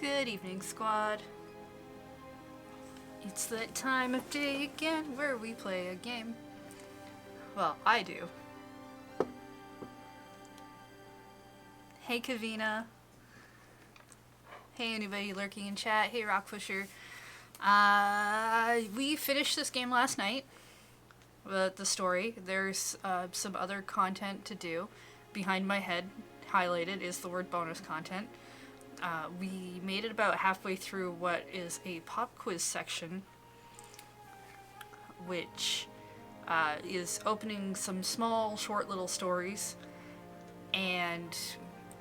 Good evening, squad. It's that time of day again where we play a game. Well, I do. Hey, Kavina. Hey, anybody lurking in chat. Hey, Rockpusher. We finished this game last night. The story. There's some other content to do. Behind my head, highlighted, is the word bonus content. We made it about halfway through what is a pop quiz section, which is opening some small, short little stories and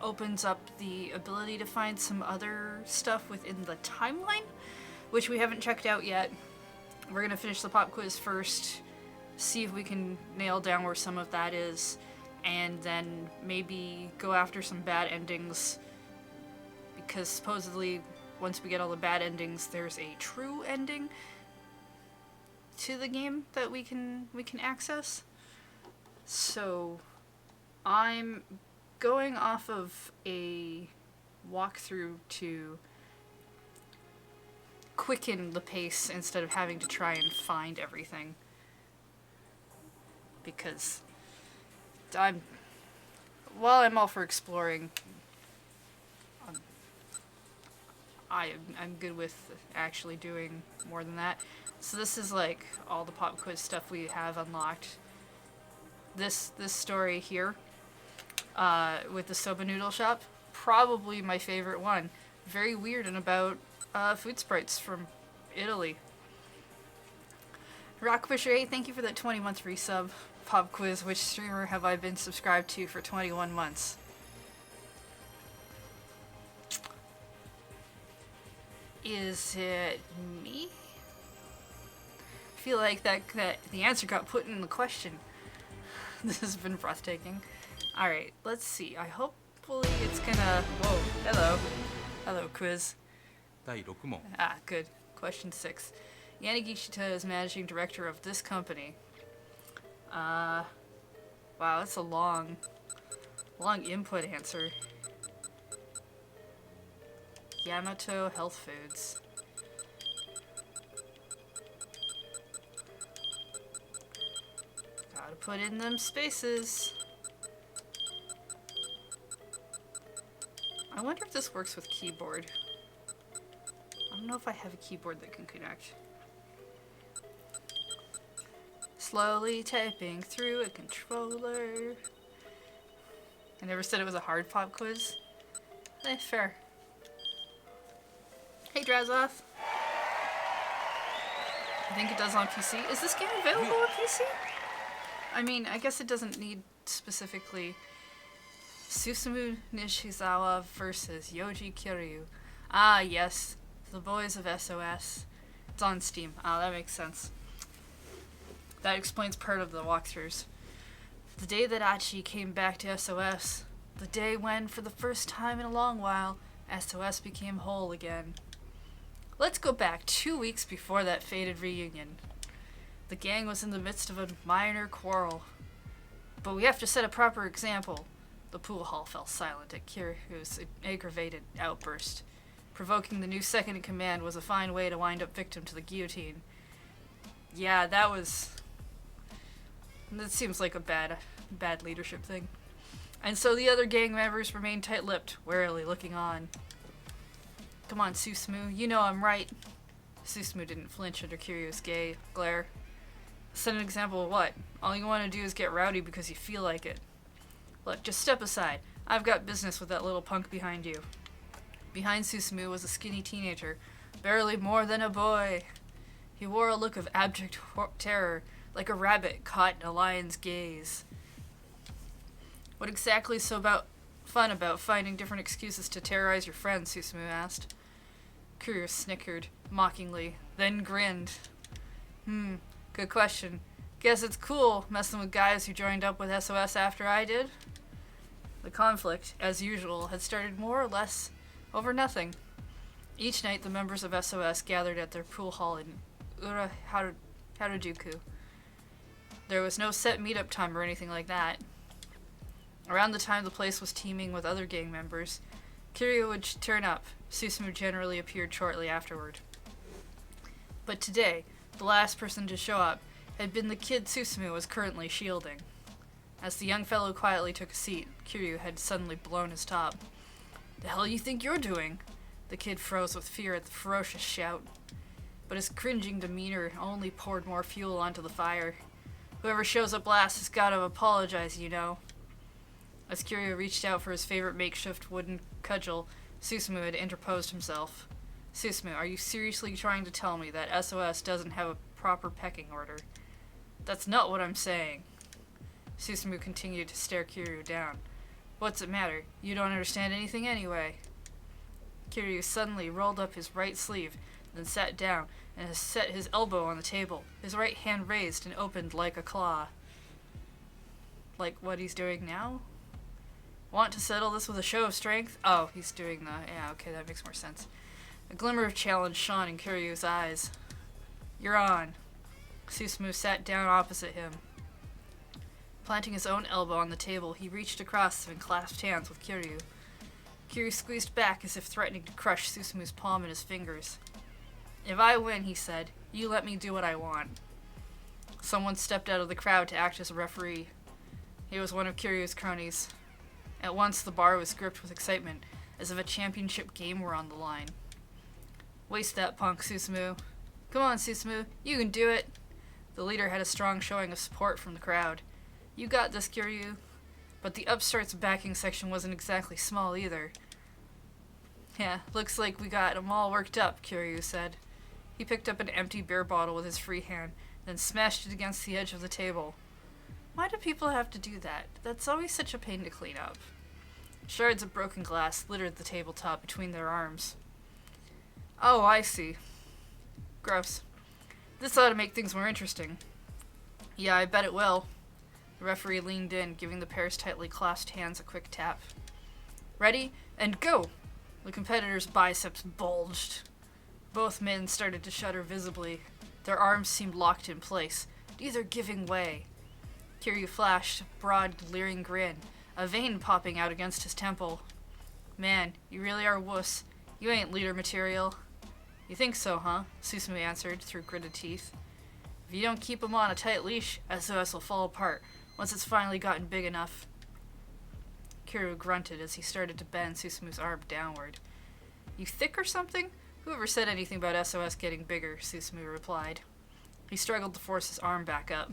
opens up the ability to find some other stuff within the timeline, which we haven't checked out yet. We're going to finish the pop quiz first, see if we can nail down where some of that is, and then maybe go after some bad endings, because supposedly once we get all the bad endings, there's a true ending to the game that we can access. So I'm going off of a walkthrough to quicken the pace instead of having to try and find everything, because while I'm all for exploring, I'm good with actually doing more than that. So this is like all the pop quiz stuff we have unlocked. This story here, with the soba noodle shop, probably my favorite one. Very weird and about food sprites from Italy. Rockpusher 8, thank you for that 20-month resub. Pop quiz, which streamer have I been subscribed to for 21 months? Is it me? I feel like that the answer got put in the question. This has been breathtaking. Alright, let's see. Hopefully it's gonna... Whoa, hello. Hello, quiz. 第6問 Ah, good. Question 6. Yanagishita is managing director of this company. Wow, that's a long input answer. Yamato Health Foods. Gotta put in them spaces. I wonder if this works with keyboard. I don't know if I have a keyboard that can connect. Slowly typing through a controller. I never said it was a hard pop quiz. Fair. Hey, Drazoth. I think it does on PC. Is this game available on PC? I mean, I guess it doesn't need specifically Susumu Nishizawa versus Yoji Kiryu. Ah, yes. The boys of SOS. It's on Steam. Ah, that makes sense. That explains part of the walkthroughs. The day that Achi came back to SOS. The day when, for the first time in a long while, SOS became whole again. Let's go back 2 weeks before that fated reunion. The gang was in the midst of a minor quarrel. But we have to set a proper example. The pool hall fell silent at Kiryu's aggravated outburst. Provoking the new second-in-command was a fine way to wind up victim to the guillotine. Yeah, that seems like a bad leadership thing. And so the other gang members remained tight-lipped, warily looking on. Come on, Susumu, you know I'm right. Susumu didn't flinch under Kiryu's glare. Set an example of what? All you want to do is get rowdy because you feel like it. Look, just step aside. I've got business with that little punk behind you. Behind Susumu was a skinny teenager, barely more than a boy. He wore a look of abject terror, like a rabbit caught in a lion's gaze. What exactly is so fun about finding different excuses to terrorize your friends? Susumu asked. Kiryu snickered, mockingly, then grinned. Good question. Guess it's cool, messing with guys who joined up with SOS after I did. The conflict, as usual, had started more or less over nothing. Each night, the members of SOS gathered at their pool hall in Harajuku. There was no set meetup time or anything like that. Around the time the place was teeming with other gang members, Kiryu would turn up. Susumu generally appeared shortly afterward. But today, the last person to show up had been the kid Susumu was currently shielding. As the young fellow quietly took a seat, Kiryu had suddenly blown his top. "The hell you think you're doing?" The kid froze with fear at the ferocious shout. But his cringing demeanor only poured more fuel onto the fire. "Whoever shows up last has got to apologize, you know." As Kiryu reached out for his favorite makeshift wooden cudgel, Susumu had interposed himself. "Susumu, are you seriously trying to tell me that SOS doesn't have a proper pecking order?" "That's not what I'm saying." Susumu continued to stare Kiryu down. "What's it matter? You don't understand anything anyway." Kiryu suddenly rolled up his right sleeve, then sat down and set his elbow on the table, his right hand raised and opened like a claw. Like what he's doing now? "Want to settle this with a show of strength?" Oh, he's doing the... Yeah, okay, that makes more sense. A glimmer of challenge shone in Kiryu's eyes. "You're on." Susumu sat down opposite him. Planting his own elbow on the table, he reached across and clasped hands with Kiryu. Kiryu squeezed back as if threatening to crush Susumu's palm in his fingers. "If I win," he said, "you let me do what I want." Someone stepped out of the crowd to act as a referee. He was one of Kiryu's cronies. At once the bar was gripped with excitement, as if a championship game were on the line. "Waste that punk, Susumu. Come on, Susumu, you can do it." The leader had a strong showing of support from the crowd. "You got this, Kiryu." But the upstart's backing section wasn't exactly small either. "Yeah, looks like we got 'em all worked up," Kiryu said. He picked up an empty beer bottle with his free hand, then smashed it against the edge of the table. Why do people have to do that? That's always such a pain to clean up. Shards of broken glass littered the tabletop between their arms. "Oh, I see. Gross. This ought to make things more interesting." "Yeah, I bet it will." The referee leaned in, giving the pair's tightly clasped hands a quick tap. "Ready? And go!" The competitor's biceps bulged. Both men started to shudder visibly. Their arms seemed locked in place, neither giving way. Kiryu flashed a broad, leering grin, a vein popping out against his temple. "Man, you really are wuss. You ain't leader material." "You think so, huh?" Susumu answered through gritted teeth. "If you don't keep him on a tight leash, SOS will fall apart once it's finally gotten big enough." Kiryu grunted as he started to bend Susumu's arm downward. "You thick or something? Whoever said anything about SOS getting bigger?" Susumu replied. He struggled to force his arm back up.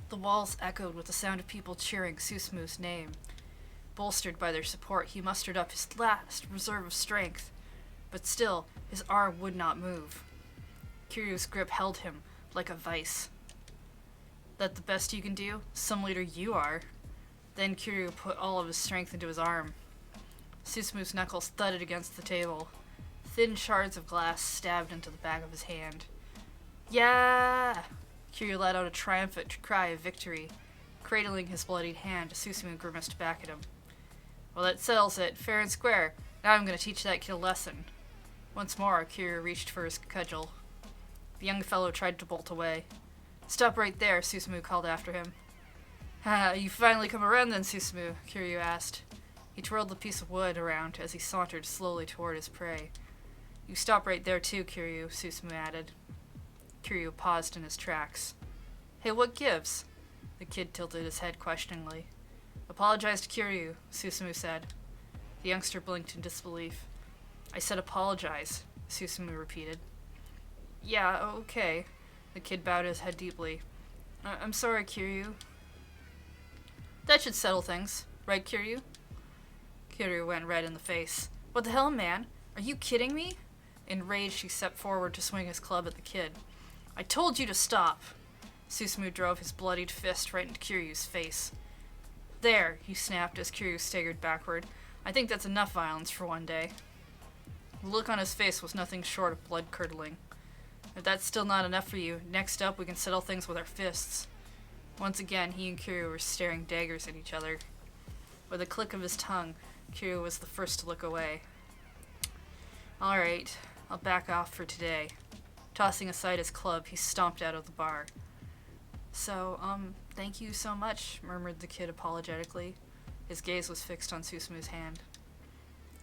The walls echoed with the sound of people cheering Susumu's name. Bolstered by their support, he mustered up his last reserve of strength. But still, his arm would not move. Kiryu's grip held him like a vice. "That the best you can do? Some leader you are." Then Kiryu put all of his strength into his arm. Susumu's knuckles thudded against the table. Thin shards of glass stabbed into the back of his hand. "Yeah!" Kiryu let out a triumphant cry of victory. Cradling his bloodied hand, Susumu grimaced back at him. "Well, that settles it. Fair and square. Now I'm going to teach that kid a lesson." Once more, Kiryu reached for his cudgel. The young fellow tried to bolt away. "Stop right there," Susumu called after him. "Ha, you finally come around then, Susumu?" Kiryu asked. He twirled the piece of wood around as he sauntered slowly toward his prey. "You stop right there too, Kiryu," Susumu added. Kiryu paused in his tracks. "Hey, what gives?" The kid tilted his head questioningly. "Apologize to Kiryu," Susumu said. The youngster blinked in disbelief. "I said apologize," Susumu repeated. "Yeah, okay." The kid bowed his head deeply. I'm sorry, Kiryu." "That should settle things, right, Kiryu?" Kiryu went red in the face. "What the hell, man? Are you kidding me?" Enraged, he stepped forward to swing his club at the kid. "I told you to stop!" Susumu drove his bloodied fist right into Kiryu's face. "There," he snapped as Kiryu staggered backward. "I think that's enough violence for one day." The look on his face was nothing short of blood-curdling. "If that's still not enough for you, next up we can settle things with our fists." Once again, he and Kiryu were staring daggers at each other. With a click of his tongue, Kiryu was the first to look away. "Alright, I'll back off for today." Tossing aside his club, he stomped out of the bar. So, thank you so much," murmured the kid apologetically. His gaze was fixed on Susumu's hand.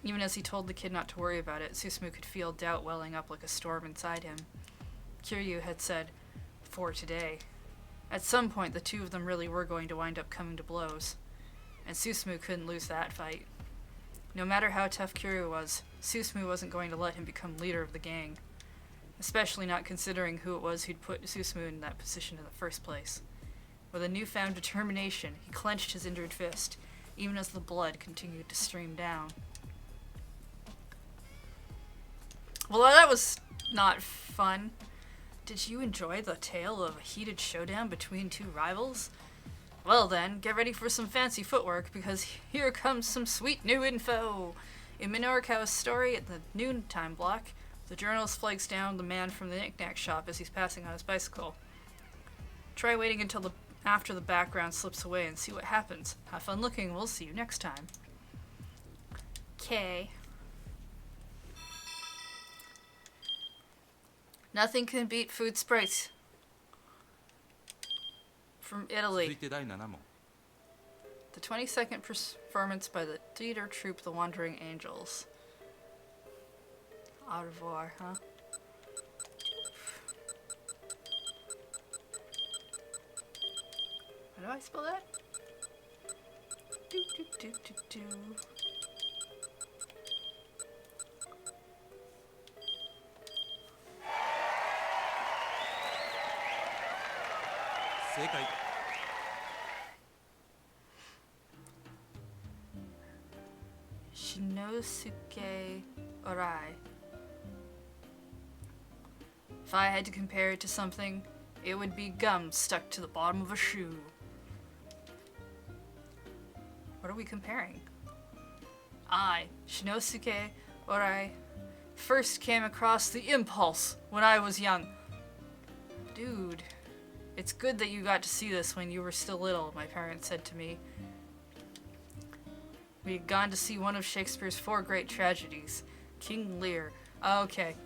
Even as he told the kid not to worry about it, Susumu could feel doubt welling up like a storm inside him. Kiryu had said, "For today." At some point, the two of them really were going to wind up coming to blows. And Susumu couldn't lose that fight. No matter how tough Kiryu was, Susumu wasn't going to let him become leader of the gang. Especially not considering who it was who'd put Susumu in that position in the first place. With a newfound determination, he clenched his injured fist, even as the blood continued to stream down. Well, that was not fun. Did you enjoy the tale of a heated showdown between two rivals? Well then, get ready for some fancy footwork, because here comes some sweet new info! In Minorikawa's story at the noontime block, the journalist flags down the man from the knick-knack shop as he's passing on his bicycle. Try waiting until after the background slips away and see what happens. Have fun looking, we'll see you next time. Okay. Nothing can beat food sprites. From Italy. 続いて第7問 The 22nd performance by the theater troupe The Wandering Angels. Au revoir, huh? How do I spell that? Do do do do do. 正解 Shinosuke Orai. If I had to compare it to something, it would be gum stuck to the bottom of a shoe. What are we comparing? I, Shinosuke Orai, first came across the impulse when I was young. Dude, it's good that you got to see this when you were still little, my parents said to me. We had gone to see one of Shakespeare's 4 great tragedies, King Lear. Okay,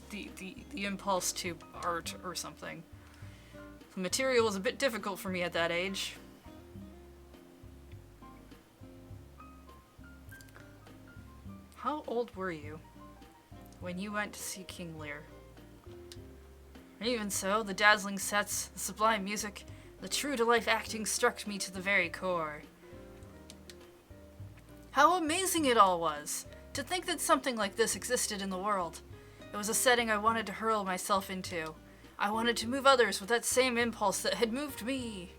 the impulse to art or something. The material was a bit difficult for me at that age. How old were you when you went to see King Lear? Even so, the dazzling sets, the sublime music, the true-to-life acting struck me to the very core. How amazing it all was! To think that something like this existed in the world. It was a setting I wanted to hurl myself into. I wanted to move others with that same impulse that had moved me.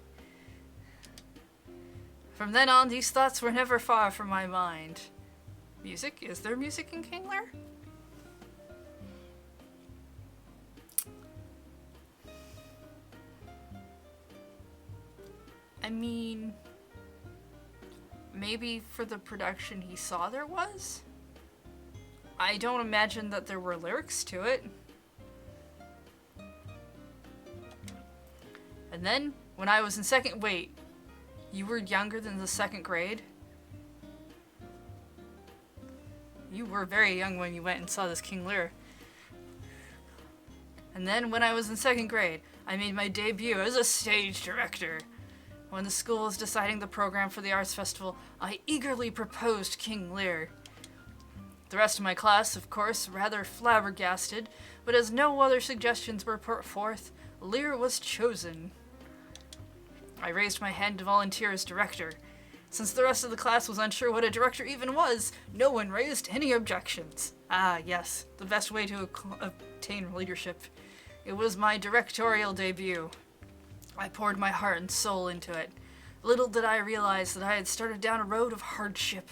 From then on, these thoughts were never far from my mind. Music? Is there music in King Lear? I mean, maybe for the production he saw there was? I don't imagine that there were lyrics to it. And then, when I was in second... Wait, you were younger than the 2nd grade? You were very young when you went and saw this King Lear. And then, when I was in 2nd grade, I made my debut as a stage director. When the school was deciding the program for the arts festival, I eagerly proposed King Lear. The rest of my class, of course, rather flabbergasted, but as no other suggestions were put forth, Lear was chosen. I raised my hand to volunteer as director. Since the rest of the class was unsure what a director even was, no one raised any objections. Ah, yes, the best way to obtain leadership. It was my directorial debut. I poured my heart and soul into it. Little did I realize that I had started down a road of hardship.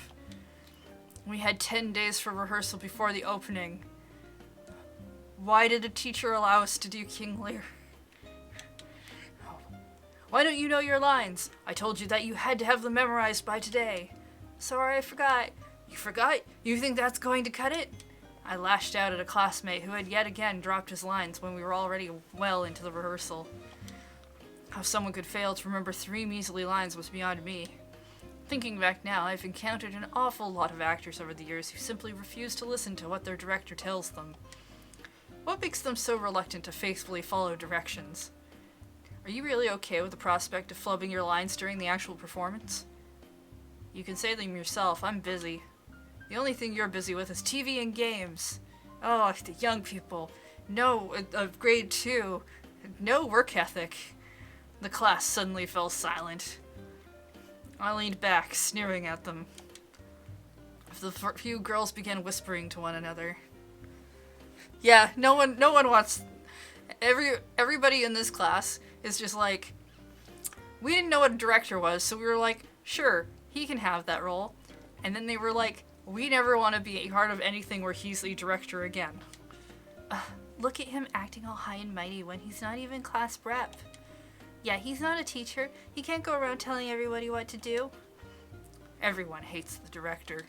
We had 10 days for rehearsal before the opening. Why did a teacher allow us to do King Lear? Why don't you know your lines? I told you that you had to have them memorized by today. Sorry, I forgot. You forgot? You think that's going to cut it? I lashed out at a classmate who had yet again dropped his lines when we were already well into the rehearsal. How someone could fail to remember 3 measly lines was beyond me. Thinking back now, I've encountered an awful lot of actors over the years who simply refuse to listen to what their director tells them. What makes them so reluctant to faithfully follow directions? Are you really okay with the prospect of flubbing your lines during the actual performance? You can say them yourself, I'm busy. The only thing you're busy with is TV and games. Oh, the young people. No, of grade 2. No work ethic. The class suddenly fell silent. I leaned back, sneering at them. The few girls began whispering to one another. Yeah, no one wants... Everybody in this class is just like... We didn't know what a director was, so we were like, sure, he can have that role. And then they were like, we never want to be a part of anything where he's the director again. Look at him acting all high and mighty when he's not even class rep. Yeah, he's not a teacher. He can't go around telling everybody what to do. Everyone hates the director.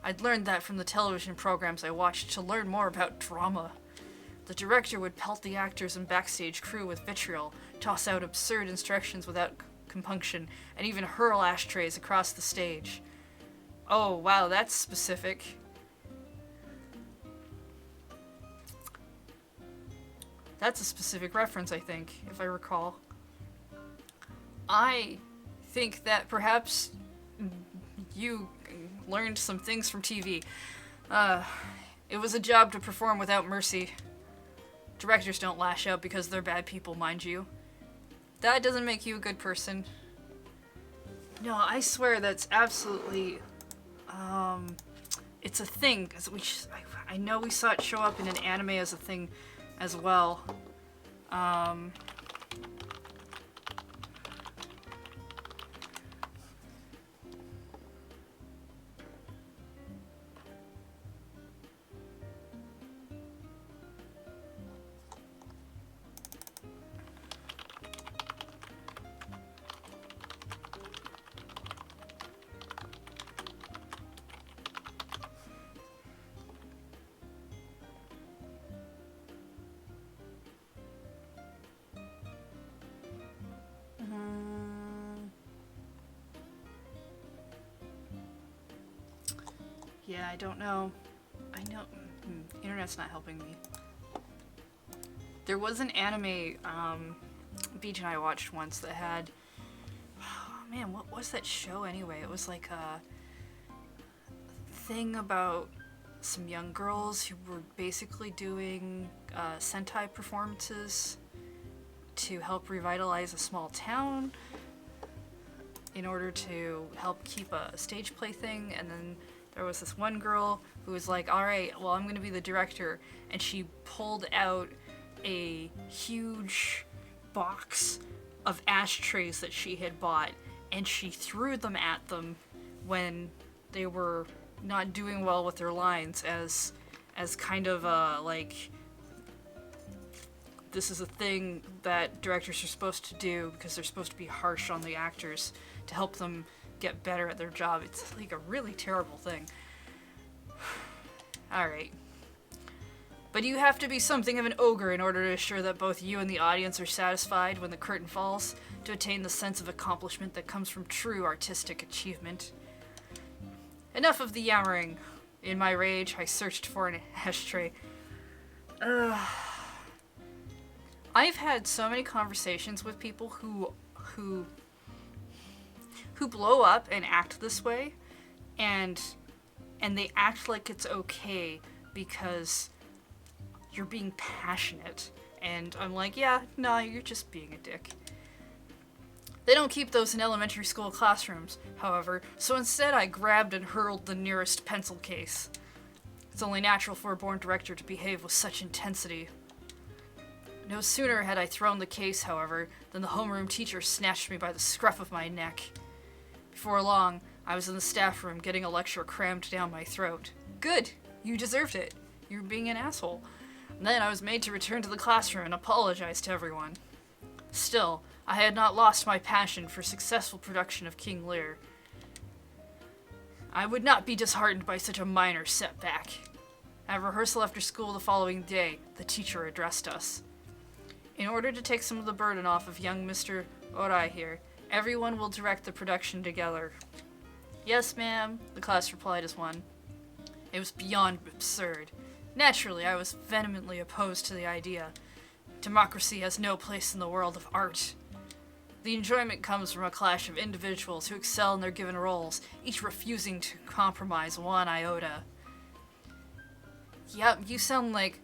I'd learned that from the television programs I watched to learn more about drama. The director would pelt the actors and backstage crew with vitriol, toss out absurd instructions without compunction, and even hurl ashtrays across the stage. Oh, wow, that's specific. That's a specific reference, I think, if I recall. I think that perhaps you learned some things from TV. It was a job to perform without mercy. Directors don't lash out because they're bad people, mind you. That doesn't make you a good person. No, I swear that's absolutely... it's a thing. I know we saw it show up in an anime as a thing as well. Yeah, I don't know. I know... Internet's not helping me. There was an anime, Beach and I watched once that had... Oh, man, what was that show anyway? It was like a thing about some young girls who were basically doing Sentai performances to help revitalize a small town in order to help keep a stage play thing, and then there was this one girl who was like, alright, well, I'm gonna be the director, and she pulled out a huge box of ashtrays that she had bought, and she threw them at them when they were not doing well with their lines as kind of like, this is a thing that directors are supposed to do because they're supposed to be harsh on the actors to help them get better at their job. It's like a really terrible thing. Alright. But you have to be something of an ogre in order to assure that both you and the audience are satisfied when the curtain falls, to attain the sense of accomplishment that comes from true artistic achievement. Enough of the yammering. In my rage, I searched for an ashtray. I've had so many conversations with people who blow up and act this way, and they act like it's okay because you're being passionate. And I'm like, yeah, no, you're just being a dick. They don't keep those in elementary school classrooms, however, so instead I grabbed and hurled the nearest pencil case. It's only natural for a born director to behave with such intensity. No sooner had I thrown the case, however, than the homeroom teacher snatched me by the scruff of my neck. Before long, I was in the staff room getting a lecture crammed down my throat. Good! You deserved it. You were being an asshole. And then I was made to return to the classroom and apologize to everyone. Still, I had not lost my passion for successful production of King Lear. I would not be disheartened by such a minor setback. At rehearsal after school the following day, the teacher addressed us. In order to take some of the burden off of young Mr. Orai here, everyone will direct the production together. Yes, ma'am, the class replied as one. It was beyond absurd. Naturally, I was vehemently opposed to the idea. Democracy has no place in the world of art. The enjoyment comes from a clash of individuals who excel in their given roles, each refusing to compromise one iota. Yep, you sound like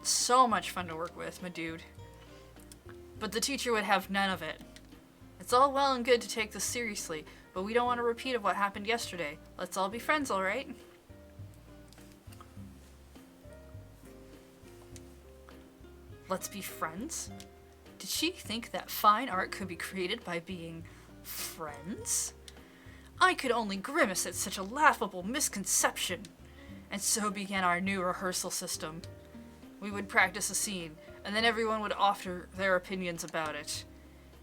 so much fun to work with, my dude. But the teacher would have none of it. It's all well and good to take this seriously, but we don't want a repeat of what happened yesterday. Let's all be friends, alright? Let's be friends? Did she think that fine art could be created by being friends? I could only grimace at such a laughable misconception. And so began our new rehearsal system. We would practice a scene, and then everyone would offer their opinions about it.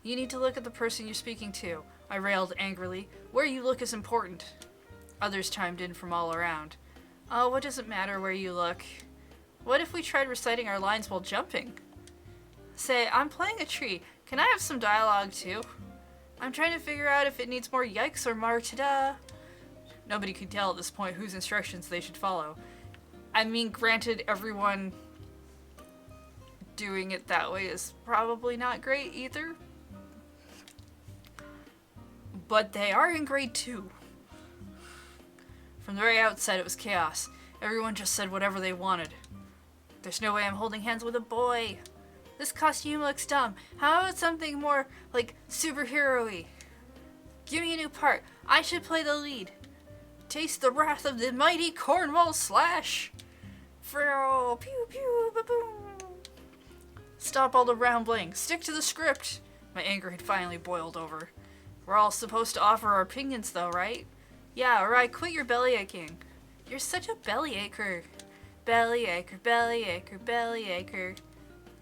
You need to look at the person you're speaking to, I railed angrily. Where you look is important. Others chimed in from all around. Oh, what does it matter where you look? What if we tried reciting our lines while jumping? Say, I'm playing a tree. Can I have some dialogue too? I'm trying to figure out if it needs more yikes or more ta-da. Nobody could tell at this point whose instructions they should follow. I mean, granted, everyone doing it that way is probably not great either. But they are in grade 2. From the very outset, it was chaos. Everyone just said whatever they wanted. There's no way I'm holding hands with a boy. This costume looks dumb. How about something more, like, superhero-y? Give me a new part. I should play the lead. Taste the wrath of the mighty Cornwall Slash. Fro, pew pew, ba-boom. Stop all the rambling. Stick to the script. My anger had finally boiled over. We're all supposed to offer our opinions though, right? Yeah, alright, quit your belly aching. You're such a belly acher. Belly acher, belly acher, belly acher.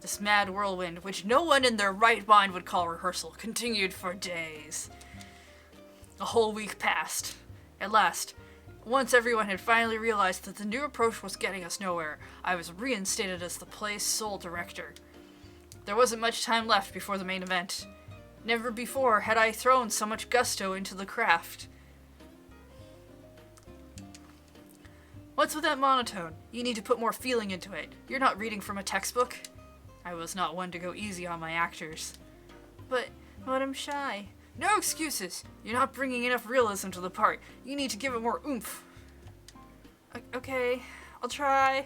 This mad whirlwind, which no one in their right mind would call rehearsal, continued for days. A whole week passed. At last, once everyone had finally realized that the new approach was getting us nowhere, I was reinstated as the play's sole director. There wasn't much time left before the main event. Never before had I thrown so much gusto into the craft. What's with that monotone? You need to put more feeling into it. You're not reading from a textbook. I was not one to go easy on my actors. But I'm shy. No excuses. You're not bringing enough realism to the part. You need to give it more oomph. Okay, I'll try.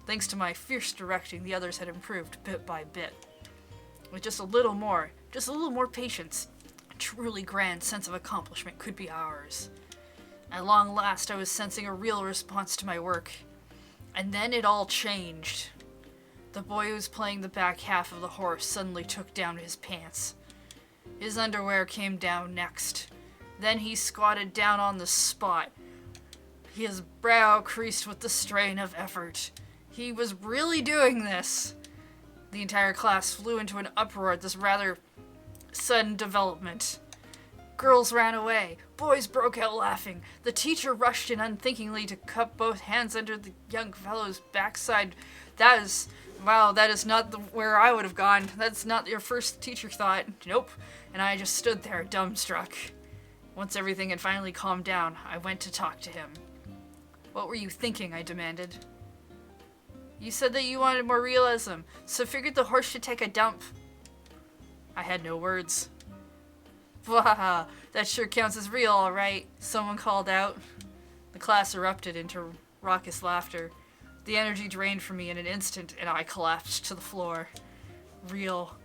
Thanks to my fierce directing, the others had improved bit by bit. With just a little more patience, a truly grand sense of accomplishment could be ours. At long last, I was sensing a real response to my work. And then it all changed. The boy who was playing the back half of the horse suddenly took down his pants. His underwear came down next. Then he squatted down on the spot, his brow creased with the strain of effort. He was really doing this. The entire class flew into an uproar at this rather sudden development. Girls ran away. Boys broke out laughing. The teacher rushed in unthinkingly to cup both hands under the young fellow's backside. That is not where I would have gone. That's not your first teacher thought. Nope. And I just stood there, dumbstruck. Once everything had finally calmed down, I went to talk to him. What were you thinking? I demanded. You said that you wanted more realism, so figured the horse should take a dump. I had no words. Blah, that sure counts as real, all right, someone called out. The class erupted into raucous laughter. The energy drained from me in an instant, and I collapsed to the floor. Real.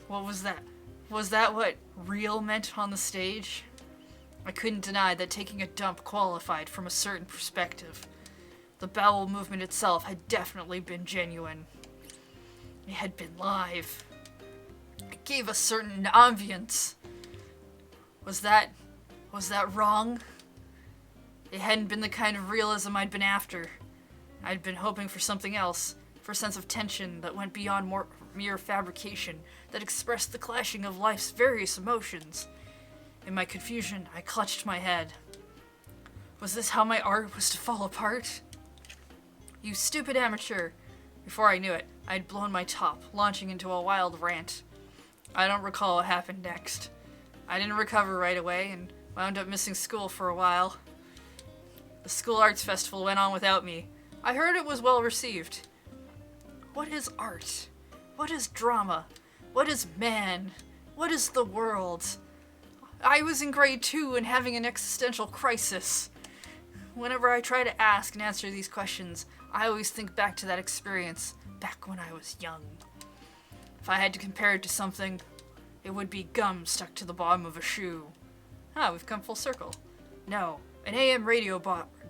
What was that? Was that what real meant on the stage? I couldn't deny that taking a dump qualified from a certain perspective. The bowel movement itself had definitely been genuine. It had been live. It gave a certain ambience. Was that wrong? It hadn't been the kind of realism I'd been after. I'd been hoping for something else, for a sense of tension that went beyond mere fabrication, that expressed the clashing of life's various emotions. In my confusion, I clutched my head. Was this how my art was to fall apart? You stupid amateur! Before I knew it, I had blown my top, launching into a wild rant. I don't recall what happened next. I didn't recover right away, and wound up missing school for a while. The school arts festival went on without me. I heard it was well received. What is art? What is drama? What is man? What is the world? I was in grade 2 and having an existential crisis. Whenever I try to ask and answer these questions, I always think back to that experience, back when I was young. If I had to compare it to something, it would be gum stuck to the bottom of a shoe. Ah, we've come full circle. No, an AM radio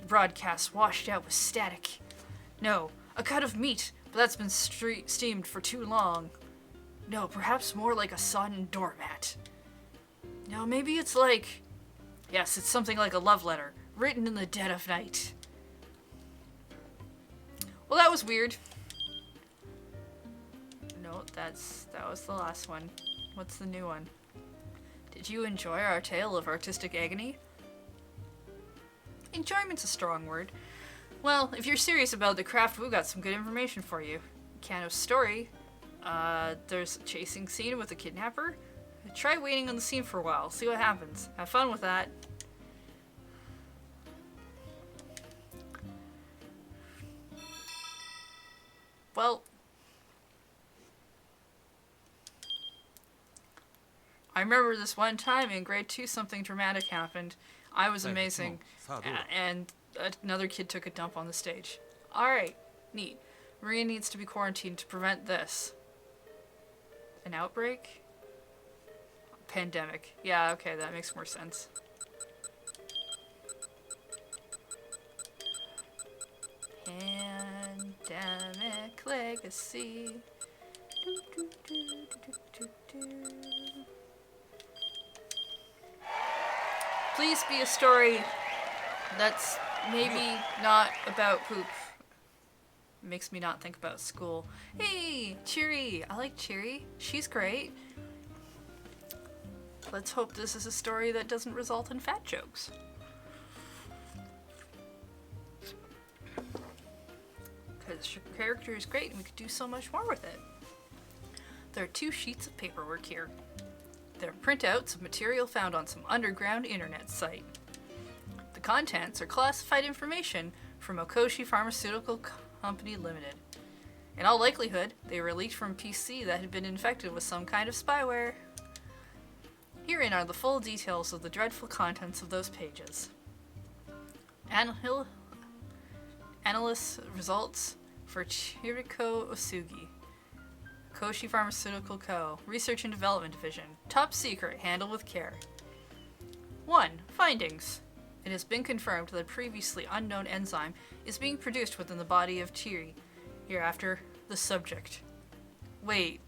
broadcast washed out with static. No, a cut of meat, but that's been steamed for too long. No, perhaps more like a sodden doormat. No, maybe it's like... Yes, it's something like a love letter, written in the dead of night. Well, that was weird. No, that was the last one. What's the new one? Did you enjoy our tale of artistic agony? Enjoyment's a strong word. Well, if you're serious about the craft, we've got some good information for you. Kano's story. There's a chasing scene with a kidnapper. Try waiting on the scene for a while, see what happens. Have fun with that. Well, I remember this one time in grade 2 something dramatic happened. I was amazing, and another kid took a dump on the stage. Alright, neat. Maria needs to be quarantined to prevent this. An outbreak? Pandemic. Yeah, okay, that makes more sense. Pandemic legacy. Please be a story that's maybe not about poop. Makes me not think about school. Hey, Cheery! I like Cheery. She's great. Let's hope this is a story that doesn't result in fat jokes. Because your character is great and we could do so much more with it. There are 2 sheets of paperwork here. They're printouts of material found on some underground internet site. The contents are classified information from Okoshi Pharmaceutical Company Limited. In all likelihood, they were leaked from a PC that had been infected with some kind of spyware. Herein are the full details of the dreadful contents of those pages. Analyst results for Chiriko Osugi. Koshi Pharmaceutical Co. Research and Development Division. Top secret. Handle with care. 1. Findings. It has been confirmed that a previously unknown enzyme is being produced within the body of Chiri. Hereafter, the subject. Wait.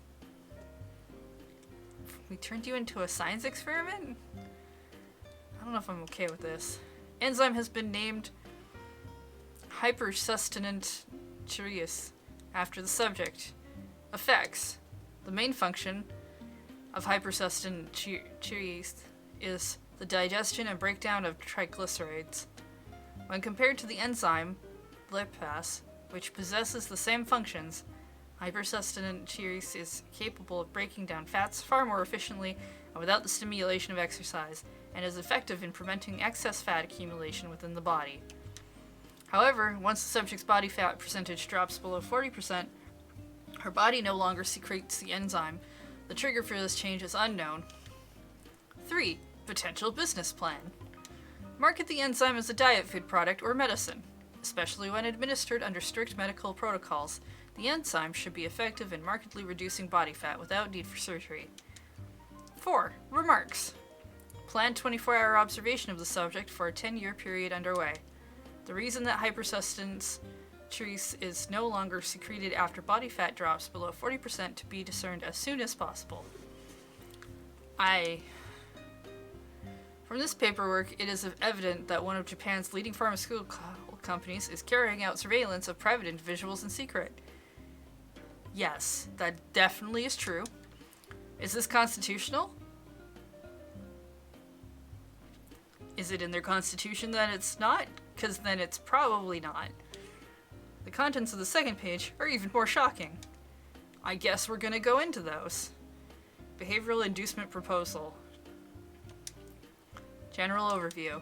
We turned you into a science experiment? I don't know if I'm okay with this. Enzyme has been named Hypersustenant Chirius after the subject. Effects. The main function of hypersustenant Chirius is the digestion and breakdown of triglycerides. When compared to the enzyme lipase, which possesses the same functions, hypersustenant Chirius is capable of breaking down fats far more efficiently and without the stimulation of exercise, and is effective in preventing excess fat accumulation within the body. However, once the subject's body fat percentage drops below 40%, her body no longer secretes the enzyme. The trigger for this change is unknown. 3. Potential business plan. Market the enzyme as a diet food product or medicine. Especially when administered under strict medical protocols, the enzyme should be effective in markedly reducing body fat without need for surgery. 4. Remarks. Planned 24-hour observation of the subject for a 10-year period underway. The reason that hypersustenance Chirius is no longer secreted after body fat drops below 40% to be discerned as soon as possible. From this paperwork, it is evident that one of Japan's leading pharmaceutical companies is carrying out surveillance of private individuals in secret. Yes, that definitely is true. Is this constitutional? Is it in their constitution that it's not? Because then it's probably not. The contents of the second page are even more shocking. I guess we're gonna go into those. Behavioral inducement proposal. General overview.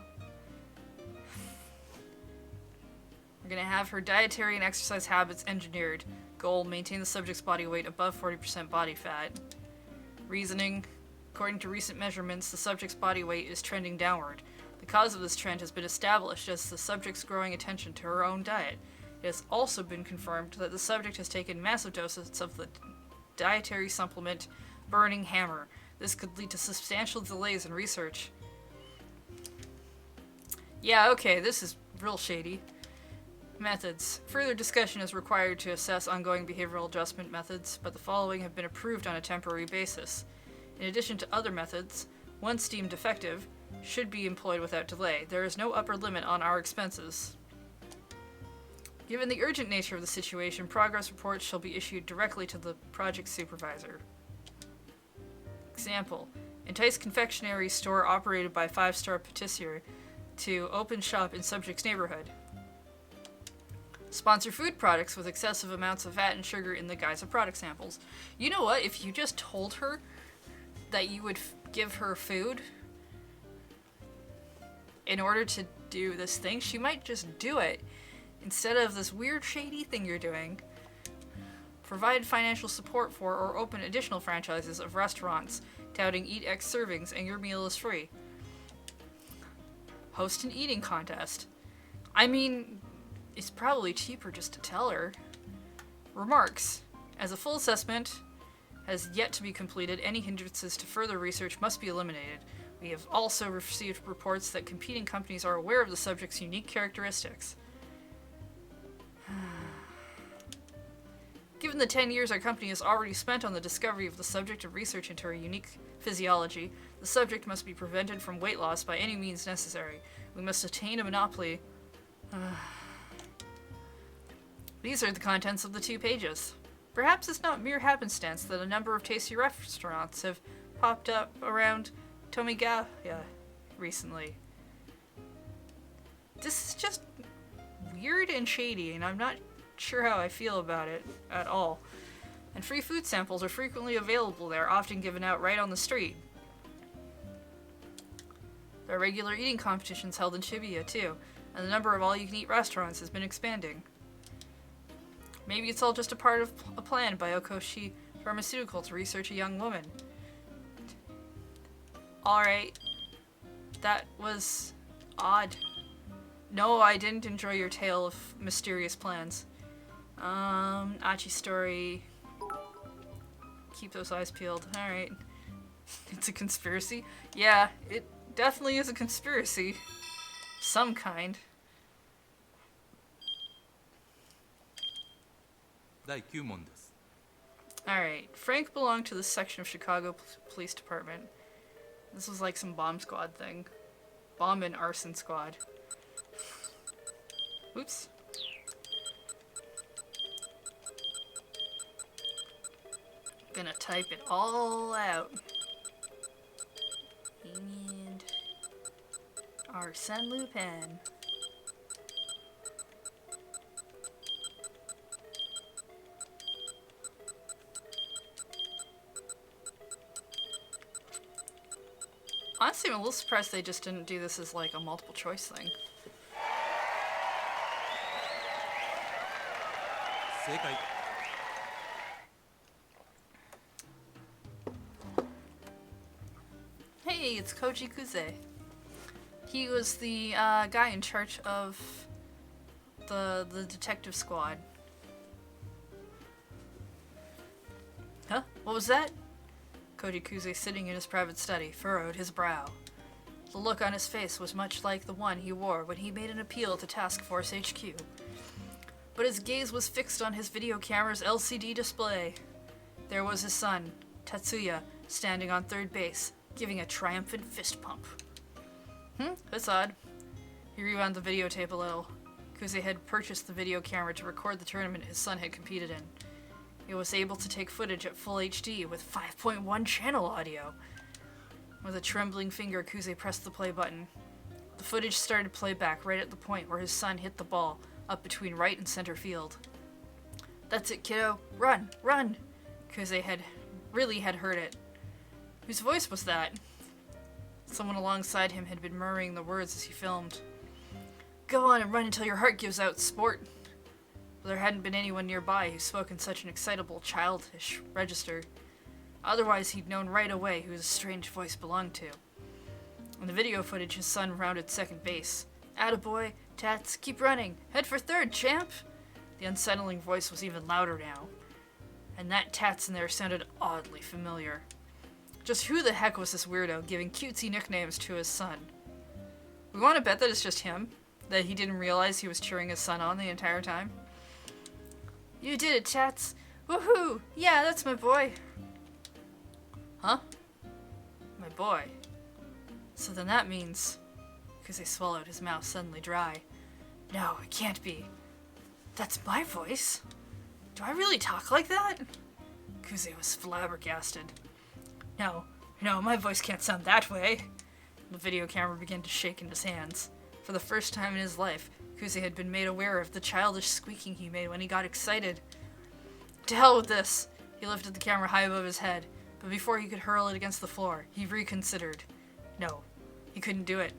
We're gonna have her dietary and exercise habits engineered. Goal, maintain the subject's body weight above 40% body fat. Reasoning, According to recent measurements, the subject's body weight is trending downward. The cause of this trend has been established as the subject's growing attention to her own diet. It has also been confirmed that the subject has taken massive doses of the dietary supplement Burning Hammer. This could lead to substantial delays in research. Yeah, okay, this is real shady. Methods. Further discussion is required to assess ongoing behavioral adjustment methods, but the following have been approved on a temporary basis. In addition to other methods, once deemed effective, should be employed without delay. There is no upper limit on our expenses. Given the urgent nature of the situation, progress reports shall be issued directly to the project supervisor. Example. Entice confectionery store operated by 5-star patisserie to open shop in subject's neighborhood. Sponsor food products with excessive amounts of fat and sugar in the guise of product samples. You know what? If you just told her that you would give her food in order to do this thing, she might just do it instead of this weird shady thing you're doing. Provide financial support for or open additional franchises of restaurants touting eat X servings and your meal is free. Host an eating contest. I mean, it's probably cheaper just to tell her. Remarks. As a full assessment has yet to be completed, any hindrances to further research must be eliminated. We have also received reports that competing companies are aware of the subject's unique characteristics. Given the 10 years our company has already spent on the discovery of the subject and research into her unique physiology, the subject must be prevented from weight loss by any means necessary. We must attain a monopoly. These are the contents of the 2 pages. Perhaps it's not mere happenstance that a number of tasty restaurants have popped up around Tomigaya recently. This is just weird and shady, and I'm not sure how I feel about it at all. And free food samples are frequently available there, often given out right on the street. There are regular eating competitions held in Shibuya too, and the number of all-you-can-eat restaurants has been expanding. Maybe it's all just a part of a plan by Okoshi Pharmaceutical to research a young woman. Alright. That was odd. No, I didn't enjoy your tale of mysterious plans. Achi story. Keep those eyes peeled. Alright. It's a conspiracy? Yeah, it definitely is a conspiracy. Some kind. Alright, Frank belonged to this section of Chicago Police Department. This was like some bomb squad thing. Bomb and arson squad. Oops. Gonna type it all out. And Arsène Lupin. Honestly, I'm a little surprised they just didn't do this as like a multiple choice thing. Hey, it's Koji Kuze. He was the guy in charge of the detective squad. Huh? What was that? Koji Kuze, sitting in his private study, furrowed his brow. The look on his face was much like the one he wore when he made an appeal to Task Force HQ. But his gaze was fixed on his video camera's LCD display. There was his son, Tatsuya, standing on third base, giving a triumphant fist pump. That's odd. He rewound the videotape a little. Kuze had purchased the video camera to record the tournament his son had competed in. It was able to take footage at full HD with 5.1 channel audio. With a trembling finger, Kuze pressed the play button. The footage started playback right at the point where his son hit the ball, up between right and center field. That's it, kiddo. Run! Run! Kuze had heard it. Whose voice was that? Someone alongside him had been murmuring the words as he filmed. Go on and run until your heart gives out, sport. But there hadn't been anyone nearby who spoke in such an excitable, childish register. Otherwise, he'd known right away who his strange voice belonged to. In the video footage, his son rounded second base. "Attaboy, Tats, keep running. Head for third, champ!" The unsettling voice was even louder now. And that Tats in there sounded oddly familiar. Just who the heck was this weirdo giving cutesy nicknames to his son? We want to bet that it's just him, that he didn't realize he was cheering his son on the entire time. "You did it, Tats! Woohoo! Yeah, that's my boy!" Huh? My boy. So then that means... Kuze swallowed, his mouth suddenly dry. "No, it can't be. That's my voice? Do I really talk like that?" Kuze was flabbergasted. No, my voice can't sound that way." The video camera began to shake in his hands. For the first time in his life, Kuze had been made aware of the childish squeaking he made when he got excited. To hell with this! He lifted the camera high above his head, but before he could hurl it against the floor, he reconsidered. No, he couldn't do it.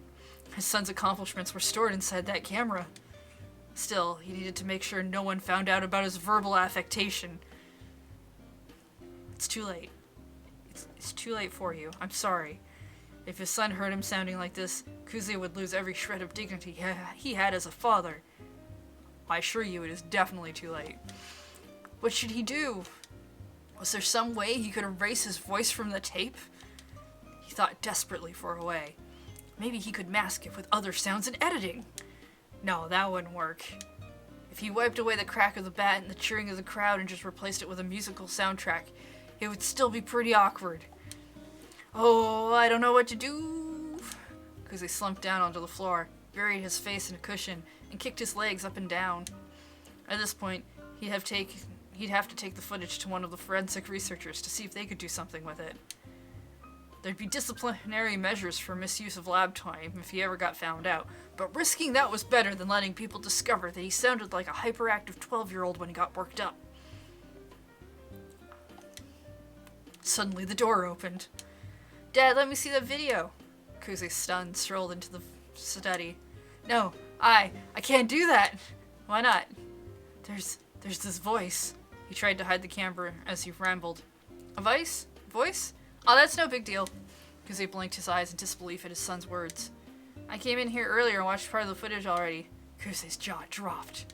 His son's accomplishments were stored inside that camera. Still, he needed to make sure no one found out about his verbal affectation. It's too late. It's too late for you. I'm sorry. If his son heard him sounding like this, Kuze would lose every shred of dignity he had as a father. I assure you it is definitely too late. What should he do? Was there some way he could erase his voice from the tape? He thought desperately for a way. Maybe he could mask it with other sounds in editing. No, that wouldn't work. If he wiped away the crack of the bat and the cheering of the crowd and just replaced it with a musical soundtrack, it would still be pretty awkward. Oh, I don't know what to do. Kuze slumped down onto the floor, buried his face in a cushion, and kicked his legs up and down. At this point, he'd have to take the footage to one of the forensic researchers to see if they could do something with it. There'd be disciplinary measures for misuse of lab time if he ever got found out, but risking that was better than letting people discover that he sounded like a hyperactive 12-year-old when he got worked up. Suddenly the door opened. "Dad, let me see that video." Kuze, stunned, strolled into the study. "No, I can't do that." "Why not?" There's this voice." He tried to hide the camera as he rambled. "A voice? Voice? Oh, that's no big deal." Kuze blinked his eyes in disbelief at his son's words. "I came in here earlier and watched part of the footage already." Kuze's jaw dropped.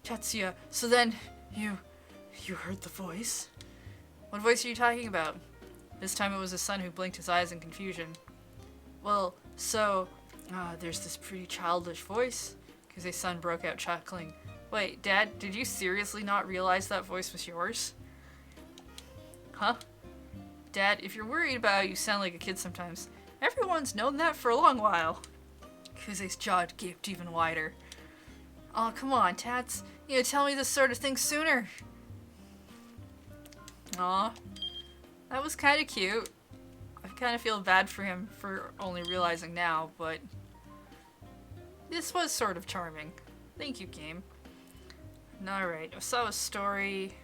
"Tatsuya, so then, you heard the voice?" "What voice are you talking about?" This time it was his son who blinked his eyes in confusion. "Well, so, there's this pretty childish voice." Kuze's son broke out chuckling. "Wait, Dad, did you seriously not realize that voice was yours?" "Huh? Dad, if you're worried about how you sound like a kid sometimes, everyone's known that for a long while." Kuze's jaw gaped even wider. "Oh, come on, Tats. You tell me this sort of thing sooner." Aw, that was kind of cute. I kind of feel bad for him for only realizing now, but this was sort of charming. Thank you, game. Alright, Osawa's story.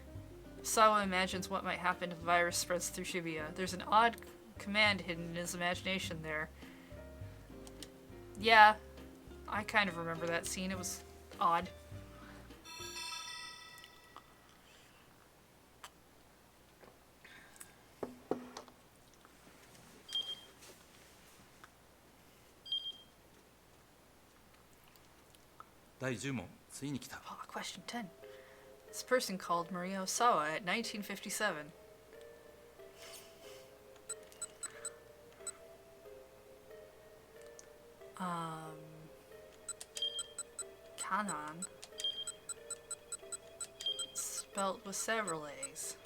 Osawa imagines what might happen if the virus spreads through Shibuya. There's an odd command hidden in his imagination there. Yeah, I kind of remember that scene. It was odd. Question 10. This person called Maria Osawa at 1957. Kanan. Spelt with several A's.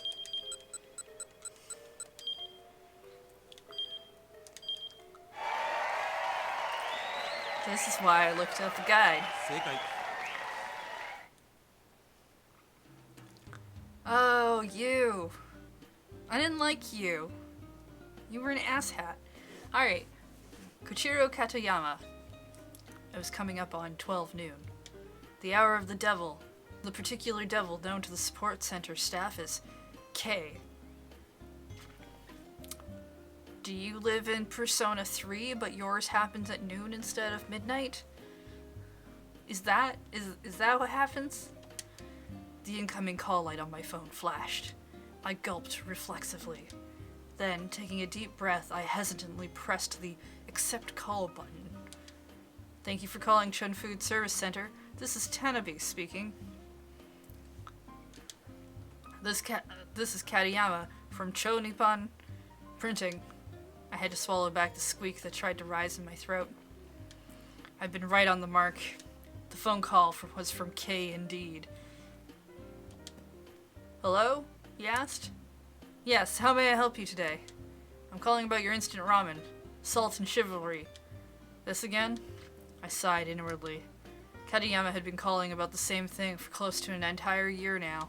This is why I looked up the guide. Oh, you. I didn't like you. You were an asshat. Alright. Koichiro Katoyama. It was coming up on 12 noon. The hour of the devil. The particular devil known to the support center staff as K. Do you live in Persona 3, but yours happens at noon instead of midnight? Is that what happens? The incoming call light on my phone flashed. I gulped reflexively. Then, taking a deep breath, I hesitantly pressed the accept call button. Thank you for calling Chun Food Service Center. This is Tanabe speaking. This is Katayama from Cho Nippon Printing. I had to swallow back the squeak that tried to rise in my throat. I've been right on the mark. The phone call was from K indeed. Hello? He asked. Yes, how may I help you today? I'm calling about your instant ramen. Salt and chivalry. This again? I sighed inwardly. Katayama had been calling about the same thing for close to an entire year now.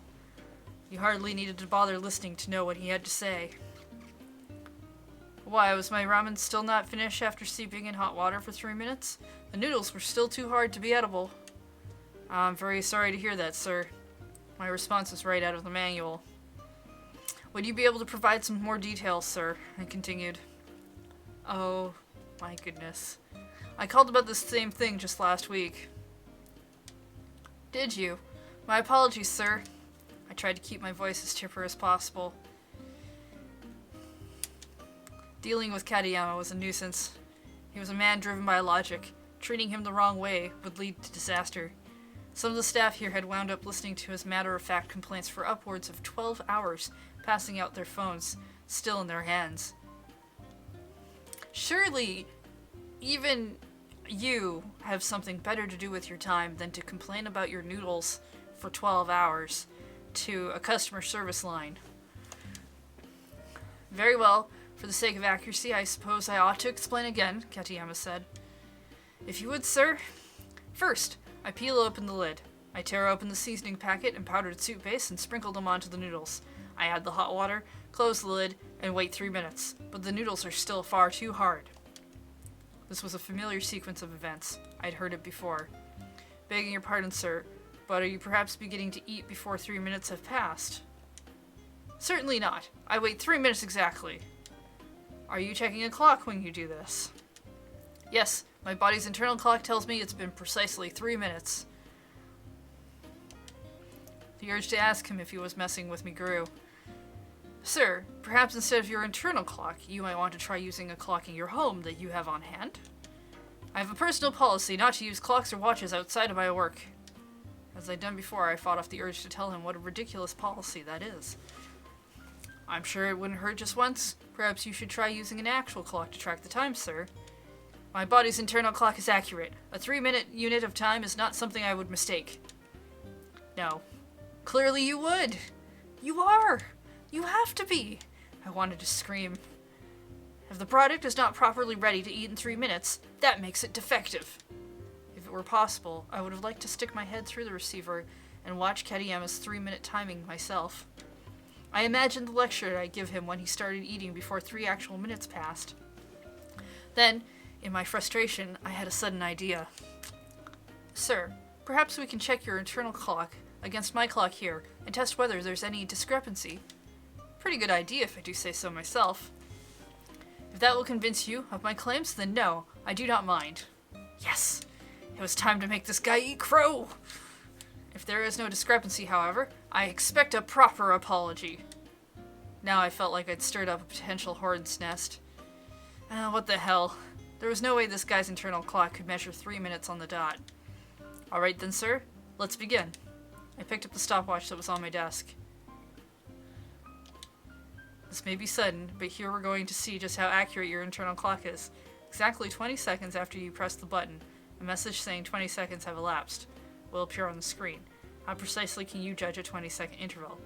You hardly needed to bother listening to know what he had to say. Why, was my ramen still not finished after steeping in hot water for 3 minutes? The noodles were still too hard to be edible. I'm very sorry to hear that, sir. My response was right out of the manual. Would you be able to provide some more details, sir? I continued. Oh, my goodness. I called about the same thing just last week. Did you? My apologies, sir. I tried to keep my voice as chipper as possible. Dealing with Katayama was a nuisance. He was a man driven by logic. Treating him the wrong way would lead to disaster. Some of the staff here had wound up listening to his matter-of-fact complaints for upwards of 12 hours, passing out their phones, still in their hands. Surely, even you have something better to do with your time than to complain about your noodles for 12 hours to a customer service line. Very well. For the sake of accuracy, I suppose I ought to explain again, Katayama said. If you would, sir. First, I peel open the lid. I tear open the seasoning packet and powdered soup base and sprinkle them onto the noodles. I add the hot water, close the lid, and wait 3 minutes, but the noodles are still far too hard. This was a familiar sequence of events. I'd heard it before. Begging your pardon, sir, but are you perhaps beginning to eat before 3 minutes have passed? Certainly not. I wait 3 minutes exactly. Are you checking a clock when you do this? Yes, my body's internal clock tells me it's been precisely 3 minutes. The urge to ask him if he was messing with me grew. Sir, perhaps instead of your internal clock, you might want to try using a clock in your home that you have on hand. I have a personal policy not to use clocks or watches outside of my work. As I'd done before, I fought off the urge to tell him what a ridiculous policy that is. I'm sure it wouldn't hurt just once. Perhaps you should try using an actual clock to track the time, sir. My body's internal clock is accurate. A 3-minute unit of time is not something I would mistake. No. Clearly you would. You are. You have to be. I wanted to scream. If the product is not properly ready to eat in 3 minutes, that makes it defective. If it were possible, I would have liked to stick my head through the receiver and watch Katayama's 3-minute timing myself. I imagined the lecture I'd give him when he started eating before 3 actual minutes passed. Then, in my frustration, I had a sudden idea. Sir, perhaps we can check your internal clock against my clock here and test whether there's any discrepancy. Pretty good idea if I do say so myself. If that will convince you of my claims, then no, I do not mind. Yes! It was time to make this guy eat crow! If there is no discrepancy, however, I expect a proper apology. Now I felt like I'd stirred up a potential hornet's nest. What the hell? There was no way this guy's internal clock could measure 3 minutes on the dot. Alright then, sir. Let's begin. I picked up the stopwatch that was on my desk. This may be sudden, but here we're going to see just how accurate your internal clock is. Exactly 20 seconds after you press the button, a message saying 20 seconds have elapsed will appear on the screen. How precisely can you judge a 20-second interval?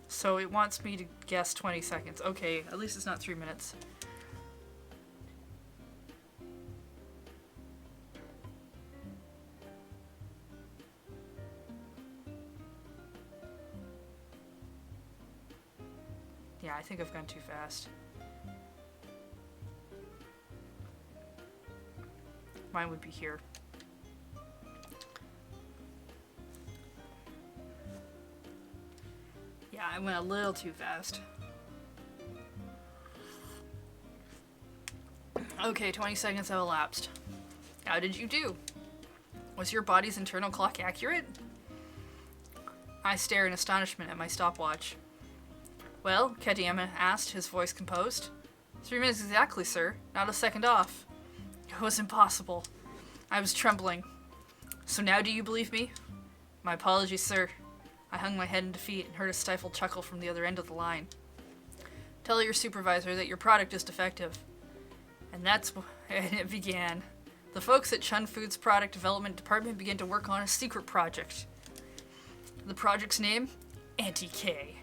So it wants me to guess 20 seconds. Okay, at least it's not 3 minutes. Yeah, I think I've gone too fast. Mine would be here. Yeah, I went a little too fast. Okay, 20 seconds have elapsed. How did you do? Was your body's internal clock accurate? I stare in astonishment at my stopwatch. Well, Kadiyama asked, his voice composed. 3 minutes exactly, sir. Not a second off. It was impossible. I was trembling. So now do you believe me? My apologies, sir. I hung my head in defeat and heard a stifled chuckle from the other end of the line. Tell your supervisor that your product is defective. And it began. The folks at Chun Food's product development department began to work on a secret project. The project's name? Anti-K.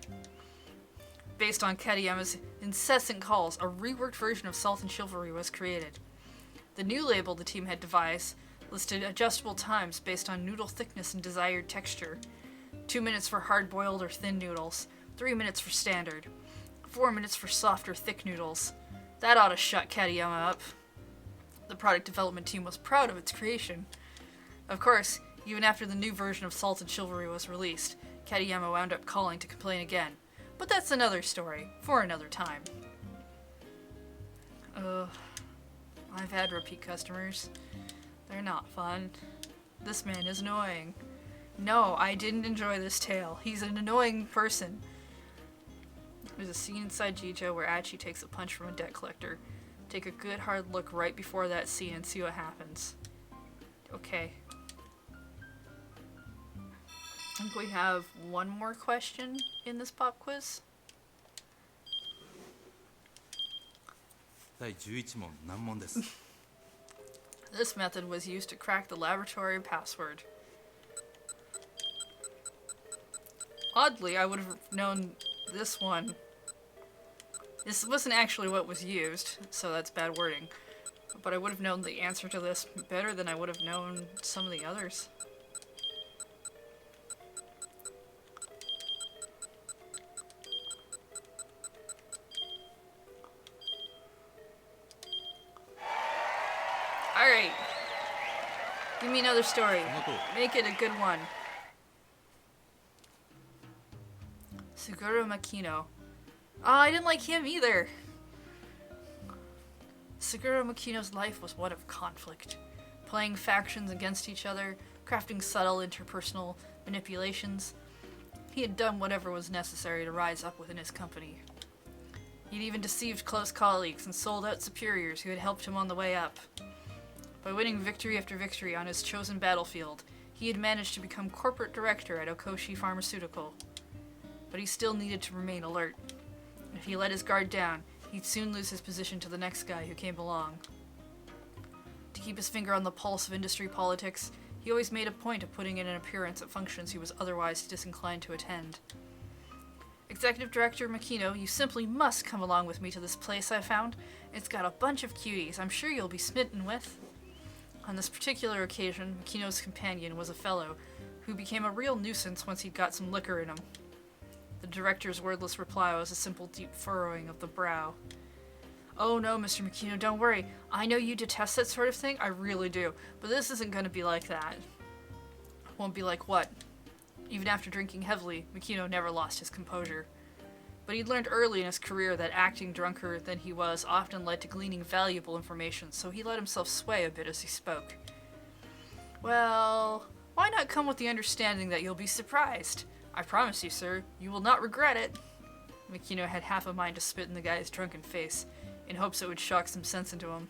Based on Kadiyama's incessant calls, a reworked version of Salt and Chivalry was created. The new label the team had devised listed adjustable times based on noodle thickness and desired texture. 2 minutes for hard-boiled or thin noodles, 3 minutes for standard, 4 minutes for soft or thick noodles. That ought to shut Kadiyama up. The product development team was proud of its creation. Of course, even after the new version of Salt and Chivalry was released, Kadiyama wound up calling to complain again. But that's another story, for another time. I've had repeat customers. They're not fun. This man is annoying. No, I didn't enjoy this tale. He's an annoying person. There's a scene inside Jijo where Achi takes a punch from a debt collector. Take a good hard look right before that scene and see what happens. Okay. I think we have one more question in this pop quiz. 第11問難問です This method was used to crack the laboratory password. Oddly, I would have known this one. This wasn't actually what was used, so that's bad wording. But I would have known the answer to this better than I would have known some of the others. Alright. Give me another story. Make it a good one. Suguru Makino. Oh, I didn't like him either. Suguru Makino's life was one of conflict. Playing factions against each other, crafting subtle interpersonal manipulations. He had done whatever was necessary to rise up within his company. He'd even deceived close colleagues and sold out superiors who had helped him on the way up. By winning victory after victory on his chosen battlefield, he had managed to become corporate director at Okoshi Pharmaceutical. But he still needed to remain alert. If he let his guard down, he'd soon lose his position to the next guy who came along. To keep his finger on the pulse of industry politics, he always made a point of putting in an appearance at functions he was otherwise disinclined to attend. Executive Director Makino, you simply must come along with me to this place I found. It's got a bunch of cuties I'm sure you'll be smitten with. On this particular occasion, Makino's companion was a fellow who became a real nuisance once he'd got some liquor in him. The director's wordless reply was a simple deep furrowing of the brow. Oh no, Mr. Makino, don't worry. I know you detest that sort of thing, I really do, but this isn't going to be like that. Won't be like what? Even after drinking heavily, Makino never lost his composure. But he'd learned early in his career that acting drunker than he was often led to gleaning valuable information, so he let himself sway a bit as he spoke. Well, why not come with the understanding that you'll be surprised? I promise you, sir, you will not regret it. Makino had half a mind to spit in the guy's drunken face, in hopes it would shock some sense into him.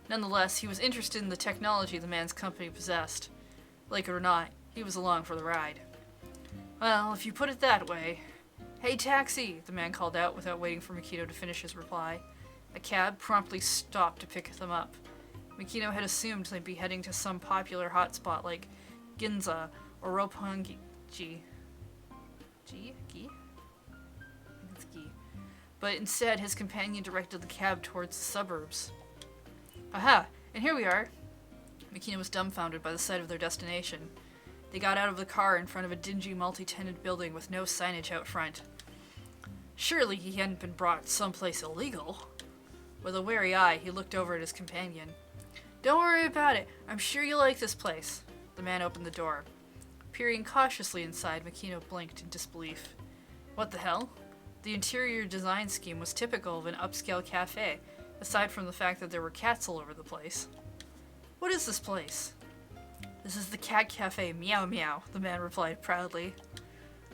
Nonetheless, he was interested in the technology the man's company possessed. Like it or not, he was along for the ride. Well, if you put it that way... Hey, taxi! The man called out without waiting for Makino to finish his reply. A cab promptly stopped to pick them up. Makino had assumed they'd be heading to some popular hotspot like Ginza or Roppongi. Gi? I think it's Gi. But instead, his companion directed the cab towards the suburbs. Aha! And here we are! Makino was dumbfounded by the sight of their destination. They got out of the car in front of a dingy multi-tenant building with no signage out front. Surely he hadn't been brought someplace illegal. With a wary eye, he looked over at his companion. Don't worry about it. I'm sure you'll like this place. The man opened the door. Peering cautiously inside, Makino blinked in disbelief. What the hell? The interior design scheme was typical of an upscale cafe, aside from the fact that there were cats all over the place. What is this place? This is the cat cafe, meow meow, the man replied proudly.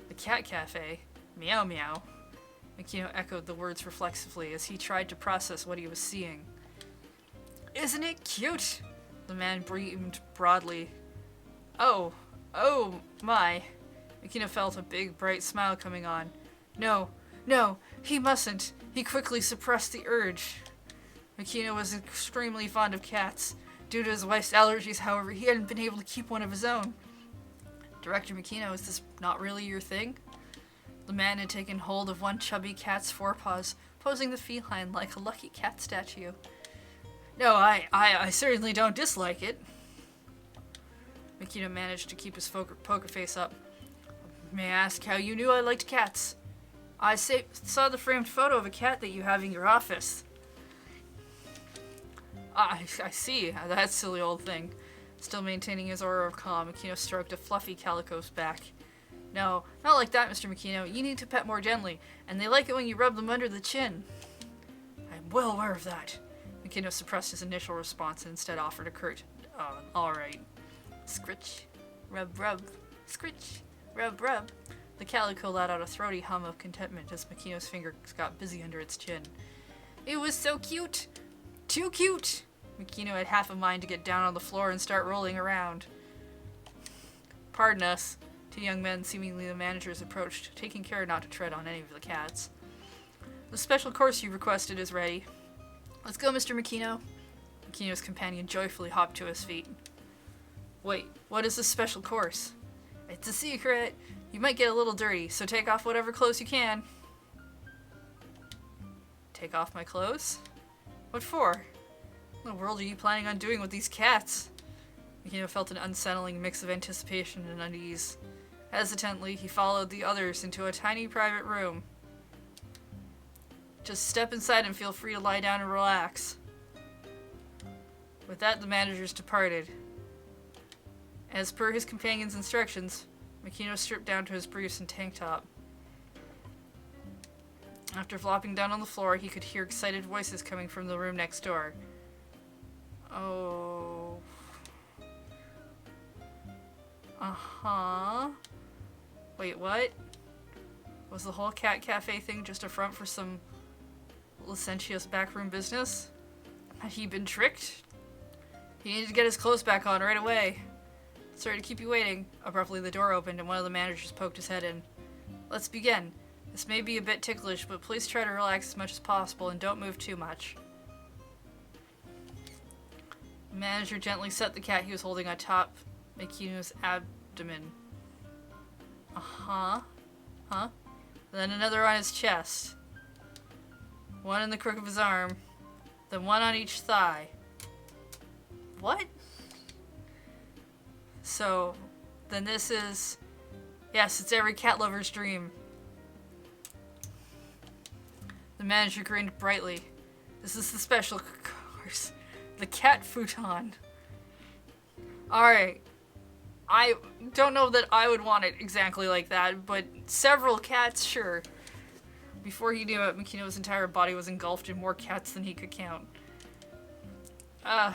The cat cafe? Meow meow. Makino echoed the words reflexively as he tried to process what he was seeing. Isn't it cute? The man beamed broadly. Oh my. Makino felt a big, bright smile coming on. No, he mustn't. He quickly suppressed the urge. Makino was extremely fond of cats. Due to his wife's allergies, however, he hadn't been able to keep one of his own. Director Makino, is this not really your thing? The man had taken hold of one chubby cat's forepaws, posing the feline like a lucky cat statue. No, I certainly don't dislike it. Makino managed to keep his poker face up. May I ask how you knew I liked cats? I saw the framed photo of a cat that you have in your office. I see. That silly old thing. Still maintaining his aura of calm, Makino stroked a fluffy calico's back. No, not like that, Mr. Makino. You need to pet more gently, and they like it when you rub them under the chin. I'm well aware of that. Makino suppressed his initial response and instead offered a curt, alright. Scritch, rub, rub, scritch, rub, rub. The calico let out a throaty hum of contentment as Makino's fingers got busy under its chin. It was so cute! Too cute! Makino had half a mind to get down on the floor and start rolling around. Pardon us. Two young men, seemingly the managers, approached, taking care not to tread on any of the cats. The special course you requested is ready. Let's go, Mr. Makino. Makino's companion joyfully hopped to his feet. Wait, what is this special course? It's a secret. You might get a little dirty, so take off whatever clothes you can. Take off my clothes? What for? What in the world are you planning on doing with these cats? Makino felt an unsettling mix of anticipation and unease. Hesitantly, he followed the others into a tiny private room. Just step inside and feel free to lie down and relax. With that, the managers departed. As per his companion's instructions, Makino stripped down to his briefs and tank top. After flopping down on the floor, he could hear excited voices coming from the room next door. Oh. Uh-huh. Wait, what? Was the whole cat cafe thing just a front for some licentious backroom business? Had he been tricked? He needed to get his clothes back on right away. Sorry to keep you waiting. Abruptly, the door opened and one of the managers poked his head in. Let's begin. This may be a bit ticklish, but please try to relax as much as possible and don't move too much. The manager gently set the cat he was holding atop Makino's abdomen. Uh-huh. Huh? Then another on his chest. One in the crook of his arm. Then one on each thigh. What? So, then this is... Yes, it's every cat lover's dream. The manager grinned brightly. This is the special course. The cat futon. Alright. I don't know that I would want it exactly like that, but several cats, sure. Before he knew it, Makino's entire body was engulfed in more cats than he could count. A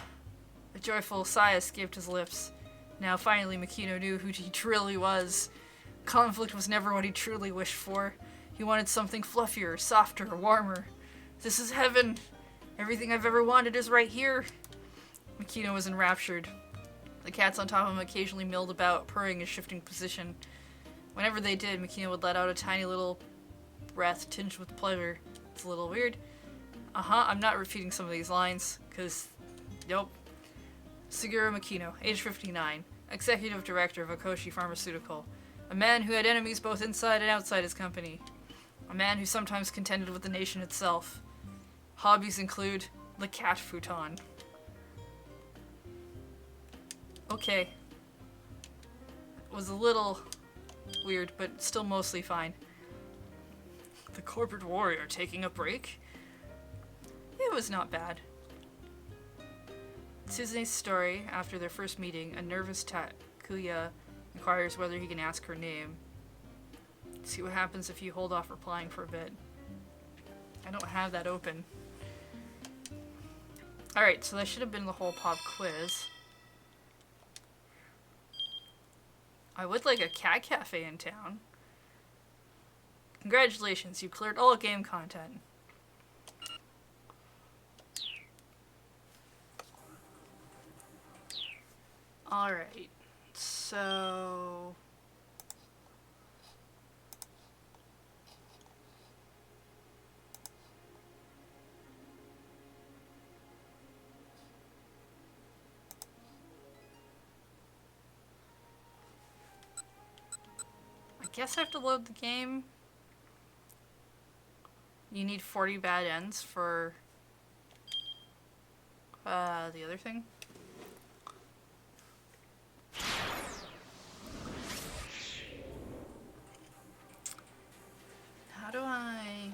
joyful sigh escaped his lips. Now finally Makino knew who he truly was. Conflict was never what he truly wished for. He wanted something fluffier, softer, warmer. This is heaven. Everything I've ever wanted is right here. Makino was enraptured. The cats on top of him occasionally milled about, purring and shifting position. Whenever they did, Makino would let out a tiny little breath tinged with pleasure. It's a little weird. I'm not repeating some of these lines, because, nope. Suguru Makino, age 59, executive director of Okoshi Pharmaceutical. A man who had enemies both inside and outside his company. A man who sometimes contended with the nation itself. Hobbies include the cat futon. Okay. It was a little weird, but still mostly fine. The corporate warrior taking a break? It was not bad. Suzune's story, after their first meeting, a nervous Takuya inquires whether he can ask her name. See what happens if you hold off replying for a bit. I don't have that open. Alright, so that should have been the whole pop quiz. I would like a cat cafe in town. Congratulations, you cleared all game content. Alright, so... I guess I have to load the game. You need 40 bad ends for the other thing. How do I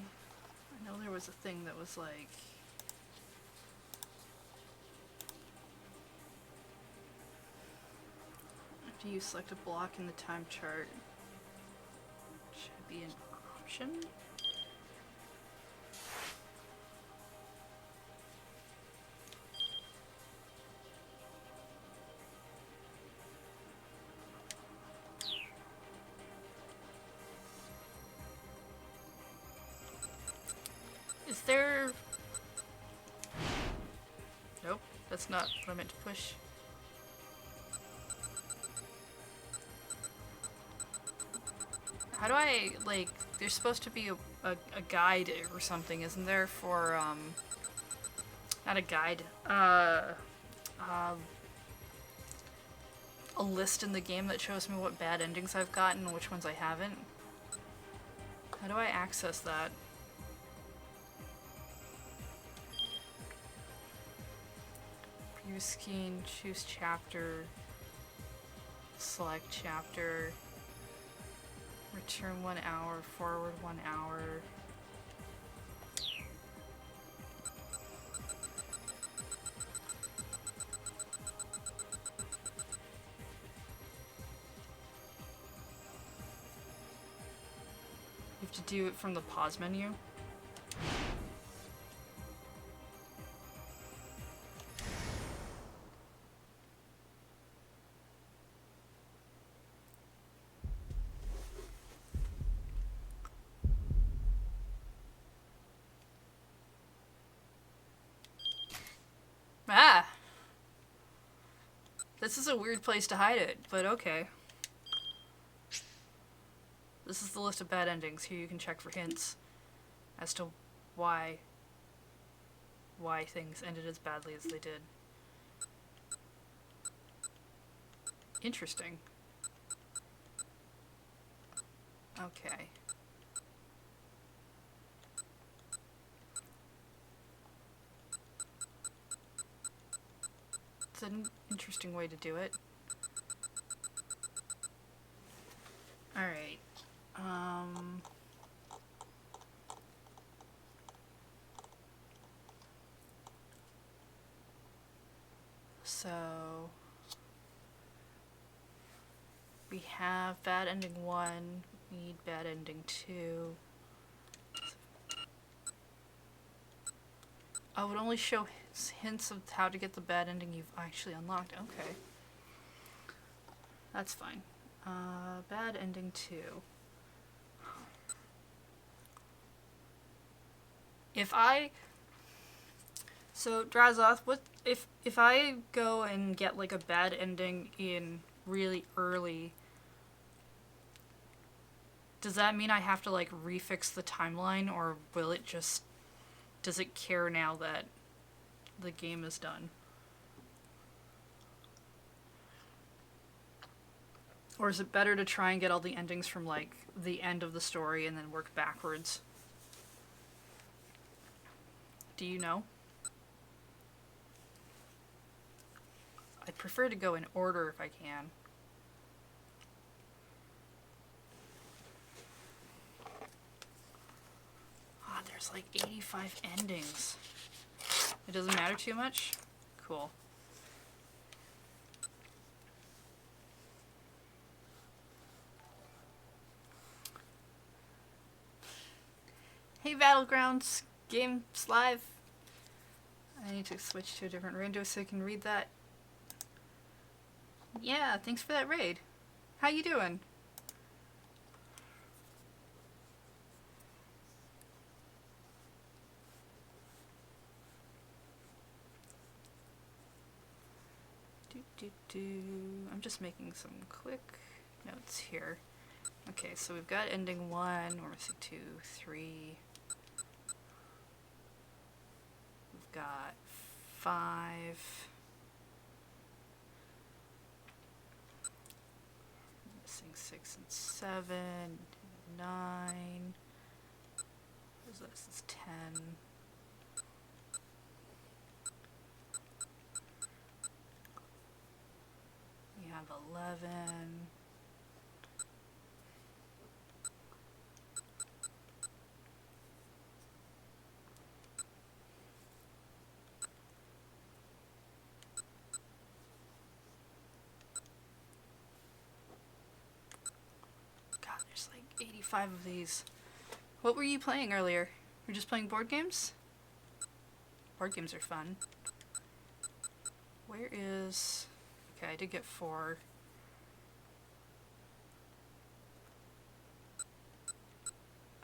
know there was a thing that was like... After you select a block in the time chart, should be an option? Is there... Nope, that's not what I meant to push. How do I, like, there's supposed to be a guide or something, isn't there, for, not a guide, a list in the game that shows me what bad endings I've gotten and which ones I haven't? How do I access that? Preview screen, choose chapter, select chapter. Return 1 hour, forward 1 hour. You have to do it from the pause menu. Ah! This is a weird place to hide it, but okay. This is the list of bad endings. Here you can check for hints as to why things ended as badly as they did. Interesting. Okay. It's an interesting way to do it. Alright. So we have bad ending 1, we need bad ending 2. Oh, it only show hints of how to get the bad ending you've actually unlocked. Okay. That's fine. Bad ending 2. So, Drazoth, what if I go and get like a bad ending in really early, does that mean I have to like refix the timeline, or will it just, does it care now that the game is done? Or is it better to try and get all the endings from like the end of the story and then work backwards? Do you know? I'd prefer to go in order if I can. Ah, there's like 85 endings. It doesn't matter too much? Cool. Hey Battlegrounds, game's live. I need to switch to a different window so I can read that. Yeah, thanks for that raid. How you doing? I'm just making some quick notes here. Okay, so we've got ending 1, we're missing 2, 3. We've got 5. Missing 6 and 7, 9. This is 10. We have 11. God, there's like 85 of these. What were you playing earlier? We're just playing board games? Board games are fun. Where is... Okay, I did get 4.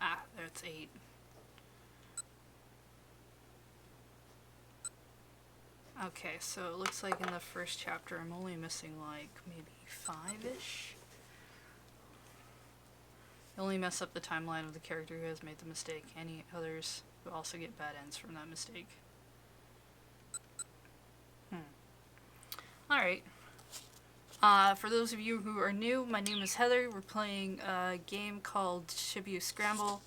Ah, that's 8. Okay, so it looks like in the first chapter I'm only missing like maybe 5-ish. I only mess up the timeline of the character who has made the mistake. Any others who also get bad ends from that mistake. Alright. For those of you who are new, my name is Heather. We're playing a game called Shibuya Scramble.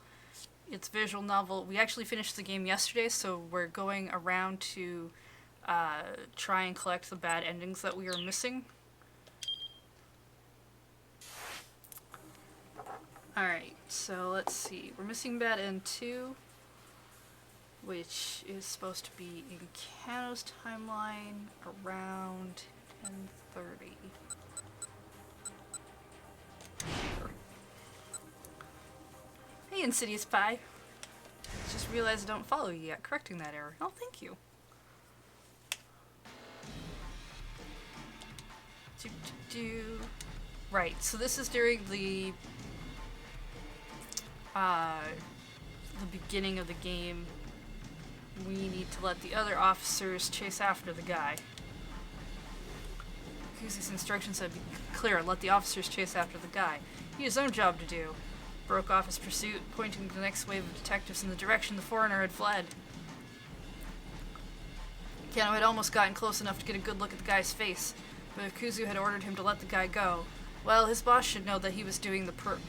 It's a visual novel. We actually finished the game yesterday, so we're going around to try and collect the bad endings that we are missing. Alright, so let's see. We're missing bad end 2, which is supposed to be in Kano's timeline around 10:30. Hey, Insidious Pie. Just realized I don't follow you yet. Correcting that error. Oh, thank you. Right, so this is during the beginning of the game. We need to let the other officers chase after the guy. Kuzi's instructions said, be clear, let the officers chase after the guy. He had his own job to do. Broke off his pursuit, pointing to the next wave of detectives in the direction the foreigner had fled. Kano had almost gotten close enough to get a good look at the guy's face, but if Kuzu had ordered him to let the guy go, well, his boss should know that he was doing the perp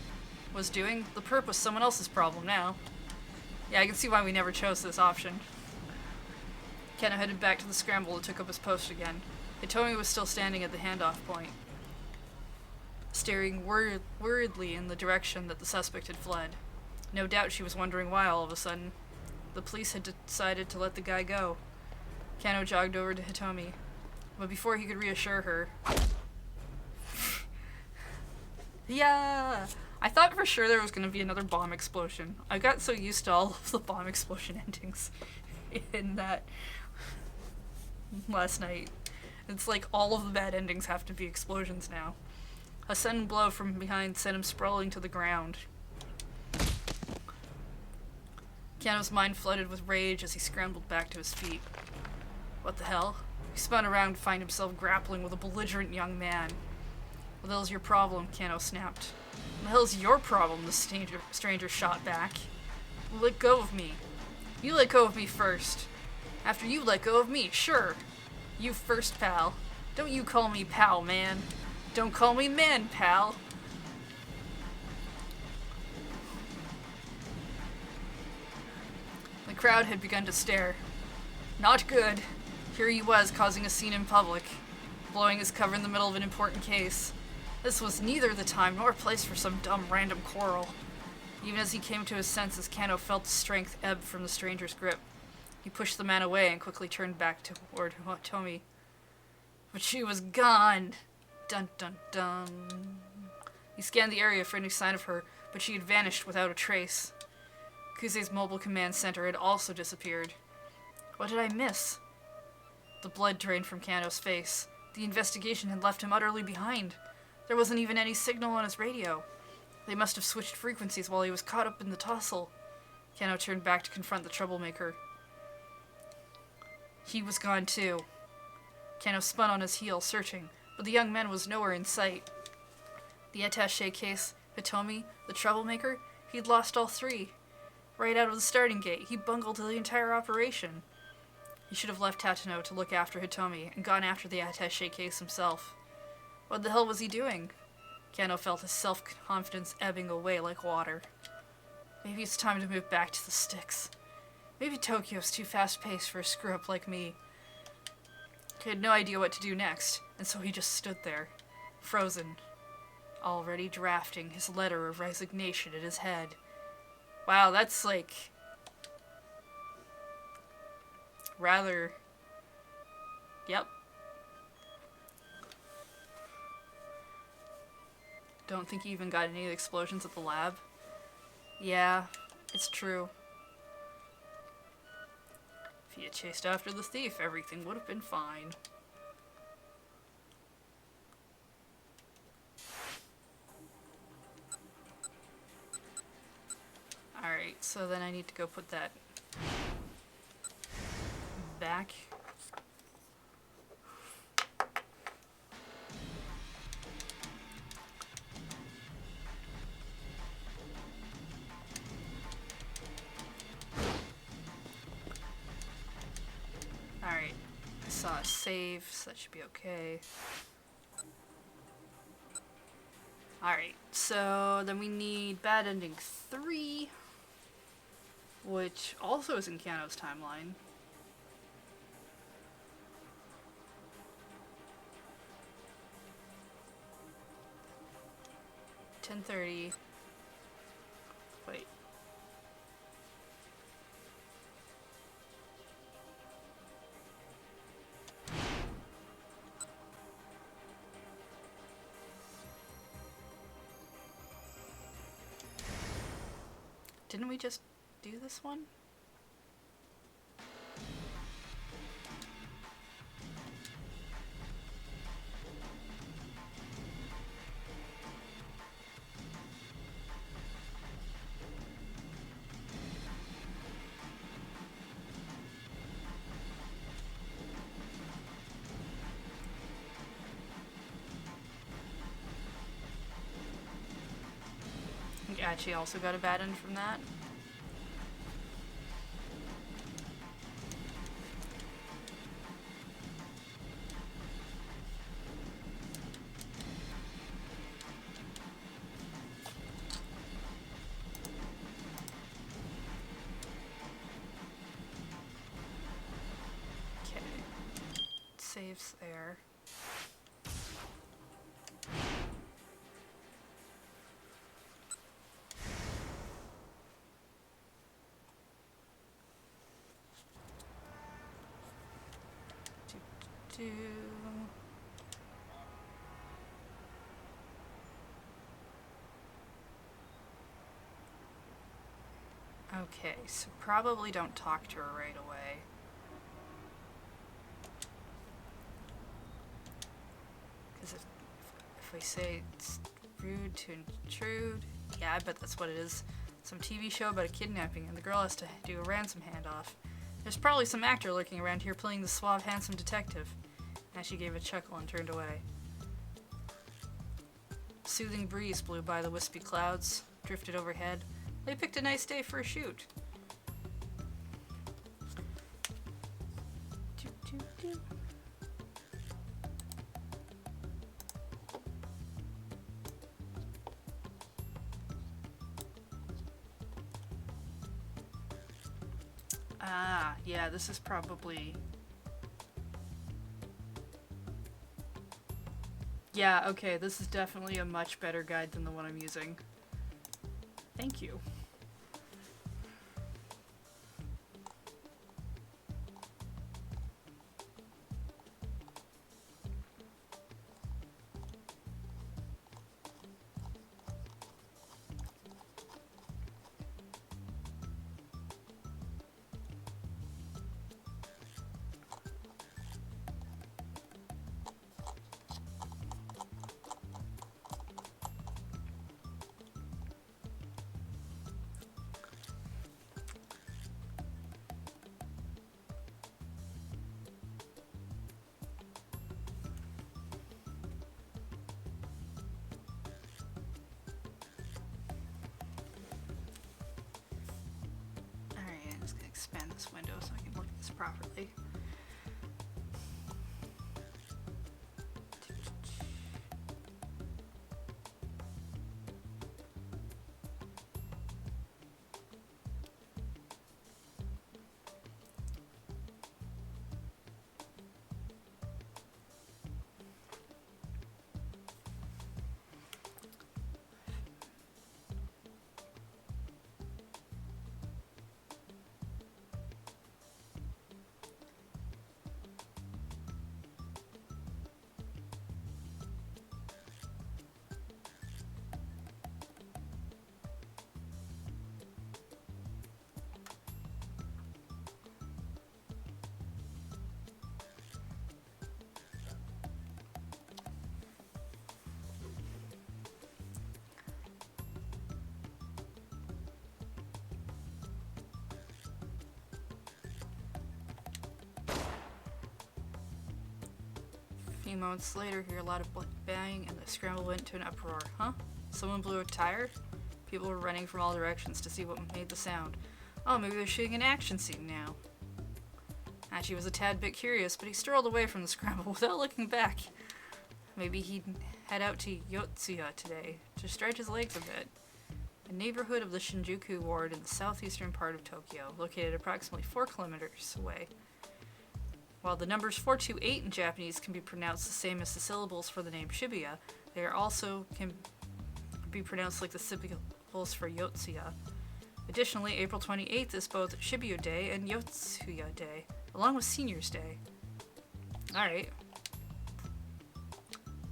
was someone else's problem now. Yeah, I can see why we never chose this option. Kano headed back to the Scramble and took up his post again. Hitomi was still standing at the handoff point, staring worriedly in the direction that the suspect had fled. No doubt she was wondering why all of a sudden. The police had decided to let the guy go. Kano jogged over to Hitomi, but before he could reassure her... Yeah! I thought for sure there was going to be another bomb explosion. I got so used to all of the bomb explosion endings in that last night. It's like all of the bad endings have to be explosions now. A sudden blow from behind sent him sprawling to the ground. Kano's mind flooded with rage as he scrambled back to his feet. What the hell? He spun around to find himself grappling with a belligerent young man. What the hell's your problem? Kano snapped. What the hell's your problem? The stranger shot back. Let go of me. You let go of me first. After you let go of me, sure. You first, pal. Don't you call me pal, man. Don't call me man, pal. The crowd had begun to stare. Not good. Here he was, causing a scene in public, blowing his cover in the middle of an important case. This was neither the time nor place for some dumb random quarrel. Even as he came to his senses, Kano felt the strength ebb from the stranger's grip. He pushed the man away and quickly turned back toward Tomi. But she was gone! Dun dun dun. He scanned the area for any sign of her, but she had vanished without a trace. Kuze's mobile command center had also disappeared. What did I miss? The blood drained from Kano's face. The investigation had left him utterly behind. There wasn't even any signal on his radio. They must have switched frequencies while he was caught up in the tussle. Kano turned back to confront the troublemaker. He was gone too. Kano spun on his heel, searching, but the young man was nowhere in sight. The attaché case, Hitomi, the troublemaker, he'd lost all three. Right out of the starting gate, he bungled the entire operation. He should have left Tatano to look after Hitomi and gone after the attaché case himself. What the hell was he doing? Kano felt his self-confidence ebbing away like water. Maybe it's time to move back to the sticks. Maybe Tokyo's too fast-paced for a screw-up like me. He had no idea what to do next, and so he just stood there, frozen, already drafting his letter of resignation in his head. Wow, that's like... rather... Yep. Don't think he even got any of the explosions at the lab. Yeah, it's true. If he had chased after the thief, everything would have been fine. Alright, so then I need to go put that back. Alright, I saw a save, so that should be okay. Alright, so then we need Bad Ending 3, which also is in Kano's timeline. $10:30. Wait. Didn't we just do this one? I actually also got a bad end from that. Okay. Saves there. Okay, so probably don't talk to her right away. Because if we say it's rude to intrude, yeah, I bet that's what it is. Some TV show about a kidnapping and the girl has to do a ransom handoff. There's probably some actor lurking around here playing the suave, handsome detective. And she gave a chuckle and turned away. Soothing breeze blew by the wispy clouds, drifted overhead. They picked a nice day for a shoot. Ah, yeah, this is probably... Yeah, okay, this is definitely a much better guide than the one I'm using. Thank you. expand this window so I can look at this properly. A few moments later, hear a lot of banging and the scramble went into an uproar. Huh? Someone blew a tire? People were running from all directions to see what made the sound. Oh, maybe they're shooting an action scene now. Hachi was a tad bit curious, but he strolled away from the scramble without looking back. Maybe he'd head out to Yotsuya today to stretch his legs a bit. A neighborhood of the Shinjuku ward in the southeastern part of Tokyo, located approximately 4 kilometers away. While the numbers 428 in Japanese can be pronounced the same as the syllables for the name Shibuya, they are also can be pronounced like the syllables for Yotsuya. Additionally, April 28th is both Shibuya Day and Yotsuya Day, along with Seniors Day. Alright.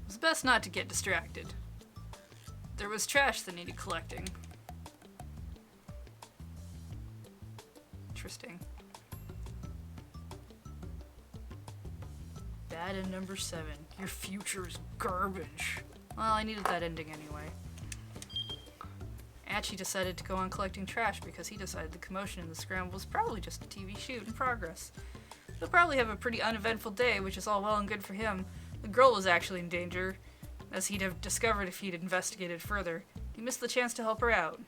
It's best not to get distracted. There was trash that needed collecting. Interesting. Bad end number 7. Your future is garbage. Well, I needed that ending anyway. Hachi decided to go on collecting trash because he decided the commotion in the scramble was probably just a TV shoot in progress. He'll probably have a pretty uneventful day, which is all well and good for him. The girl was actually in danger, as he'd have discovered if he'd investigated further. He missed the chance to help her out.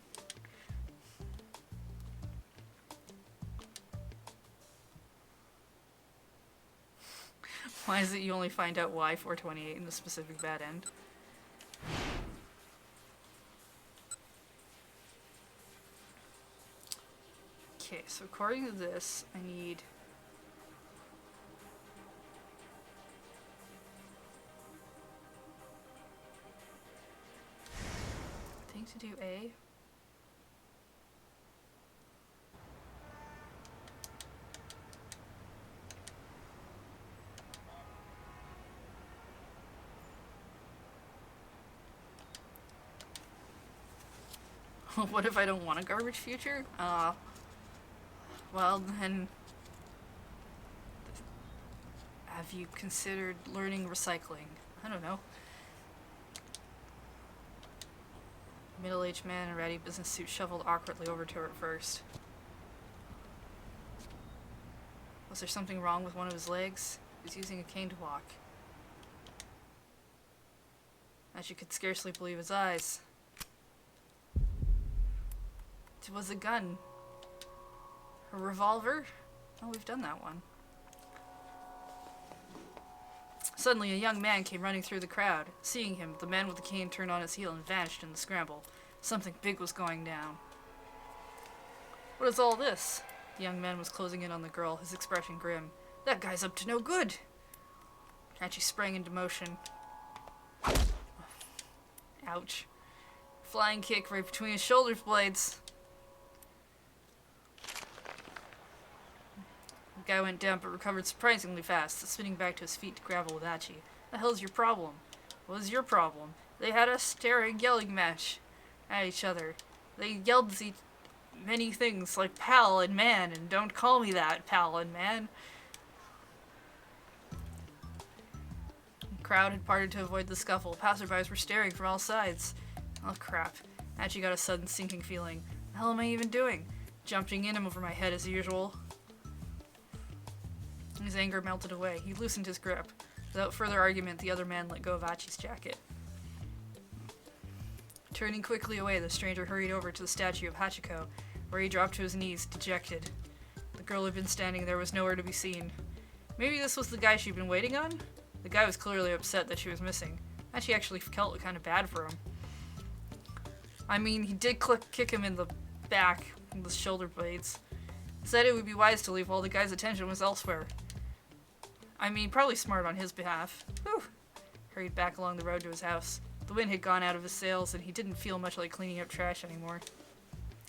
Why is it you only find out why 428 in the specific bad end? Okay, so according to this, I need... I think to do A. What if I don't want a garbage future? Well then... Have you considered learning recycling? I don't know. Middle-aged man in a ratty business suit shuffled awkwardly over to her at first. Was there something wrong with one of his legs? He was using a cane to walk. And she could scarcely believe his eyes. It was a gun. A revolver? Oh, we've done that one. Suddenly, a young man came running through the crowd. Seeing him, the man with the cane turned on his heel and vanished in the scramble. Something big was going down. What is all this? The young man was closing in on the girl, his expression grim. That guy's up to no good! Hachi sprang into motion. Ouch. Flying kick right between his shoulder blades. The guy went down but recovered surprisingly fast, spinning back to his feet to grapple with Hachi. The hell's your problem? What was your problem? They had a staring yelling match at each other. They yelled many things like pal and man, and don't call me that, pal and man. The crowd had parted to avoid the scuffle. Passerbys were staring from all sides. Oh crap. Hachi got a sudden sinking feeling. What the hell am I even doing? Jumping in him over my head as usual. His anger melted away. He loosened his grip. Without further argument, the other man let go of Hachi's jacket. Turning quickly away, the stranger hurried over to the statue of Hachiko, where he dropped to his knees, dejected. The girl had been standing there was nowhere to be seen. Maybe this was the guy she'd been waiting on? The guy was clearly upset that she was missing. And she actually felt kind of bad for him. I mean, he did kick him in the back with the shoulder blades. Said it would be wise to leave while the guy's attention was elsewhere. I mean, probably smart on his behalf. Whew. Hurried back along the road to his house. The wind had gone out of his sails, and he didn't feel much like cleaning up trash anymore.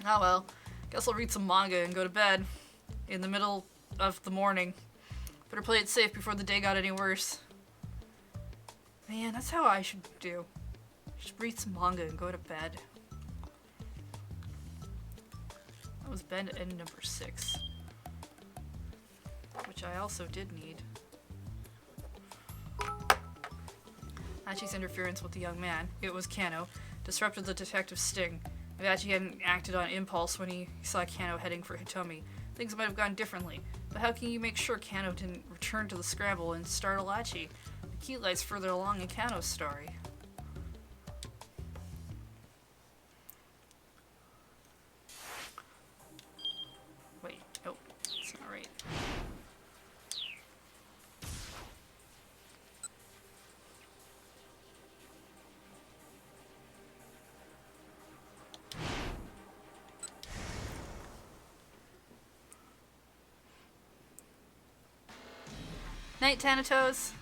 Oh well, guess I'll read some manga and go to bed. In the middle of the morning. Better play it safe before the day got any worse. Man, that's how I should do. Just read some manga and go to bed. That was bed end number 6. Which I also did need. Achi's interference with the young man, it was Kano, disrupted the detective's sting. If Achi hadn't acted on impulse when he saw Kano heading for Hitomi, things might have gone differently. But how can you make sure Kano didn't return to the Scramble and startle Achi? The key lies further along in Kano's story. Wait, oh, that's not right. Night, Thanatos!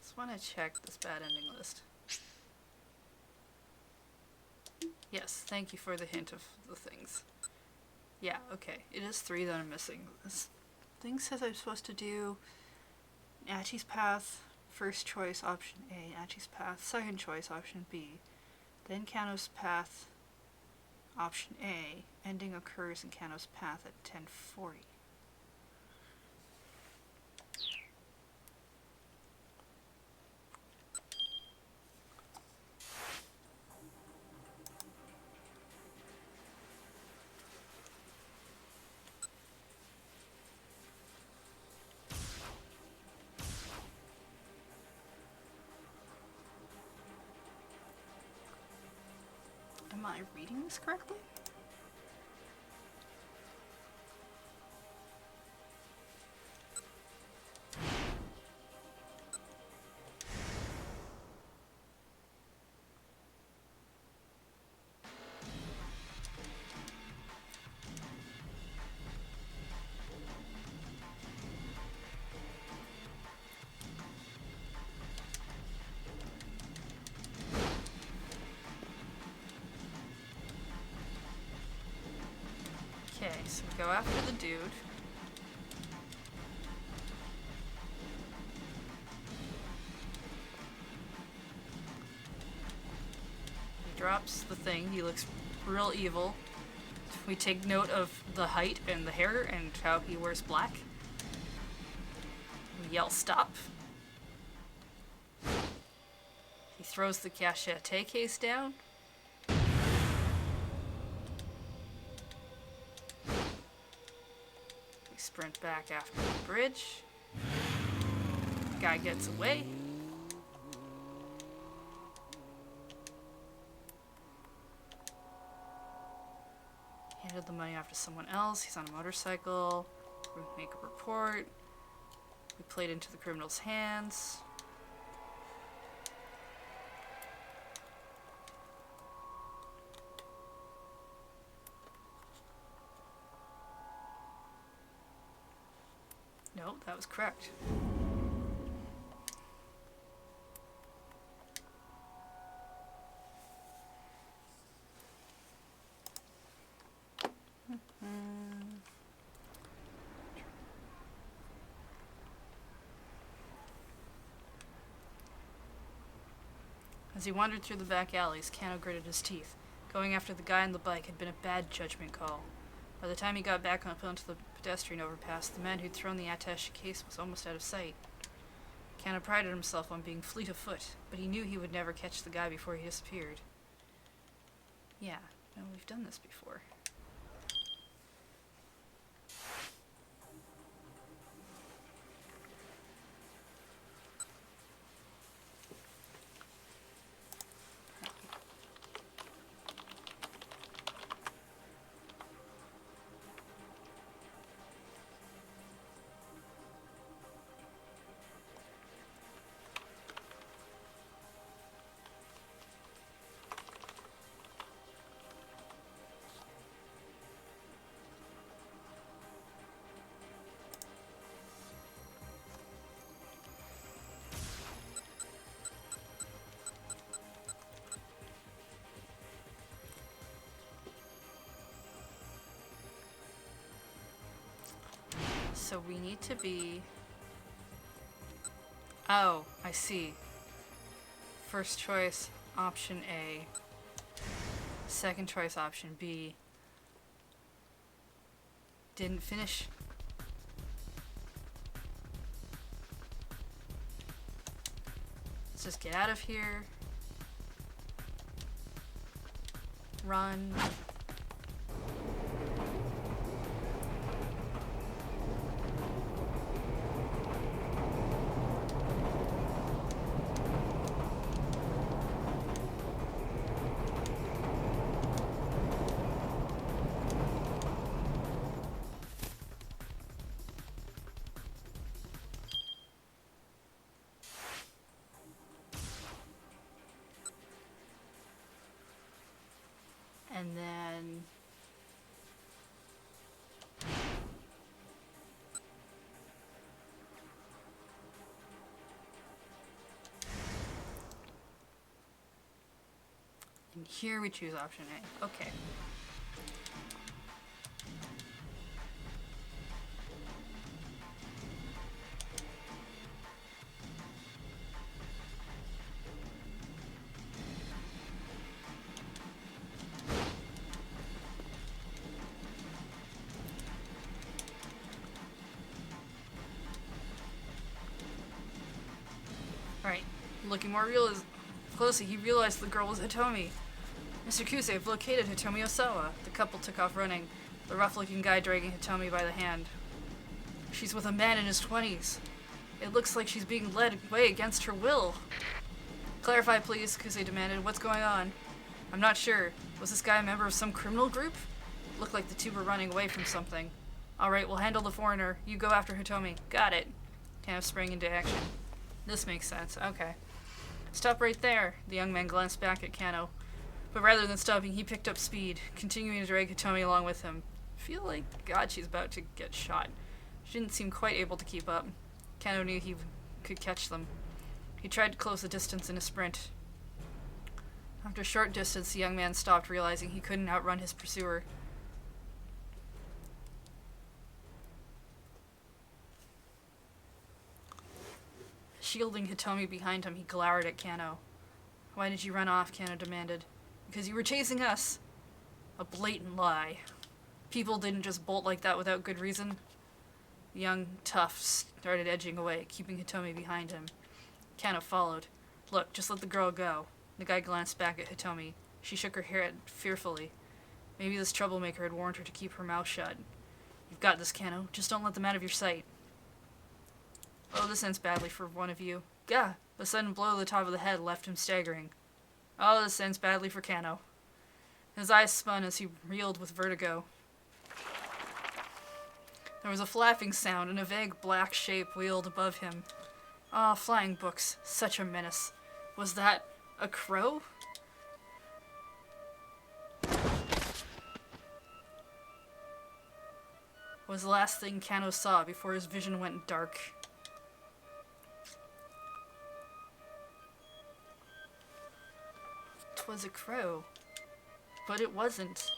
Just want to check this bad ending list. Yes, thank you for the hint of the things. Yeah, okay. It is 3 that I'm missing. This thing says I'm supposed to do Achi's path, first choice, option A. Achi's path, second choice, option B. Then Kano's path, option A. Ending occurs in Kano's path at 10:40. Am I reading this correctly? Okay, so we go after the dude. He drops the thing. He looks real evil. We take note of the height and the hair and how he wears black. We yell stop. He throws the cachette case down. Sprint back after the bridge. Guy gets away. Handed the money off to someone else. He's on a motorcycle. We make a report. We played into the criminal's hands. No, that was correct. As he wandered through the back alleys, Kano gritted his teeth. Going after the guy on the bike had been a bad judgment call. By the time he got back up onto the pedestrian overpass, the man who'd thrown the attaché case was almost out of sight. Kano prided himself on being fleet of foot, but he knew he would never catch the guy before he disappeared. Yeah, no, we've done this before. So we need to be... Oh, I see. First choice, option A. Second choice, option B. Didn't finish. Let's just get out of here. Run. And then and here we choose option A. Okay. Right. Looking more closely, he realized the girl was Hitomi. Mr. Kuse, I've located Hitomi Osawa. The couple took off running, the rough-looking guy dragging Hitomi by the hand. She's with a man in his 20s. It looks like she's being led away against her will. Clarify, please, Kuse demanded. What's going on? I'm not sure. Was this guy a member of some criminal group? Looked like the two were running away from something. Alright, we'll handle the foreigner. You go after Hitomi. Got it. Kano sprang into action. This makes sense. Okay. Stop right there. The young man glanced back at Kano. But rather than stopping, he picked up speed, continuing to drag Hitomi along with him. I feel like, God, she's about to get shot. She didn't seem quite able to keep up. Kano knew he could catch them. He tried to close the distance in a sprint. After a short distance, the young man stopped, realizing he couldn't outrun his pursuer. Shielding Hitomi behind him, he glowered at Kano. Why did you run off? Kano demanded. Because you were chasing us. A blatant lie. People didn't just bolt like that without good reason. The young tough started edging away, keeping Hitomi behind him. Kano followed. Look, just let the girl go. The guy glanced back at Hitomi. She shook her head fearfully. Maybe this troublemaker had warned her to keep her mouth shut. You've got this, Kano. Just don't let them out of your sight. Oh, this ends badly for one of you. Gah! A sudden blow to the top of the head left him staggering. Oh, this ends badly for Kano. His eyes spun as he reeled with vertigo. There was a flapping sound, and a vague black shape wheeled above him. Ah, flying books. Such a menace. Was that a crow? Was the last thing Kano saw before his vision went dark. 'Twas a crow. But it wasn't.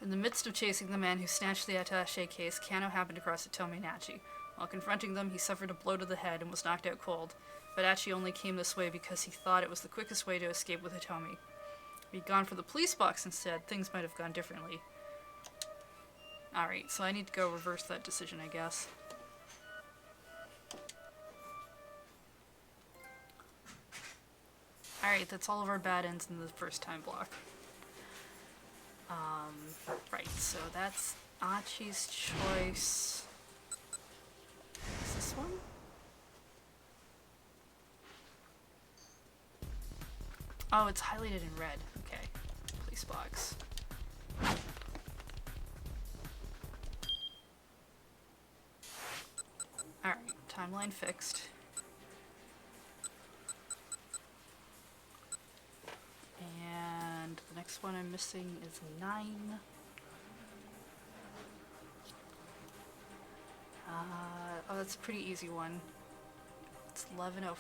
In the midst of chasing the man who snatched the attaché case, Kano happened across Hitomi and Achi. While confronting them, he suffered a blow to the head and was knocked out cold, but Achi only came this way because he thought it was the quickest way to escape with Hitomi. If he'd gone for the police box instead, things might have gone differently. Alright, so I need to go reverse that decision, I guess. Alright, that's all of our bad ends in the first time block. Right, so that's Achi's choice. Is this one? Oh, it's highlighted in red. Okay. Police box. Alright, timeline fixed. And the next one I'm missing is 9. Oh, that's a pretty easy one. It's 11:05.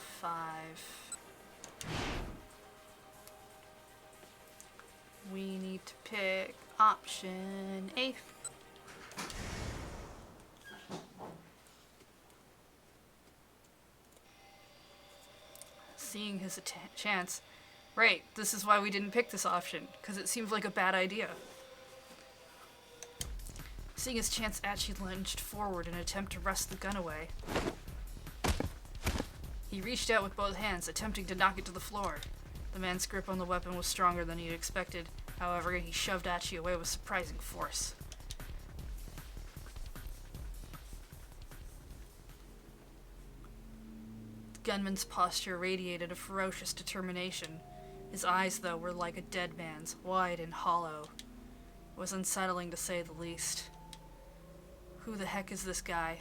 We need to pick option A. Seeing his chance. Right, this is why we didn't pick this option, because it seemed like a bad idea. Seeing his chance, Achi lunged forward in an attempt to wrest the gun away. He reached out with both hands, attempting to knock it to the floor. The man's grip on the weapon was stronger than he had expected. However, he shoved Achi away with surprising force. The gunman's posture radiated a ferocious determination. His eyes, though, were like a dead man's, wide and hollow. It was unsettling, to say the least. Who the heck is this guy?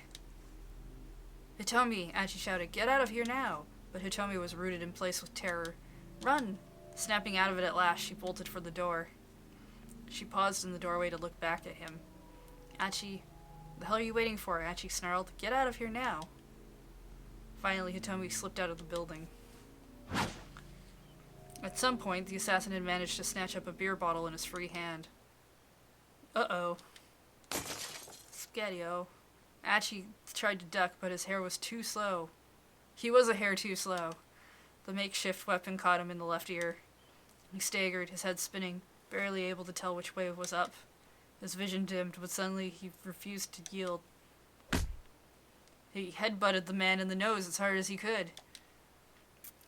Hitomi, Achi shouted, get out of here now! But Hitomi was rooted in place with terror. Run! Snapping out of it at last, she bolted for the door. She paused in the doorway to look back at him. Achi, the hell are you waiting for? Achi snarled. Get out of here now! Finally, Hitomi slipped out of the building. At some point, the assassin had managed to snatch up a beer bottle in his free hand. Uh-oh. Scatio. Achi tried to duck, but his hair was too slow. He was a hair too slow. The makeshift weapon caught him in the left ear. He staggered, his head spinning, barely able to tell which way was up. His vision dimmed, but suddenly he refused to yield. He headbutted the man in the nose as hard as he could.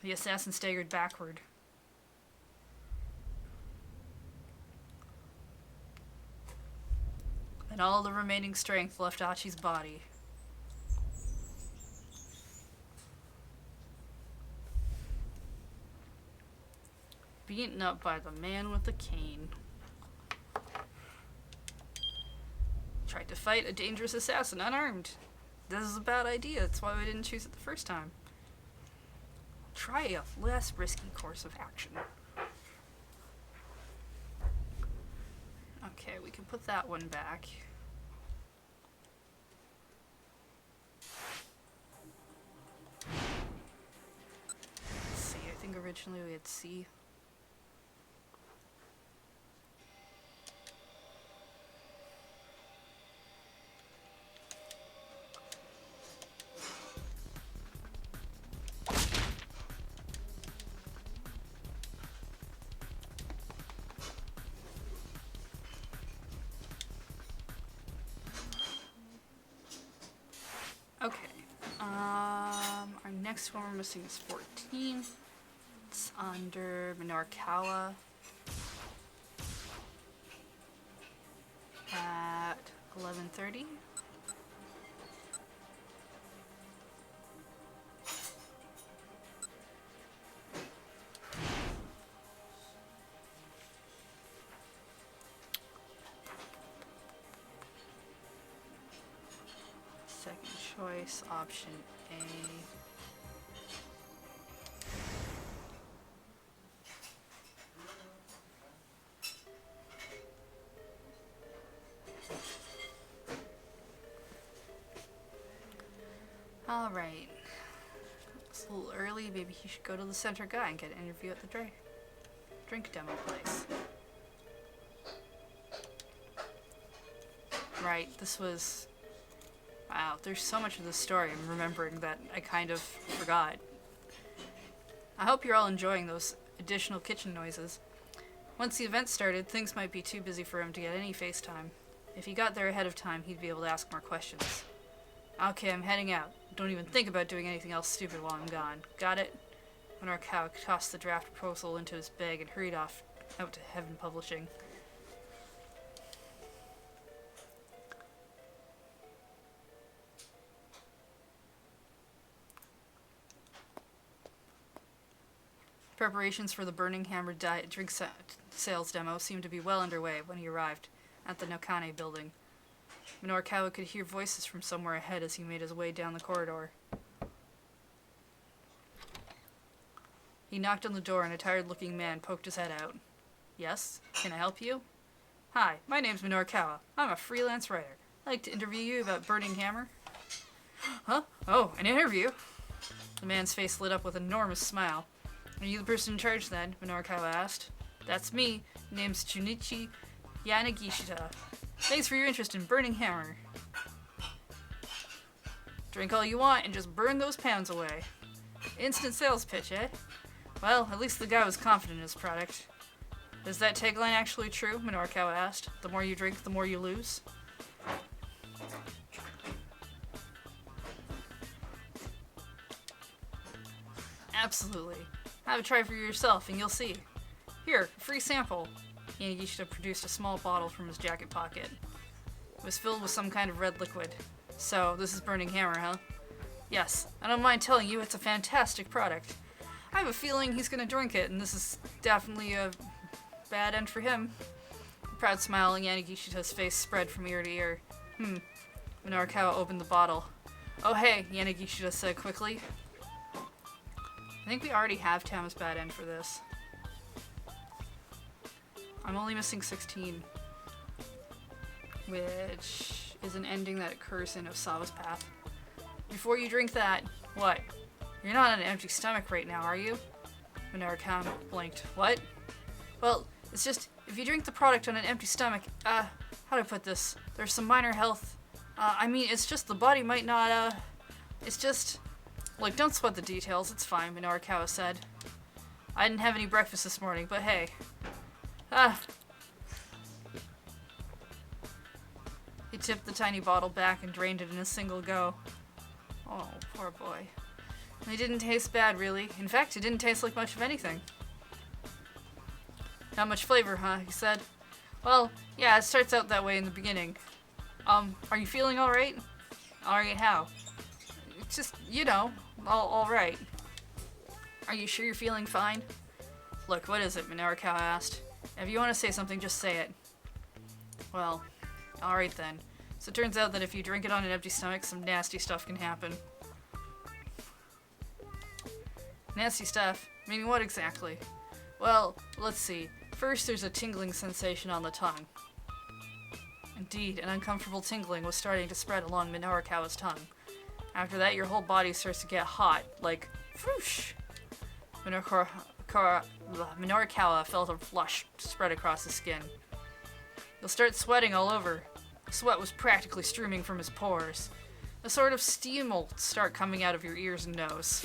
The assassin staggered backward. And all the remaining strength left Achi's body. Beaten up by the man with the cane. Tried to fight a dangerous assassin unarmed. This is a bad idea. That's why we didn't choose it the first time. Try a less risky course of action. Okay, we can put that one back. Let's see, I think originally we had C. Okay, our next one we're missing is 14. It's under Minorikawa at 11:30. Second choice, option A. Alright. It's a little early. Maybe he should go to the center guy and get an interview at the drink demo place. Right, this was... Wow, there's so much of this story I'm remembering that I kind of forgot. I hope you're all enjoying those additional kitchen noises. Once the event started, things might be too busy for him to get any face time. If he got there ahead of time, he'd be able to ask more questions. Okay, I'm heading out. Don't even think about doing anything else stupid while I'm gone. Got it? Minorikawa tossed the draft proposal into his bag and hurried off out to Heaven Publishing. Preparations for the Burning Hammer drink sales demo seemed to be well underway when he arrived at the Nakane building. Minorikawa could hear voices from somewhere ahead as he made his way down the corridor. He knocked on the door and a tired-looking man poked his head out. Yes? Can I help you? Hi, my name's Minorikawa. I'm a freelance writer. I'd like to interview you about Burning Hammer. Huh? Oh, an interview? The man's face lit up with an enormous smile. Are you the person in charge then? Minorikawa asked. That's me. Name's Junichi Yanagishita. Thanks for your interest in Burning Hammer. Drink all you want and just burn those pounds away. Instant sales pitch, eh? Well, at least the guy was confident in his product. Is that tagline actually true? Minorikawa asked. The more you drink, the more you lose? Absolutely. Have a try for yourself and you'll see. Here, free sample. Yanagishita produced a small bottle from his jacket pocket. It was filled with some kind of red liquid. So, this is Burning Hammer, huh? Yes, I don't mind telling you it's a fantastic product. I have a feeling he's gonna drink it, and this is definitely a bad end for him. A proud smile on Yanagishita's face spread from ear to ear. Minorikawa opened the bottle. Oh hey, Yanagishita said quickly. I think we already have Tama's bad end for this. I'm only missing 16. Which is an ending that occurs in Osawa's path. Before you drink that, what? You're not on an empty stomach right now, are you? Minorikawa blinked. What? Well, it's just, if you drink the product on an empty stomach, how do I put this? There's some minor health, it's just the body might not, it's just, look, don't sweat the details, it's fine, Minorikawa said. I didn't have any breakfast this morning, but hey. He tipped the tiny bottle back and drained it in a single go. Oh, poor boy. It didn't taste bad, really. In fact, it didn't taste like much of anything. Not much flavor, huh? He said. Well, yeah, it starts out that way in the beginning. Are you feeling alright? Alright, how? It's just, alright. Are you sure you're feeling fine? Look, what is it? Minorikawa asked. If you want to say something, just say it. Well, alright then. So it turns out that if you drink it on an empty stomach, some nasty stuff can happen. Nasty stuff? Meaning what exactly? Well, let's see. First, there's a tingling sensation on the tongue. Indeed, an uncomfortable tingling was starting to spread along Minorikawa's tongue. After that, your whole body starts to get hot, like, whoosh! Minorikawa felt a flush spread across his skin. You'll start sweating all over. Sweat was practically streaming from his pores. A sort of steam will start coming out of your ears and nose.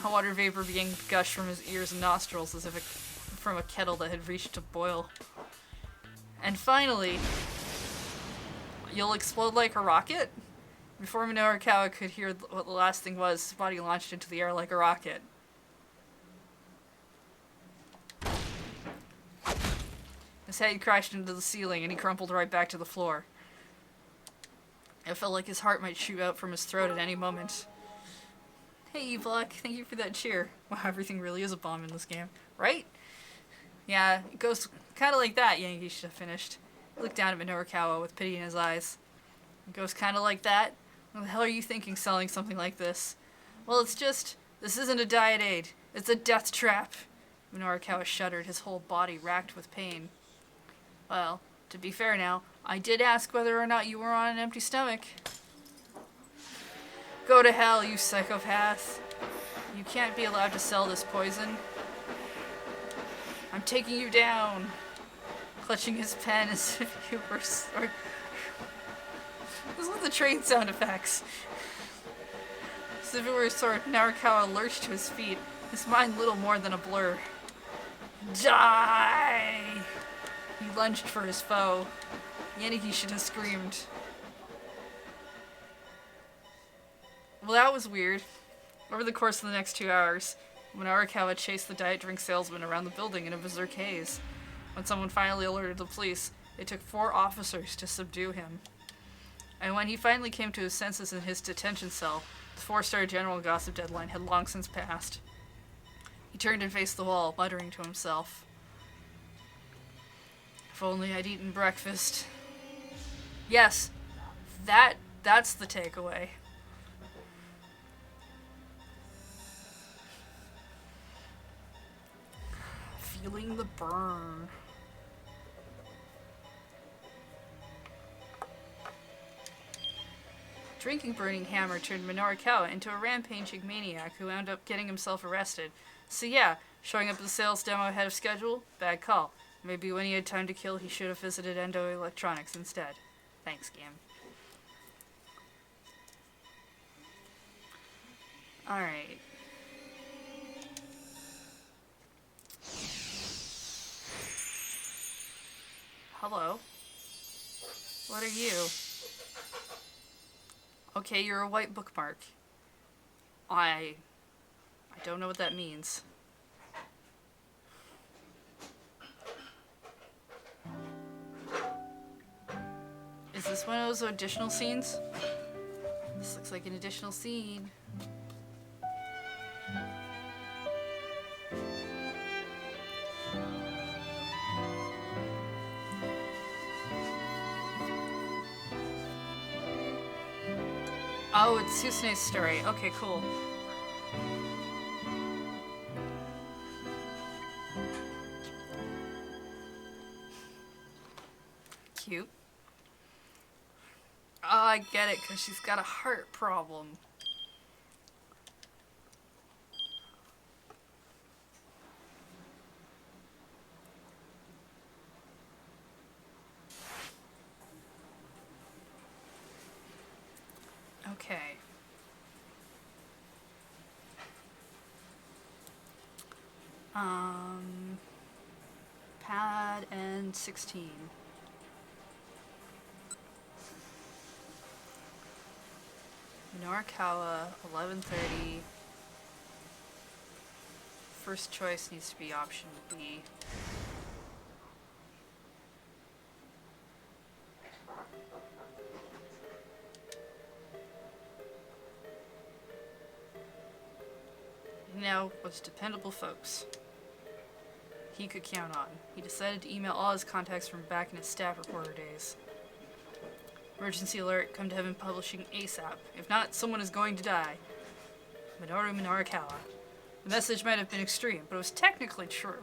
Water vapor began to gush from his ears and nostrils as if from a kettle that had reached a boil. And finally, you'll explode like a rocket? Before Minorikawa could hear what the last thing was, his body launched into the air like a rocket. His head crashed into the ceiling and he crumpled right back to the floor. It felt like his heart might shoot out from his throat at any moment. Hey, Evlock, thank you for that cheer. Wow, everything really is a bomb in this game. Right? Yeah, it goes kind of like that, Yanagishita finished. He looked down at Minorikawa with pity in his eyes. It goes kind of like that? What the hell are you thinking selling something like this? Well, it's just, this isn't a diet aid. It's a death trap. Minorikawa shuddered, his whole body racked with pain. Well, to be fair now, I did ask whether or not you were on an empty stomach. Go to hell, you psychopath. You can't be allowed to sell this poison. I'm taking you down. Clutching his pen as if you were... This was the train sound effects. As if it were a sword, Minorikawa lurched to his feet, his mind little more than a blur. Die! He lunged for his foe. Yanagishita screamed. Well, that was weird. Over the course of the next 2 hours, Minorikawa chased the diet drink salesman around the building in a berserk haze. When someone finally alerted the police, it took 4 officers to subdue him. And when he finally came to his senses in his detention cell, the 4-star general gossip deadline had long since passed. He turned and faced the wall, muttering to himself. If only I'd eaten breakfast. Yes, that's the takeaway. Feeling the burn. Drinking Burning Hammer turned Minorikawa into a rampaging maniac who wound up getting himself arrested. So yeah, showing up at the sales demo ahead of schedule, bad call. Maybe when he had time to kill, he should have visited Endo Electronics instead. Thanks, game. Alright. Hello? What are you? Okay, you're a white bookmark. I don't know what that means. Is this one of those additional scenes? This looks like an additional scene. Oh, it's Susune's story. Okay, cool. Cute. Oh, I get it, because she's got a heart problem. Okay. Pad and 16. Norikawa, 11:30. First choice needs to be option B. Now was dependable folks he could count on. He decided to email all his contacts from back in his staff reporter days. Emergency alert, come to heaven publishing ASAP. If not, someone is going to die. Minoru Norikawa. The message might have been extreme, but it was technically true.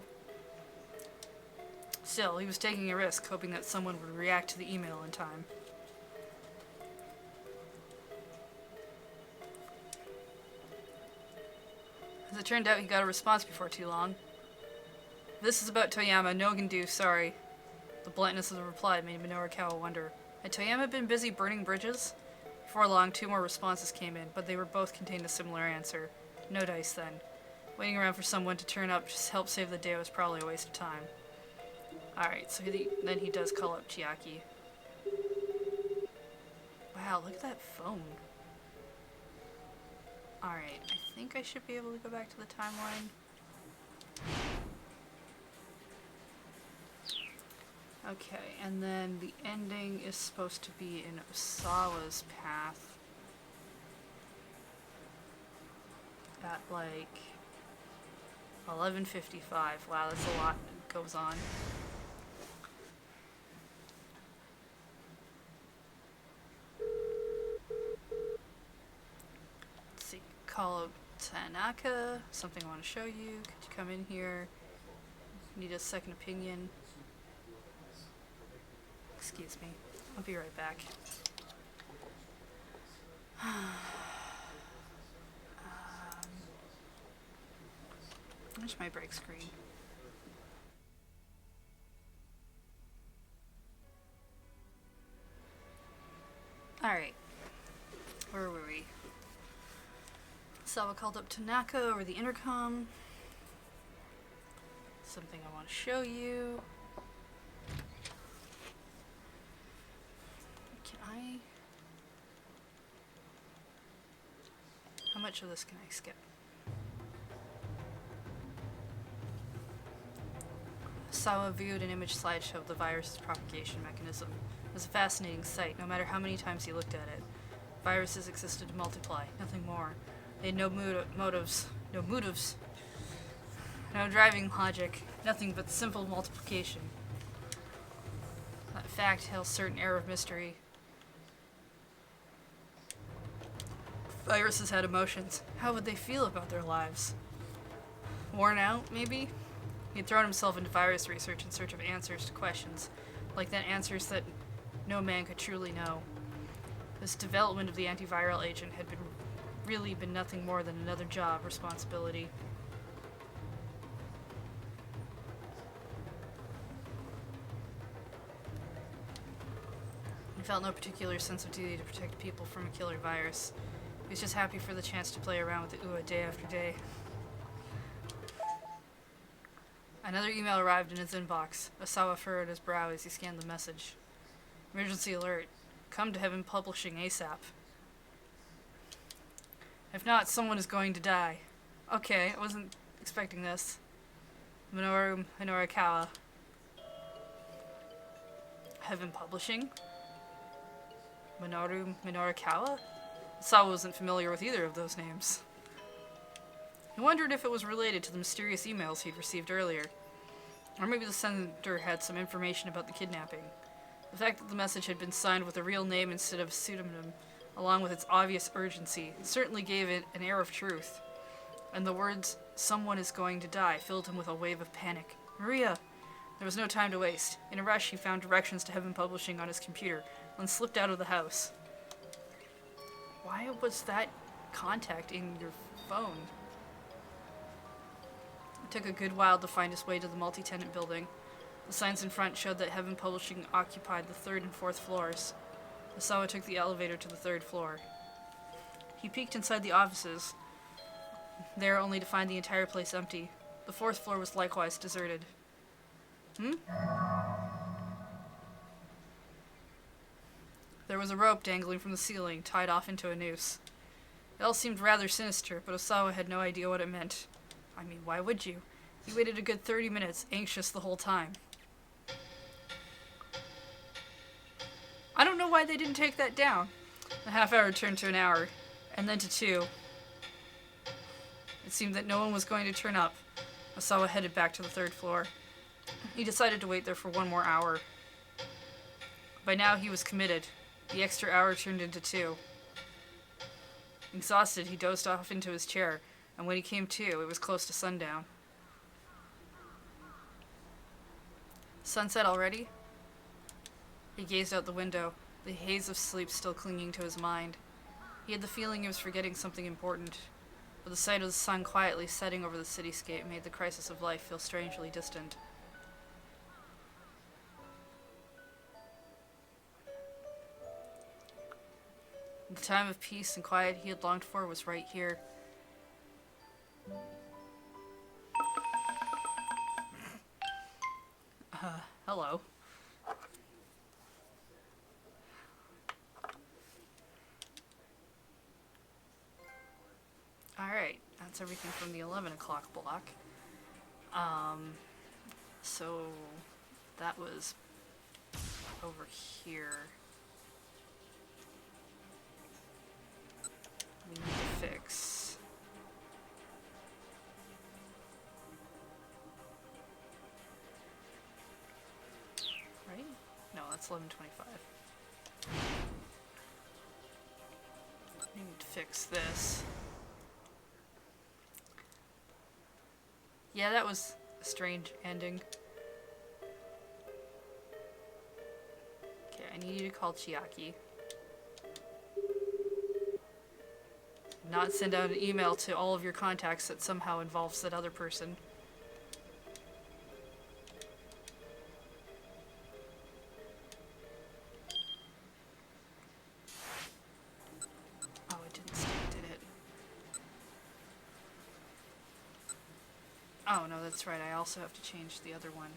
Still, he was taking a risk, hoping that someone would react to the email in time. As it turned out, he got a response before too long. This is about Toyama, no can do, sorry. The bluntness of the reply made Norikawa wonder. Had Toyama been busy burning bridges? Before long, 2 more responses came in, but they were both contained a similar answer. No dice then. Waiting around for someone to turn up to help save the day was probably a waste of time. Alright, so then he does call up Chiaki. Wow, look at that phone. Alright, I think I should be able to go back to the timeline. Okay, and then the ending is supposed to be in Osawa's path. At like 11:55. Wow, that's a lot that goes on. Let's see. Call up Tanaka. Something I want to show you. Could you come in here? Need a second opinion. Excuse me. I'll be right back. There's my break screen. Alright. Where were we? Sawa called up Tanaka over the intercom. Something I want to show you. How much of this can I skip? Sawa viewed an image slideshow of the virus's propagation mechanism. It was a fascinating sight, no matter how many times he looked at it. Viruses existed to multiply, nothing more. They had no motives, no driving logic, nothing but simple multiplication. That fact held certain air of mystery. Viruses had emotions. How would they feel about their lives? Worn out, maybe? He had thrown himself into virus research in search of answers to questions, like that answers that no man could truly know. This development of the antiviral agent had really been nothing more than another job responsibility. felt no particular sense of duty to protect people from a killer virus. He was just happy for the chance to play around with the UA day after day. Another email arrived in his inbox. Osawa furrowed his brow as he scanned the message. Emergency alert. Come to Heaven Publishing ASAP. If not, someone is going to die. Okay, I wasn't expecting this. Minoru Minorikawa. Heaven Publishing? Minoru Minorikawa? Osawa wasn't familiar with either of those names. He wondered if it was related to the mysterious emails he'd received earlier. Or maybe the sender had some information about the kidnapping. The fact that the message had been signed with a real name instead of a pseudonym, along with its obvious urgency, certainly gave it an air of truth. And the words, "someone is going to die," filled him with a wave of panic. Maria! There was no time to waste. In a rush, he found directions to Heaven Publishing on his computer, and slipped out of the house. Why was that contact in your phone? It took a good while to find his way to the multi-tenant building. The signs in front showed that Heaven Publishing occupied the 3rd and 4th floors. Osawa took the elevator to the 3rd floor. He peeked inside the offices, there only to find the entire place empty. The 4th floor was likewise deserted. There was a rope dangling from the ceiling, tied off into a noose. It all seemed rather sinister, but Osawa had no idea what it meant. I mean, why would you? He waited a good 30 minutes, anxious the whole time. I don't know why they didn't take that down. The half hour turned to an hour, and then to 2. It seemed that no one was going to turn up. Osawa headed back to the 3rd floor. He decided to wait there for 1 more hour. By now he was committed. The extra hour turned into 2. Exhausted, he dozed off into his chair, and when he came to, it was close to sundown. Sunset already? He gazed out the window, the haze of sleep still clinging to his mind. He had the feeling he was forgetting something important, but the sight of the sun quietly setting over the cityscape made the crisis of life feel strangely distant. The time of peace and quiet he had longed for was right here. Hello. Alright, that's everything from the 11 o'clock block. So that was over here. We need to fix. Right? No, that's 11:25. We need to fix this. Yeah, that was a strange ending. Okay, I need you to call Chiaki. Not send out an email to all of your contacts that somehow involves that other person. Oh, it didn't stick, did it? Oh, no, that's right. I also have to change the other one.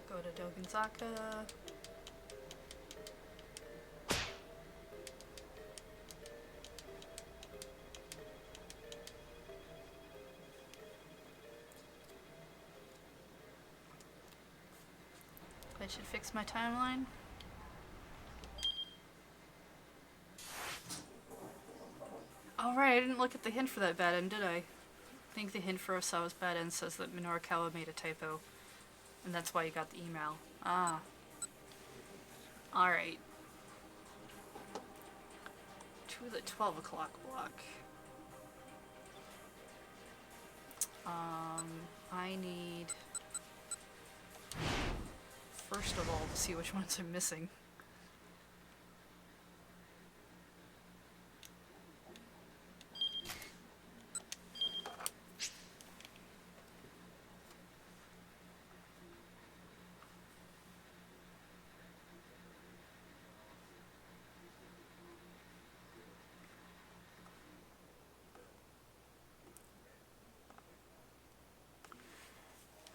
Go to Dogenzaka. I should fix my timeline. Alright, I didn't look at the hint for that bad end, did I? I think the hint for Osawa's bad end says that Minorikawa made a typo. And that's why you got the email. Ah. Alright. To the 12 o'clock block. I need first of all to see which ones I'm missing.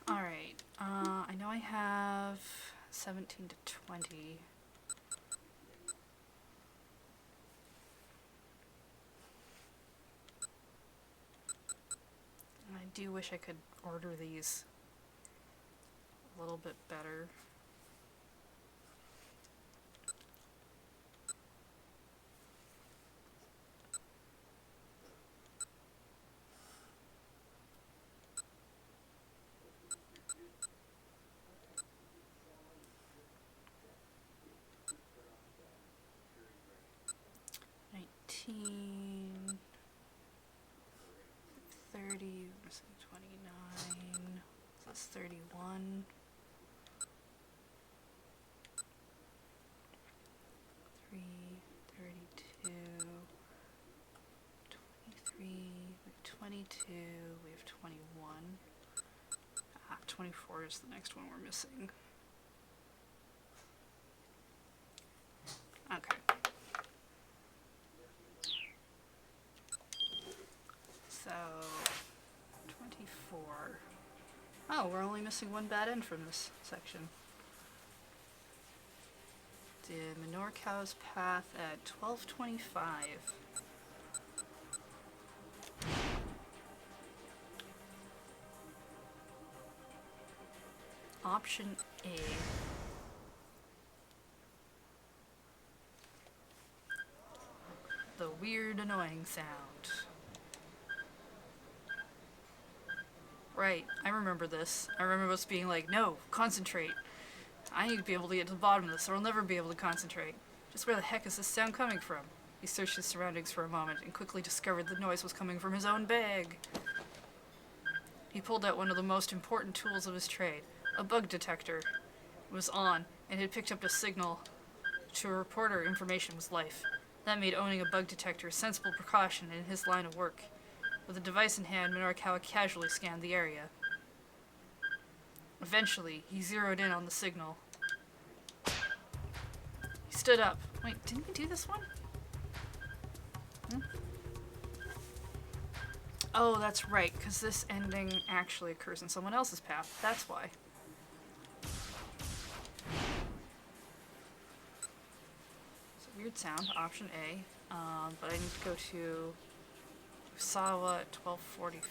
Alright, I know I have 17 to 20. I do wish I could order these a little bit better. $19, $30, $29, so that's $31. $3, $32, $23, we have $22, we have $21. 24 is the next one we're missing. Okay. So, 24. Oh, we're only missing one bad end from this section. The Manure Cow's Path at 12:25. Option A. The weird, annoying sound. Right, I remember this. I remember us being like, no, concentrate. I need to be able to get to the bottom of this or I'll never be able to concentrate. Just where the heck is this sound coming from? He searched his surroundings for a moment and quickly discovered the noise was coming from his own bag. He pulled out one of the most important tools of his trade, a bug detector. It was on and had picked up a signal to a reporter information was life. That made owning a bug detector a sensible precaution in his line of work. With the device in hand, Minorikawa casually scanned the area. Eventually, he zeroed in on the signal. He stood up. Wait, didn't we do this one? Oh, that's right, because this ending actually occurs in someone else's path. That's why. It's a weird sound, option A. But I need to go to Usawa at 12:45.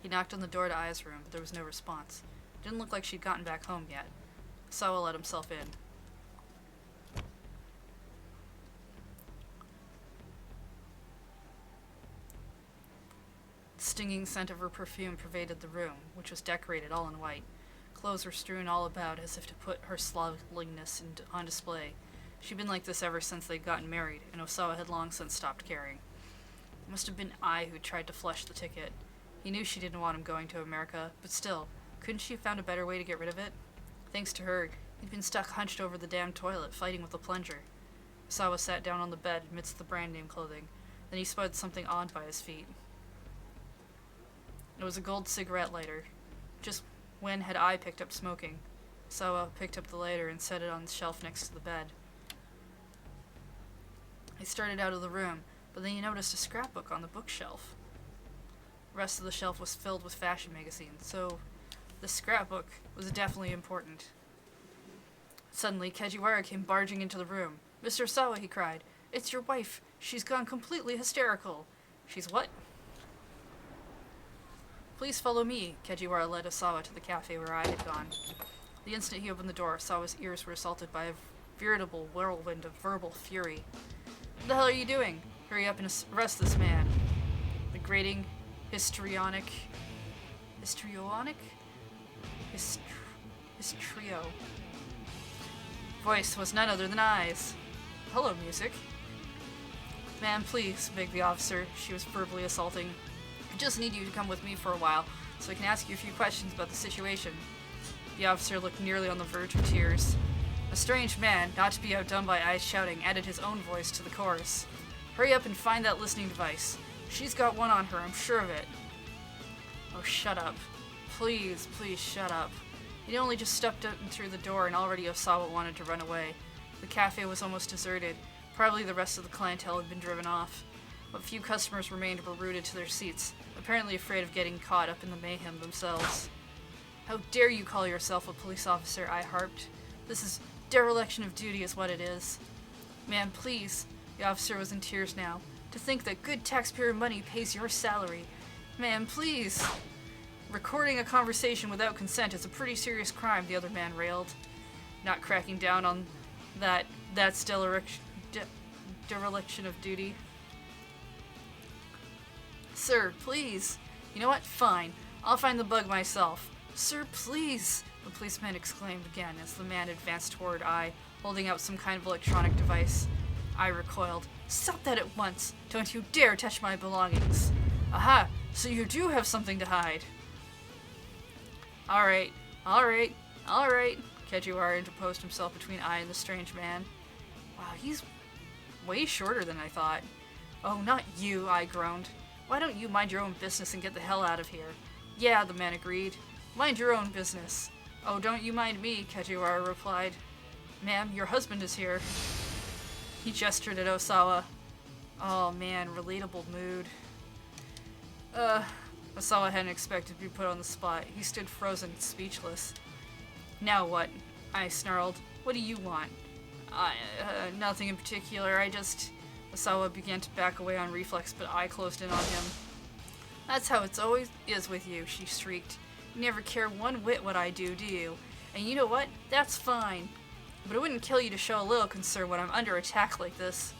He knocked on the door to Ai's room, but there was no response. It didn't look like she'd gotten back home yet. Usawa let himself in. The stinging scent of her perfume pervaded the room, which was decorated all in white. Clothes were strewn all about as if to put her slovenliness on display. She'd been like this ever since they'd gotten married, and Usawa had long since stopped caring. It must have been Ai who tried to flush the ticket. He knew she didn't want him going to America, but still, couldn't she have found a better way to get rid of it? Thanks to her, he'd been stuck hunched over the damn toilet, fighting with the plunger. Usawa sat down on the bed amidst the brand-name clothing. Then he spotted something odd by his feet. It was a gold cigarette lighter. Just when had Ai picked up smoking? Usawa picked up the lighter and set it on the shelf next to the bed. He started out of the room, but then he noticed a scrapbook on the bookshelf. The rest of the shelf was filled with fashion magazines, so the scrapbook was definitely important. Suddenly, Kajiwara came barging into the room. "Mr. Usawa," he cried, "it's your wife. She's gone completely hysterical." "She's what?" "Please follow me." Kajiwara led Usawa to the cafe where Ai had gone. The instant he opened the door, Usawa's ears were assaulted by a veritable whirlwind of verbal fury. "What the hell are you doing? Hurry up and arrest this man." The grating, histrionic voice was none other than Ai's. hello, music. Ma'am, please, begged the officer she was verbally assaulting. I just need you to come with me for a while, so I can ask you a few questions about the situation. The officer looked nearly on the verge of tears. A strange man, not to be outdone by eyes shouting, added his own voice to the chorus. Hurry up and find that listening device. She's got one on her, I'm sure of it. Oh, shut up. Please, please shut up. He'd only just stepped out and through the door and already Osawa wanted to run away. The cafe was almost deserted. Probably the rest of the clientele had been driven off. What few customers remained were rooted to their seats, apparently afraid of getting caught up in the mayhem themselves. How dare you call yourself a police officer, I harped. This is dereliction of duty is what it is. Ma'am, please. The officer was in tears now. To think that good taxpayer money pays your salary. Ma'am, please. Recording a conversation without consent is a pretty serious crime, the other man railed. Not cracking down on that's dereliction of duty. Sir, please. You know what? Fine. I'll find the bug myself. Sir, please, the policeman exclaimed again as the man advanced toward I, holding out some kind of electronic device. I recoiled. Stop that at once! Don't you dare touch my belongings! Aha! So you do have something to hide! Alright, Kejiwara interposed himself between I and the strange man. Wow, he's way shorter than I thought. Oh, not you, I groaned. Why don't you mind your own business and get the hell out of here? Yeah, the man agreed. Mind your own business. Oh, don't you mind me, Kejiwara replied. Ma'am, your husband is here. He gestured at Osawa. Oh man, relatable mood. Osawa hadn't expected to be put on the spot. He stood frozen, speechless. Now what? I snarled. What do you want? Nothing in particular. Osawa began to back away on reflex, but I closed in on him. That's how it's always is with you, she shrieked. You never care one whit what I do you? And you know what? That's fine. But it wouldn't kill you to show a little concern when I'm under attack like this.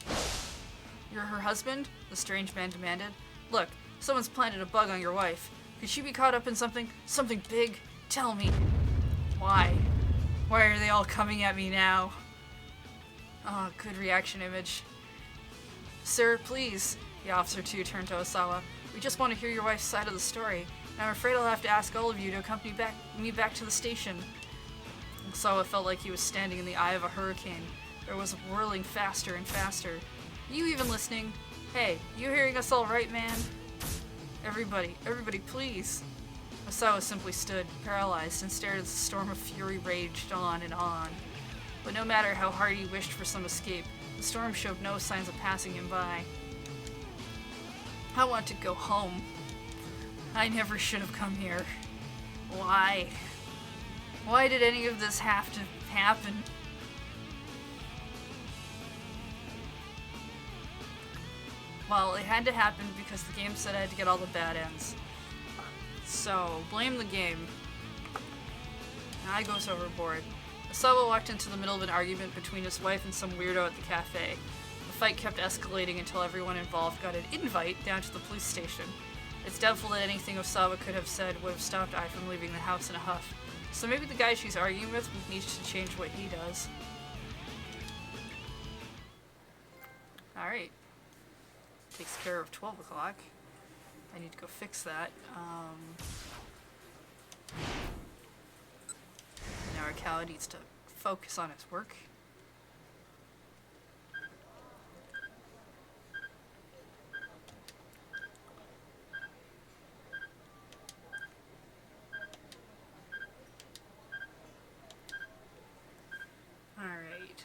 You're her husband? The strange man demanded. Look, someone's planted a bug on your wife. Could she be caught up in something big? Tell me. Why? Why are they all coming at me now? Oh, good reaction image. Sir, please. The officer too turned to Osawa. We just want to hear your wife's side of the story. And I'm afraid I'll have to ask all of you to accompany me back to the station. Osawa felt like he was standing in the eye of a hurricane. There was whirling faster and faster. Are you even listening? Hey, you hearing us all right, man? Everybody, please. Osawa simply stood, paralyzed, and stared as the storm of fury raged on and on. But no matter how hard he wished for some escape, the storm showed no signs of passing him by. I want to go home. I never should have come here. Why? Why did any of this have to happen? Well, it had to happen because the game said I had to get all the bad ends. So, blame the game. I goes overboard. Osawa walked into the middle of an argument between his wife and some weirdo at the cafe. The fight kept escalating until everyone involved got an invite down to the police station. It's doubtful that anything Osawa could have said would have stopped I from leaving the house in a huff. So maybe the guy she's arguing with needs to change what he does. Alright. Takes care of 12 o'clock. I need to go fix that. Now Arakawa needs to focus on his work. Alright.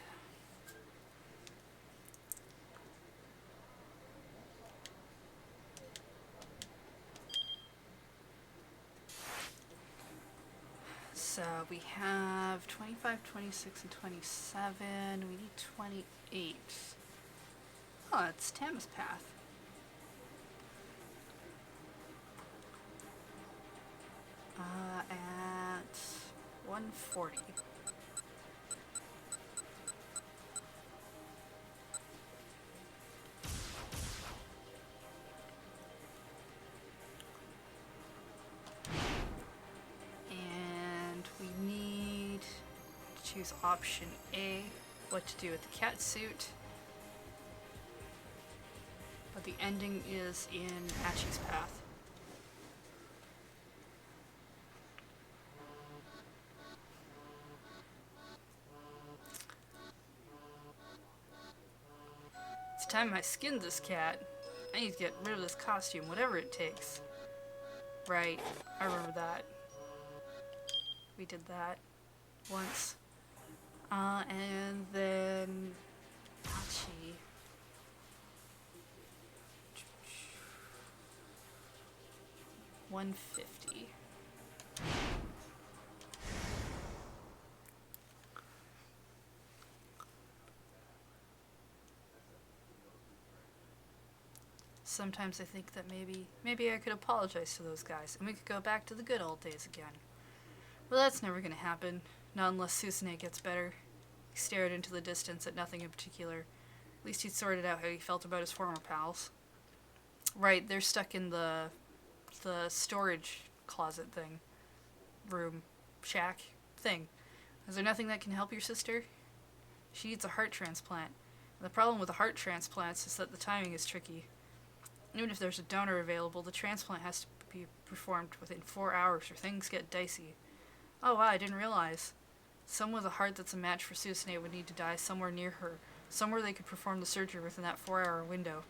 So we have 25, 26, and 27. We need 28. Oh, it's Tam's path. At 140. Choose option A, what to do with the cat suit. The ending is in Achi's path. It's time I skinned this cat. I need to get rid of this costume, whatever it takes. Right, I remember that. We did that once. And then Achi. $150. Sometimes I think that maybe I could apologize to those guys and we could go back to the good old days again. Well, that's never gonna happen. Not unless Susanne gets better. He stared into the distance at nothing in particular. At least he'd sorted out how he felt about his former pals. Right, they're stuck in the storage closet thing. Room. Shack. Thing. Is there nothing that can help your sister? She needs a heart transplant. And the problem with the heart transplants is that the timing is tricky. Even if there's a donor available, the transplant has to be performed within 4 hours or things get dicey. Oh wow, I didn't realize. Someone with a heart that's a match for Susanne would need to die somewhere near her, somewhere they could perform the surgery within that 4-hour window.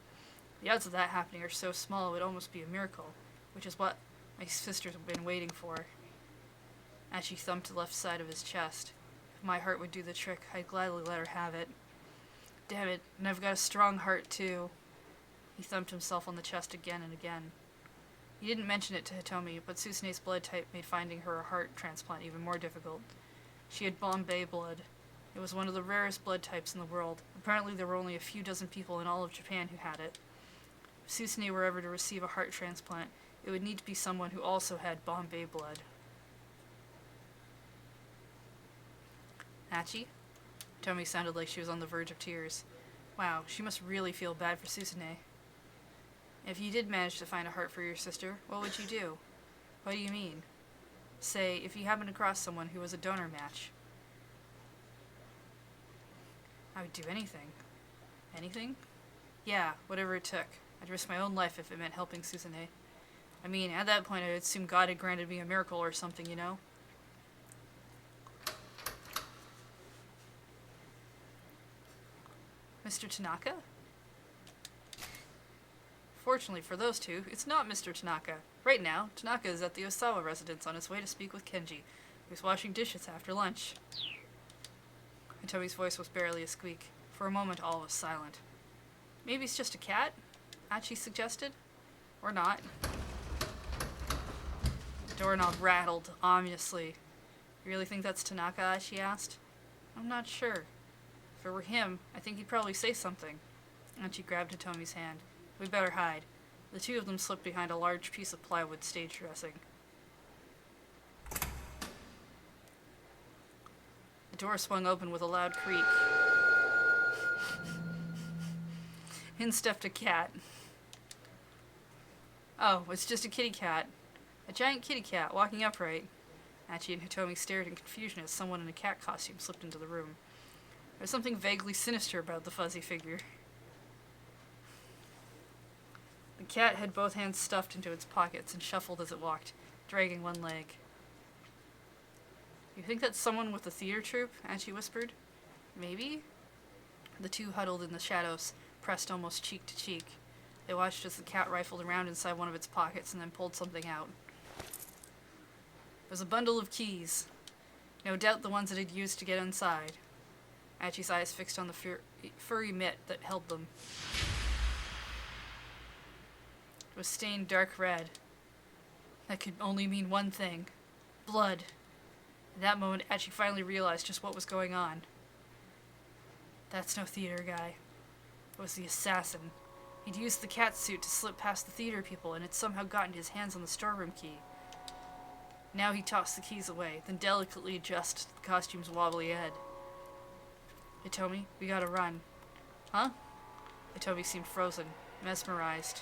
The odds of that happening are so small it would almost be a miracle, which is what my sisters have been waiting for. As she thumped the left side of his chest. If my heart would do the trick, I'd gladly let her have it. Damn it, and I've got a strong heart too. He thumped himself on the chest again and again. He didn't mention it to Hitomi, but Susanne's blood type made finding her a heart transplant even more difficult. She had Bombay blood. It was one of the rarest blood types in the world. Apparently there were only a few dozen people in all of Japan who had it. If Susanne were ever to receive a heart transplant, it would need to be someone who also had Bombay blood. Achi? Hitomi sounded like she was on the verge of tears. Wow, she must really feel bad for Susanne. If you did manage to find a heart for your sister, what would you do? What do you mean? Say, if you happened across someone who was a donor match. I would do anything. Anything? Yeah, whatever it took. I'd risk my own life if it meant helping Susanne. I mean, at that point I'd assume God had granted me a miracle or something, you know? Mr. Tanaka? Fortunately for those two, it's not Mr. Tanaka. Right now, Tanaka is at the Osawa residence on his way to speak with Kenji, who's washing dishes after lunch. Hitomi's voice was barely a squeak. For a moment, all was silent. Maybe it's just a cat? Achi suggested. Or not. The doorknob rattled, ominously. You really think that's Tanaka? She asked. I'm not sure. If it were him, I think he'd probably say something. Achi grabbed Hitomi's hand. We better hide. The two of them slipped behind a large piece of plywood stage dressing. The door swung open with a loud creak. In stepped a cat. Oh, it's just a kitty cat. A giant kitty cat, walking upright. Achi and Hitomi stared in confusion as someone in a cat costume slipped into the room. There was something vaguely sinister about the fuzzy figure. The cat had both hands stuffed into its pockets and shuffled as it walked, dragging one leg. You think that's someone with the theater troupe? Achi whispered. Maybe? The two huddled in the shadows, pressed almost cheek to cheek. They watched as the cat rifled around inside one of its pockets and then pulled something out. It was a bundle of keys. No doubt the ones it had used to get inside. Achi's eyes fixed on the furry mitt that held them. It was stained dark red. That could only mean one thing. Blood. At that moment, Achi finally realized just what was going on. That's no theater guy. It was the assassin. He'd used the cat suit to slip past the theater people and had somehow gotten his hands on the storeroom key. Now he tossed the keys away, then delicately adjusted the costume's wobbly head. Hitomi, we gotta run. Huh? Hitomi seemed frozen, mesmerized.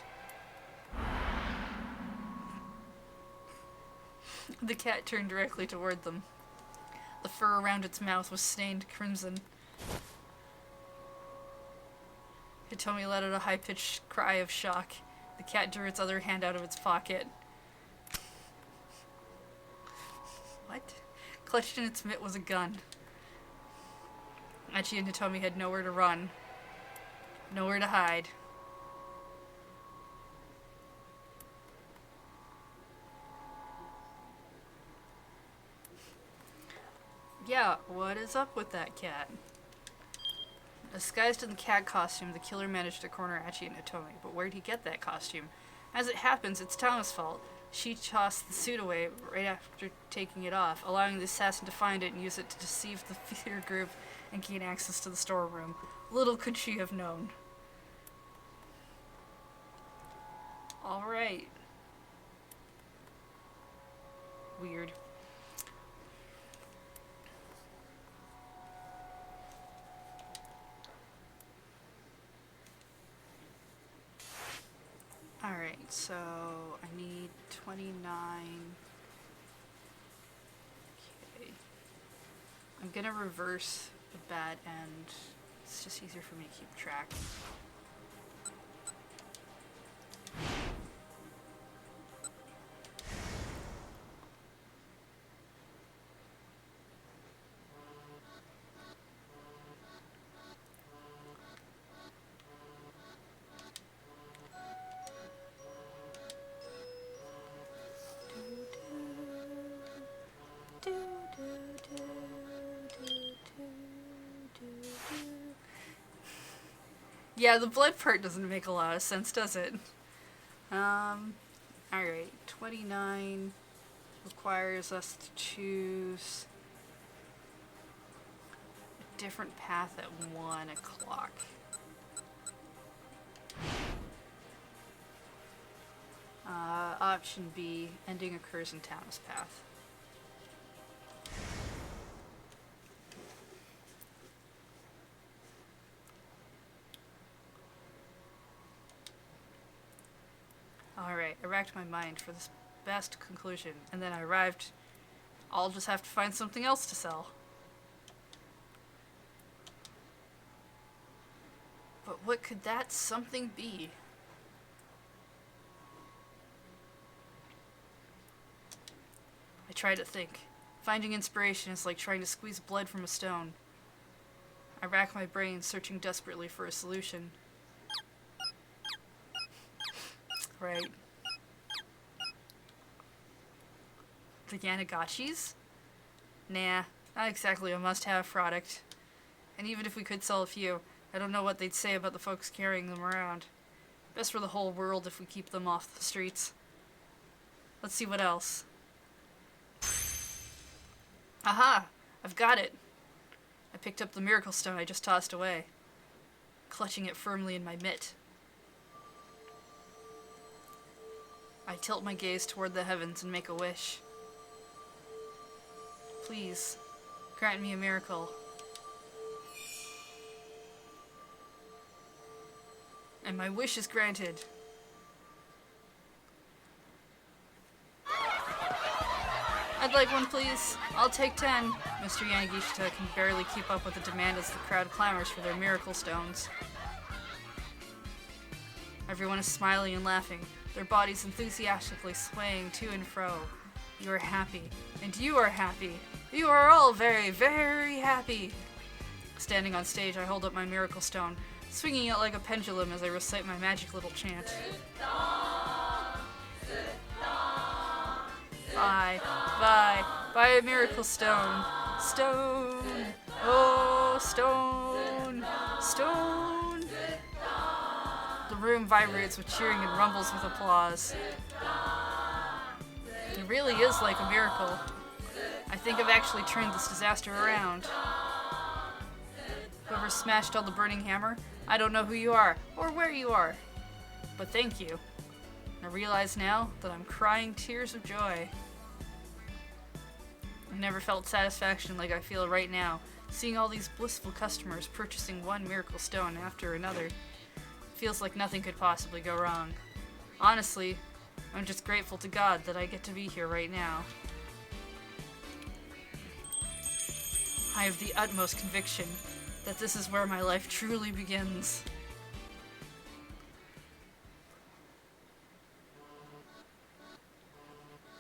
The cat turned directly toward them. The fur around its mouth was stained crimson. Hitomi let out a high-pitched cry of shock. The cat drew its other hand out of its pocket. What? Clutched in its mitt was a gun. Achi and Hitomi had nowhere to run. Nowhere to hide. Yeah, what is up with that cat? Disguised in the cat costume, the killer managed to corner Achi and Hitomi, but where'd he get that costume? As it happens, it's Tama's fault. She tossed the suit away right after taking it off, allowing the assassin to find it and use it to deceive the theater group and gain access to the storeroom. Little could she have known. Alright. Weird. Alright, so I need 29. Okay. I'm gonna reverse the bad end. It's just easier for me to keep track. Yeah, the blood part doesn't make a lot of sense, does it? Alright, 29 requires us to choose a different path at 1 o'clock. Option B, ending occurs in Tama's path. Alright, I racked my mind for this best conclusion, and then I arrived. I'll just have to find something else to sell. But what could that something be? I try to think. Finding inspiration is like trying to squeeze blood from a stone. I rack my brain, searching desperately for a solution. Right. The Yanagachis? Nah, not exactly a must-have product. And even if we could sell a few, I don't know what they'd say about the folks carrying them around. Best for the whole world if we keep them off the streets. Let's see what else. Aha! I've got it! I picked up the miracle stone I just tossed away, clutching it firmly in my mitt. I tilt my gaze toward the heavens and make a wish. Please, grant me a miracle. And my wish is granted. I'd like one, please. I'll take 10. Mr. Yanagishita can barely keep up with the demand as the crowd clamors for their miracle stones. Everyone is smiling and laughing, their bodies enthusiastically swaying to and fro. You are happy, and you are happy. You are all very, very happy. Standing on stage, I hold up my miracle stone, swinging it like a pendulum as I recite my magic little chant. Buy a miracle stone. Stone, oh, stone, stone. The room vibrates with cheering and rumbles with applause. It really is like a miracle. I think I've actually turned this disaster around. Whoever smashed all the burning hammer, I don't know who you are or where you are, but thank you. I realize now that I'm crying tears of joy. I never felt satisfaction like I feel right now, seeing all these blissful customers purchasing one miracle stone after another. It feels like nothing could possibly go wrong. Honestly, I'm just grateful to God that I get to be here right now. I have the utmost conviction that this is where my life truly begins.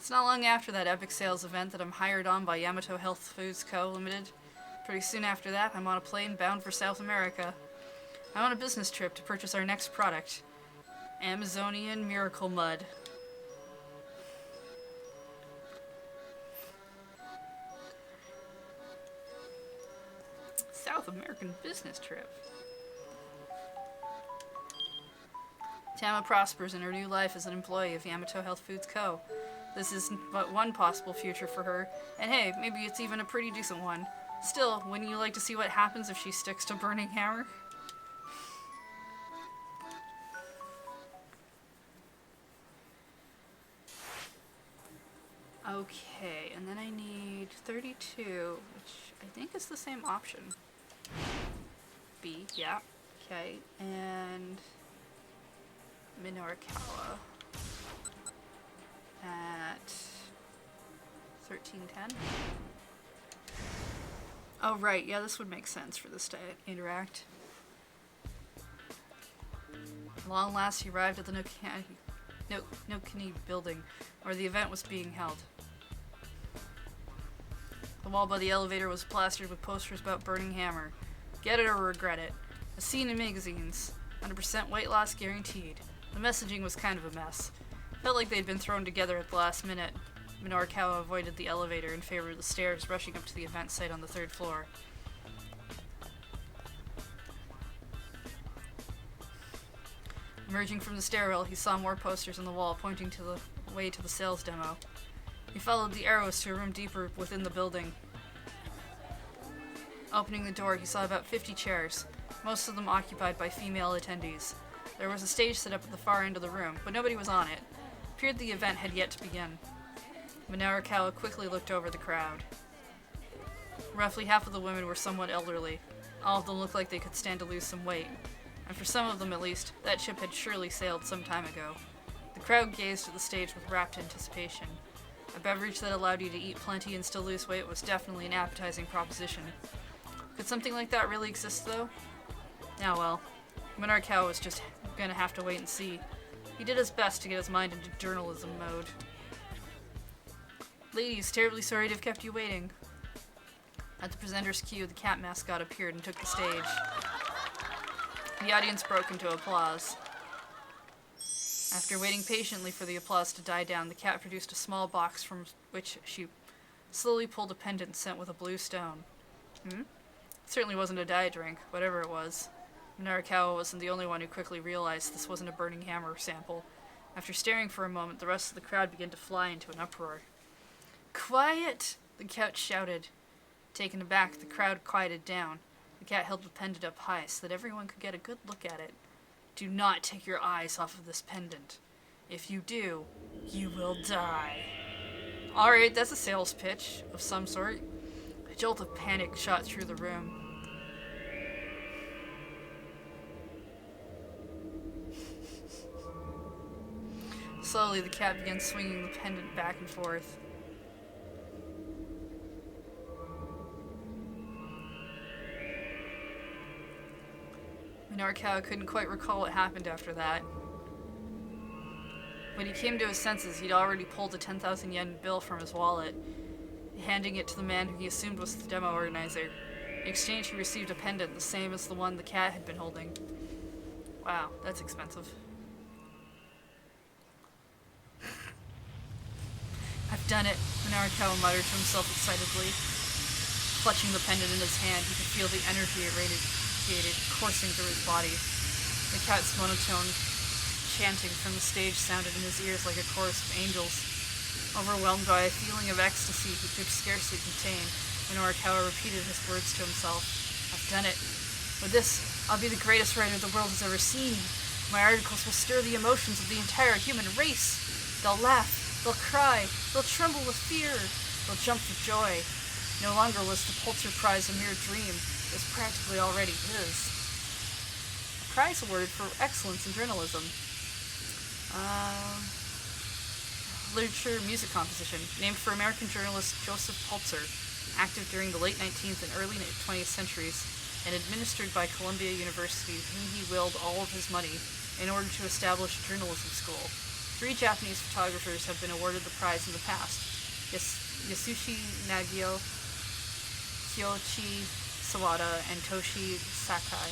It's not long after that epic sales event that I'm hired on by Yamato Health Foods Co. Limited. Pretty soon after that, I'm on a plane bound for South America. I'm on a business trip to purchase our next product, Amazonian Miracle Mud. South American business trip. Tama prospers in her new life as an employee of Yamato Health Foods Co. This isn't but one possible future for her, and hey, maybe it's even a pretty decent one. Still, wouldn't you like to see what happens if she sticks to Burning Hammer? Okay, and then I need 32, which I think is the same option. B, yeah. Okay, and Minorikawa at 1310. Oh, right, yeah, this would make sense for this to interact. Long last, he arrived at the Nokani building, where the event was being held. The wall by the elevator was plastered with posters about Burning Hammer. Get it or regret it. A scene in magazines. 100% weight loss guaranteed. The messaging was kind of a mess. Felt like they'd been thrown together at the last minute. Minorikawa avoided the elevator in favor of the stairs, rushing up to the event site on the 3rd floor. Emerging from the stairwell, he saw more posters on the wall pointing to the way to the sales demo. He followed the arrows to a room deeper within the building. Opening the door, he saw about 50 chairs, most of them occupied by female attendees. There was a stage set up at the far end of the room, but nobody was on it. It appeared the event had yet to begin. Minorikawa quickly looked over the crowd. Roughly half of the women were somewhat elderly. All of them looked like they could stand to lose some weight. And for some of them at least, that ship had surely sailed some time ago. The crowd gazed at the stage with rapt anticipation. A beverage that allowed you to eat plenty and still lose weight was definitely an appetizing proposition. Could something like that really exist, though? Ah well, Minorikawa was just gonna have to wait and see. He did his best to get his mind into journalism mode. Ladies, terribly sorry to have kept you waiting. At the presenter's cue, the cat mascot appeared and took the stage. The audience broke into applause. After waiting patiently for the applause to die down, the cat produced a small box from which she slowly pulled a pendant sent with a blue stone. It certainly wasn't a diet drink, whatever it was. Minorikawa wasn't the only one who quickly realized this wasn't a Burning Hammer sample. After staring for a moment, the rest of the crowd began to fly into an uproar. "Quiet!" the cat shouted. Taken aback, the crowd quieted down. The cat held the pendant up high so that everyone could get a good look at it. "Do not take your eyes off of this pendant. If you do, you will die." Alright, that's a sales pitch of some sort. A jolt of panic shot through the room. Slowly, the cat began swinging the pendant back and forth. Minorikawa couldn't quite recall what happened after that. When he came to his senses, he'd already pulled a 10,000 yen bill from his wallet, handing it to the man who he assumed was the demo organizer. In exchange, he received a pendant the same as the one the cat had been holding. Wow, that's expensive. "I've done it," Minorikawa muttered to himself excitedly. Clutching the pendant in his hand, he could feel the energy it radiated coursing through his body. The cat's monotone chanting from the stage sounded in his ears like a chorus of angels. Overwhelmed by a feeling of ecstasy he could scarcely contain, Minorikawa repeated his words to himself. "I've done it. With this, I'll be the greatest writer the world has ever seen. My articles will stir the emotions of the entire human race. They'll laugh, they'll cry, they'll tremble with fear, they'll jump with joy. No longer was the Pulitzer Prize a mere dream. It was practically already his." A prize awarded for excellence in journalism. Literature music composition, named for American journalist Joseph Pulitzer, active during the late 19th and early 20th centuries, and administered by Columbia University, whom he willed all of his money in order to establish a journalism school. 3 Japanese photographers have been awarded the prize in the past. Yasushi Nagio, Kyoichi Sawada, and Toshi Sakai.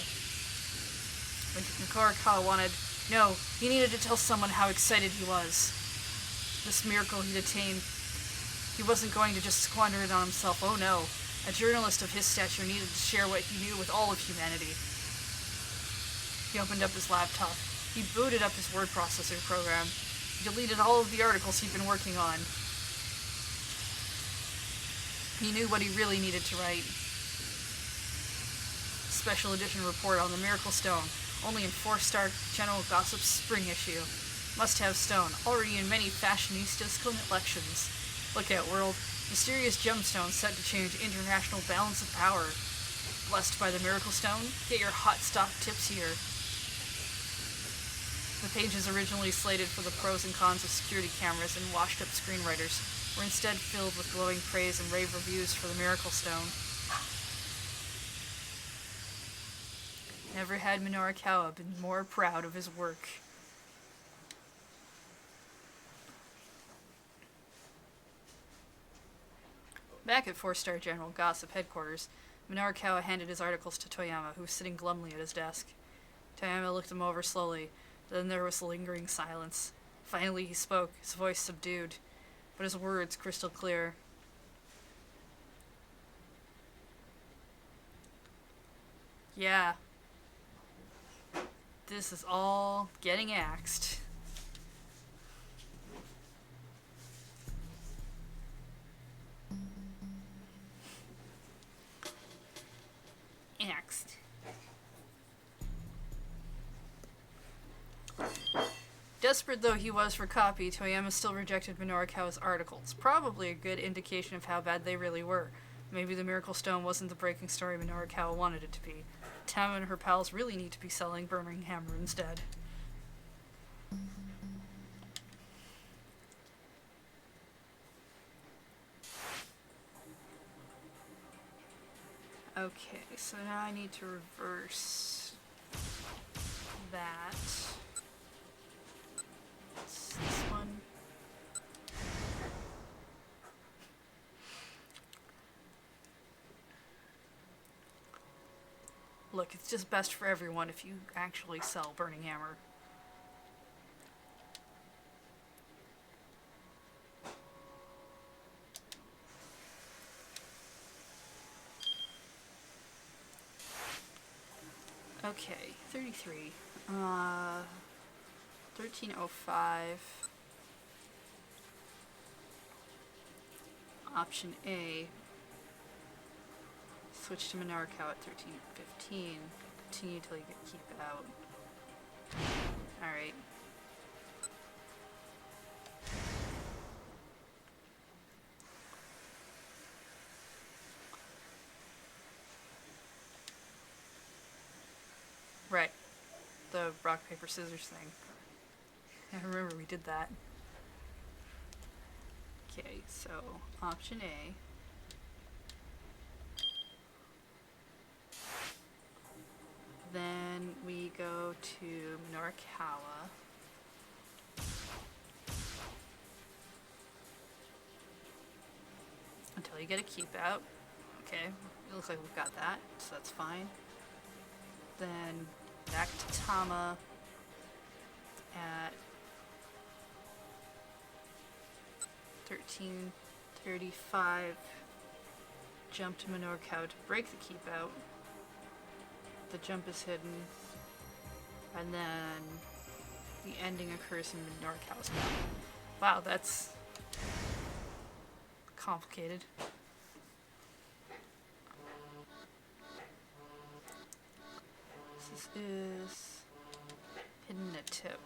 When Minoru wanted, no, he needed to tell someone how excited he was. This miracle he'd attained, he wasn't going to just squander it on himself, oh no. A journalist of his stature needed to share what he knew with all of humanity. He opened up his laptop. He booted up his word processor program. He deleted all of the articles he'd been working on. He knew what he really needed to write. Special edition report on the Miracle Stone, only in 4-star General Gossip's spring issue. Must-have stone, already in many fashionistas' collections. Look out, world. Mysterious gemstone set to change international balance of power. Blessed by the Miracle Stone? Get your hot stock tips here. The pages originally slated for the pros and cons of security cameras and washed-up screenwriters were instead filled with glowing praise and rave reviews for the Miracle Stone. Never had Minoru Kawa been more proud of his work. Back at 4-star General Gossip headquarters, Minoru Kawa handed his articles to Toyama, who was sitting glumly at his desk. Toyama looked them over slowly. Then there was lingering silence. Finally he spoke, his voice subdued, but his words crystal clear. Yeah. This is all getting axed. Axed. Desperate though he was for copy, Toyama still rejected Minoru Kawa's articles. Probably a good indication of how bad they really were. Maybe the Miracle Stone wasn't the breaking story Minoru Kawa wanted it to be. Tama and her pals really need to be selling Birmingham instead. Okay, so now I need to reverse that. It's this one. Look, it's just best for everyone if you actually sell Burning Hammer. Okay, 33. 1305. Option A. Switch to Minoru Kawa at 1315. Continue till you keep it out. Alright. Right. The rock, paper, scissors thing. I remember we did that. Okay, so option A. Then we go to Minoru Kawa. Until you get a keep out. Okay, it looks like we've got that, so that's fine. Then back to Tama at 1335. Jump to Minoru Kawa to break the keep out. The jump is hidden, and then the ending occurs in Minoru Kawa's mouth. Wow, that's complicated. This is hidden at tip.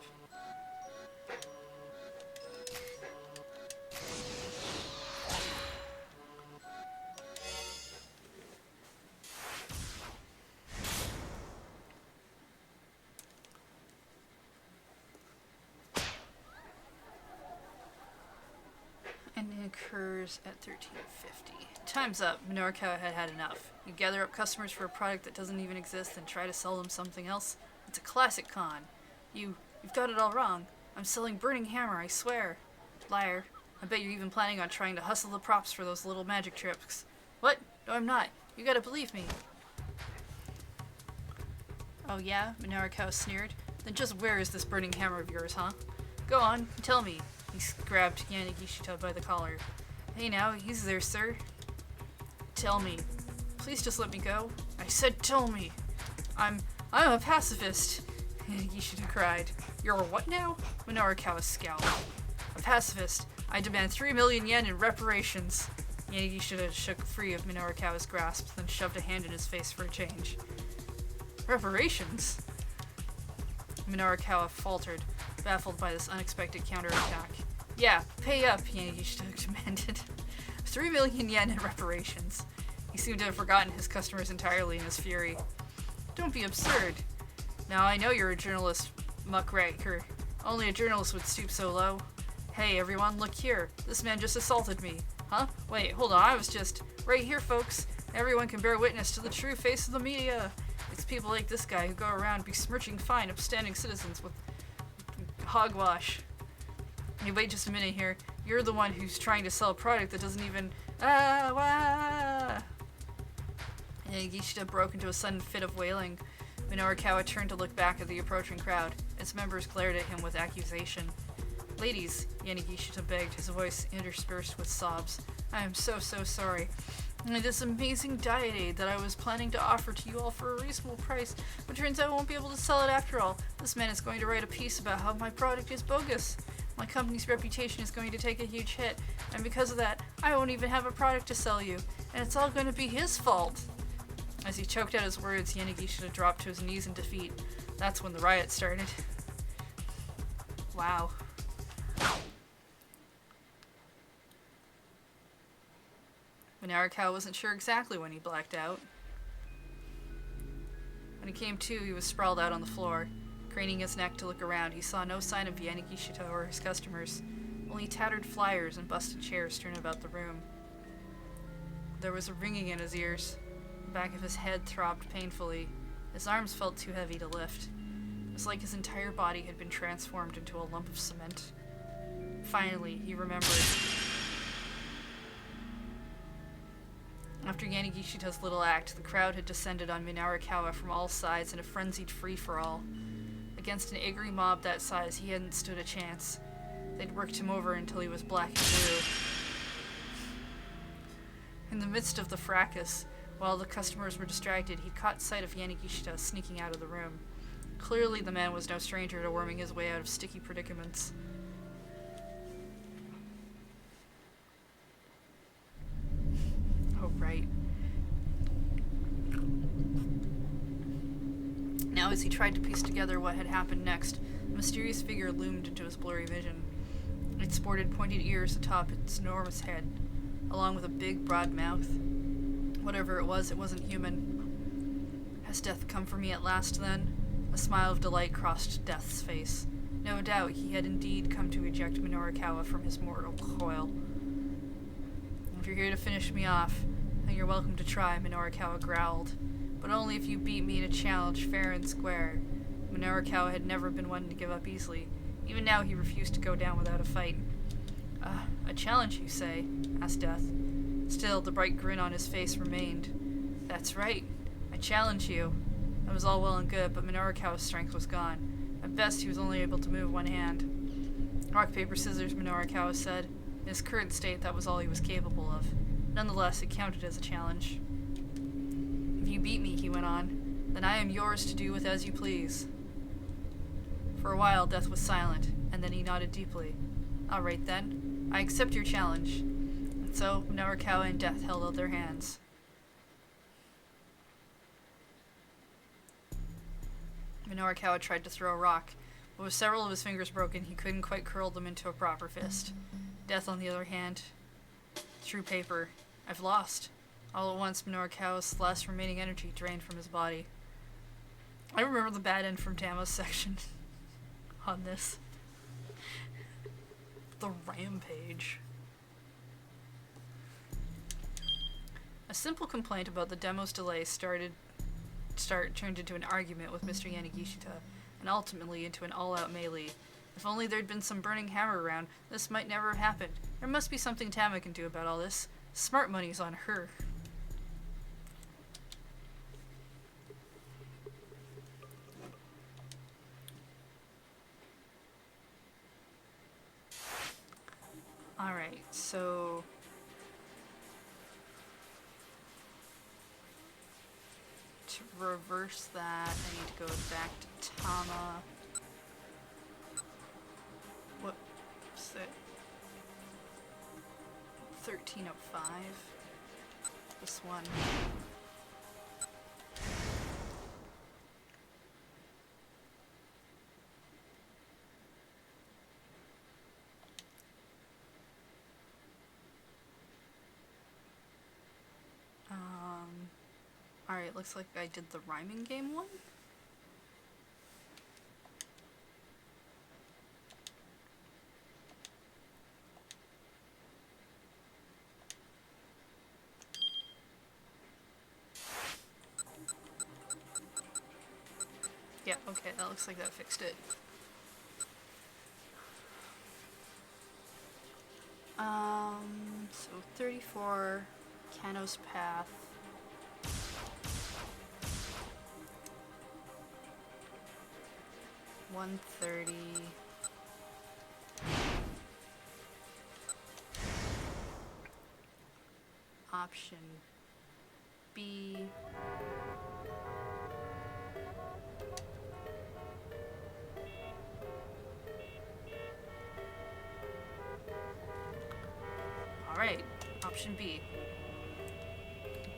And it occurs at 1350. Time's up. Minoru Kawa had had enough. You gather up customers for a product that doesn't even exist and try to sell them something else. It's a classic con. You've got it all wrong. I'm selling Burning Hammer, I swear. Liar. I bet you're even planning on trying to hustle the props for those little magic tricks. What? No, I'm not. You gotta believe me. Oh yeah? Minarakawa sneered. Then just where is this Burning Hammer of yours, huh? Go on, tell me. He grabbed Yanagishita by the collar. Hey now, he's there, sir. Tell me. Please just let me go. I said tell me. I'm a pacifist. Yanagishita cried. You're a what now? Minarakawa scowled. A pacifist. I demand 3 million yen in reparations. Yanagishita shook free of Minarakawa's grasp, then shoved a hand in his face for a change. Reparations? Minarakawa faltered, baffled by this unexpected counterattack. Yeah, pay up, Yanagishita demanded. 3 million yen in reparations. He seemed to have forgotten his customers entirely in his fury. Don't be absurd. Now I know you're a journalist, muckraker. Only a journalist would stoop so low. Hey everyone, look here. This man just assaulted me. Huh? Wait, hold on, I was just... Right here, folks. Everyone can bear witness to the true face of the media. It's people like this guy who go around besmirching fine, upstanding citizens with hogwash. Hey, wait just a minute here. You're the one who's trying to sell a product that doesn't even... Wah! Yanagishita broke into a sudden fit of wailing. Minarakawa turned to look back at the approaching crowd. Its members glared at him with accusation. Ladies, Yanagishita begged, his voice interspersed with sobs. I am so sorry. This amazing diet aid that I was planning to offer to you all for a reasonable price, but turns out I won't be able to sell it after all. This man is going to write a piece about how my product is bogus. My company's reputation is going to take a huge hit, and because of that, I won't even have a product to sell you, and it's all going to be his fault. As he choked out his words, Yanagishita dropped to his knees in defeat. That's when the riot started. Wow. Minarakawa wasn't sure exactly when he blacked out. When he came to, he was sprawled out on the floor. Craning his neck to look around, he saw no sign of Yanagishita or his customers, only tattered flyers and busted chairs strewn about the room. There was a ringing in his ears. The back of his head throbbed painfully. His arms felt too heavy to lift. It was like his entire body had been transformed into a lump of cement. Finally, he remembered. After Yanagishita's little act, the crowd had descended on Minarakawa from all sides in a frenzied free-for-all. Against an angry mob that size, he hadn't stood a chance. They'd worked him over until he was black and blue. In the midst of the fracas, while the customers were distracted, he caught sight of Yanagishita sneaking out of the room. Clearly the man was no stranger to worming his way out of sticky predicaments. Oh, right. Now, as he tried to piece together what had happened next, a mysterious figure loomed into his blurry vision. It sported pointed ears atop its enormous head, along with a big, broad mouth. Whatever it wasn't human. Has death come for me at last, then? A smile of delight crossed Death's face. No doubt he had indeed come to eject Minarakawa from his mortal coil. If you're here to finish me off, then you're welcome to try, Minarakawa growled. But only if you beat me in a challenge fair and square. Minarakawa had never been one to give up easily. Even now he refused to go down without a fight. A challenge, you say? Asked Death. Still, the bright grin on his face remained. That's right. I challenge you. That was all well and good, but Minarakawa's strength was gone. At best, he was only able to move one hand. Rock, paper, scissors, Minarakawa said. In his current state, that was all he was capable of. Nonetheless, it counted as a challenge. If you beat me, he went on, then I am yours to do with as you please. For a while, Death was silent, and then he nodded deeply. All right, then. I accept your challenge. And so, Minarakawa and Death held out their hands. Minarakawa tried to throw a rock, but with several of his fingers broken, he couldn't quite curl them into a proper fist. Death, on the other hand, threw paper. I've lost. All at once, Minarakawa's last remaining energy drained from his body. I remember the bad end from Tama's section on this. The rampage. A simple complaint about the demo's delay turned into an argument with Mr. Yanagishita, and ultimately into an all-out melee. If only there'd been some burning hammer around, this might never have happened. There must be something Tama can do about all this. Smart money's on her. Alright, so... to reverse that, I need to go back to Tama. What's it? 1305. This one. Alright, looks like I did the rhyming game one. Yeah, okay, that looks like that fixed it. So 34, Kano's Path. $130. Option B. Alright, option B.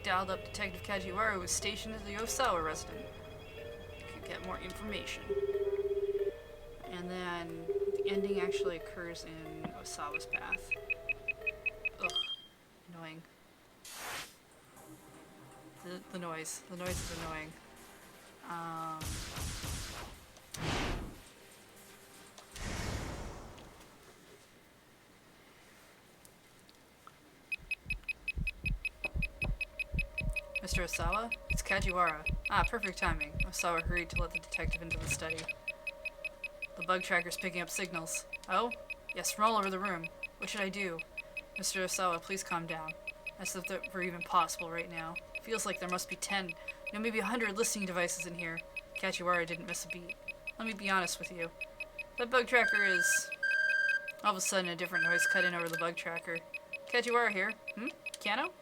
Dialed up Detective Kajiwara, who was stationed at the Osawa residence. Could get more information. And then the ending actually occurs in Osawa's path. Ugh, annoying. The noise. The noise is annoying. Mr. Osawa? It's Kajiwara. Ah, perfect timing. Osawa hurried to let the detective into the study. The bug tracker's picking up signals. Oh? Yes, from all over the room. What should I do? Mr. Osawa, please calm down. As if that were even possible right now. Feels like there must be 10, maybe 100 listening devices in here. Kajiwara didn't miss a beat. Let me be honest with you. That bug tracker is... All of a sudden, a different noise cut in over the bug tracker. Kajiwara here. Kano?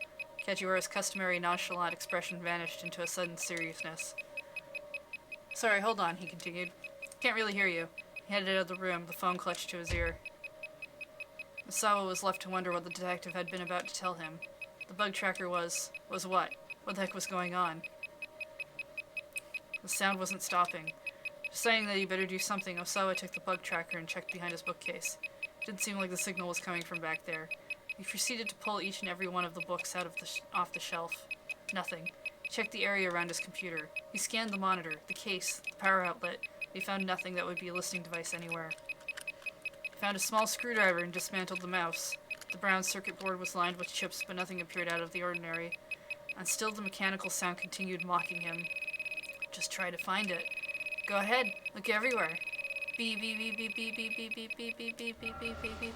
Kajiwara's customary nonchalant expression vanished into a sudden seriousness. Sorry, hold on, he continued. Can't really hear you. He headed out of the room, the phone clutched to his ear. Osawa was left to wonder what the detective had been about to tell him. The bug tracker was what? What the heck was going on? The sound wasn't stopping. Deciding that he better do something, Osawa took the bug tracker and checked behind his bookcase. It didn't seem like the signal was coming from back there. He proceeded to pull each and every one of the books out of off the shelf. Nothing. He checked the area around his computer. He scanned the monitor, the case, the power outlet. He found nothing that would be a listening device anywhere. He found a small screwdriver and dismantled the mouse. The brown circuit board was lined with chips, but nothing appeared out of the ordinary. And still the mechanical sound continued mocking him. Just try to find it. Go ahead. Look everywhere. Beep, beep, beep, beep, beep, beep, beep, beep, beep, beep, beep, beep, beep, beep, beep.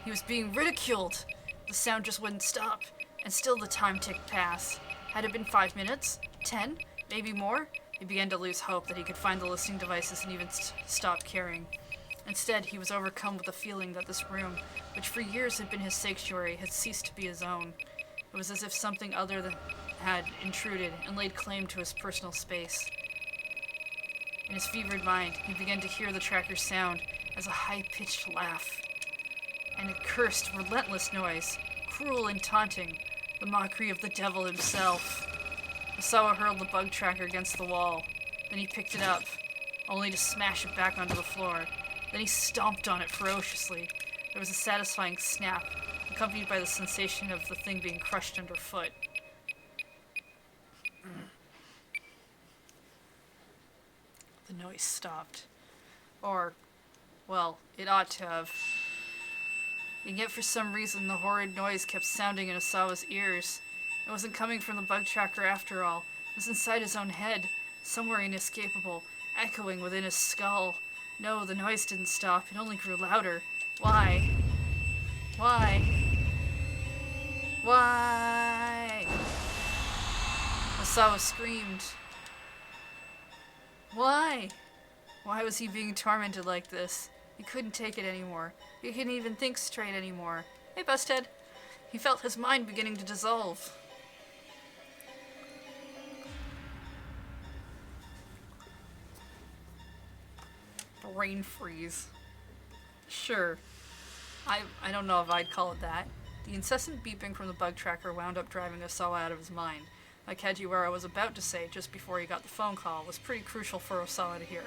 He was being ridiculed. The sound just wouldn't stop. And still the time ticked past. Had it been 5 minutes? 10? Maybe more? He began to lose hope that he could find the listening devices and even stop caring. Instead, he was overcome with the feeling that this room, which for years had been his sanctuary, had ceased to be his own. It was as if something other than had intruded and laid claim to his personal space. In his fevered mind, he began to hear the tracker's sound as a high-pitched laugh. And a cursed, relentless noise, cruel and taunting, the mockery of the devil himself. Osawa hurled the bug tracker against the wall. Then he picked it up, only to smash it back onto the floor. Then he stomped on it ferociously. There was a satisfying snap, accompanied by the sensation of the thing being crushed underfoot. The noise stopped. Or, well, it ought to have. And yet for some reason the horrid noise kept sounding in Osawa's ears. It wasn't coming from the bug tracker after all. It was inside his own head, somewhere inescapable, echoing within his skull. No, the noise didn't stop. It only grew louder. Why? Why? Why? Osawa screamed. Why? Why was he being tormented like this? He couldn't take it anymore. He couldn't even think straight anymore. Hey, Busthead. He felt his mind beginning to dissolve. Brain freeze. Sure. I don't know if I'd call it that. The incessant beeping from the bug tracker wound up driving Osawa out of his mind. Like Kajiwara was about to say just before he got the phone call was pretty crucial for Osawa to hear.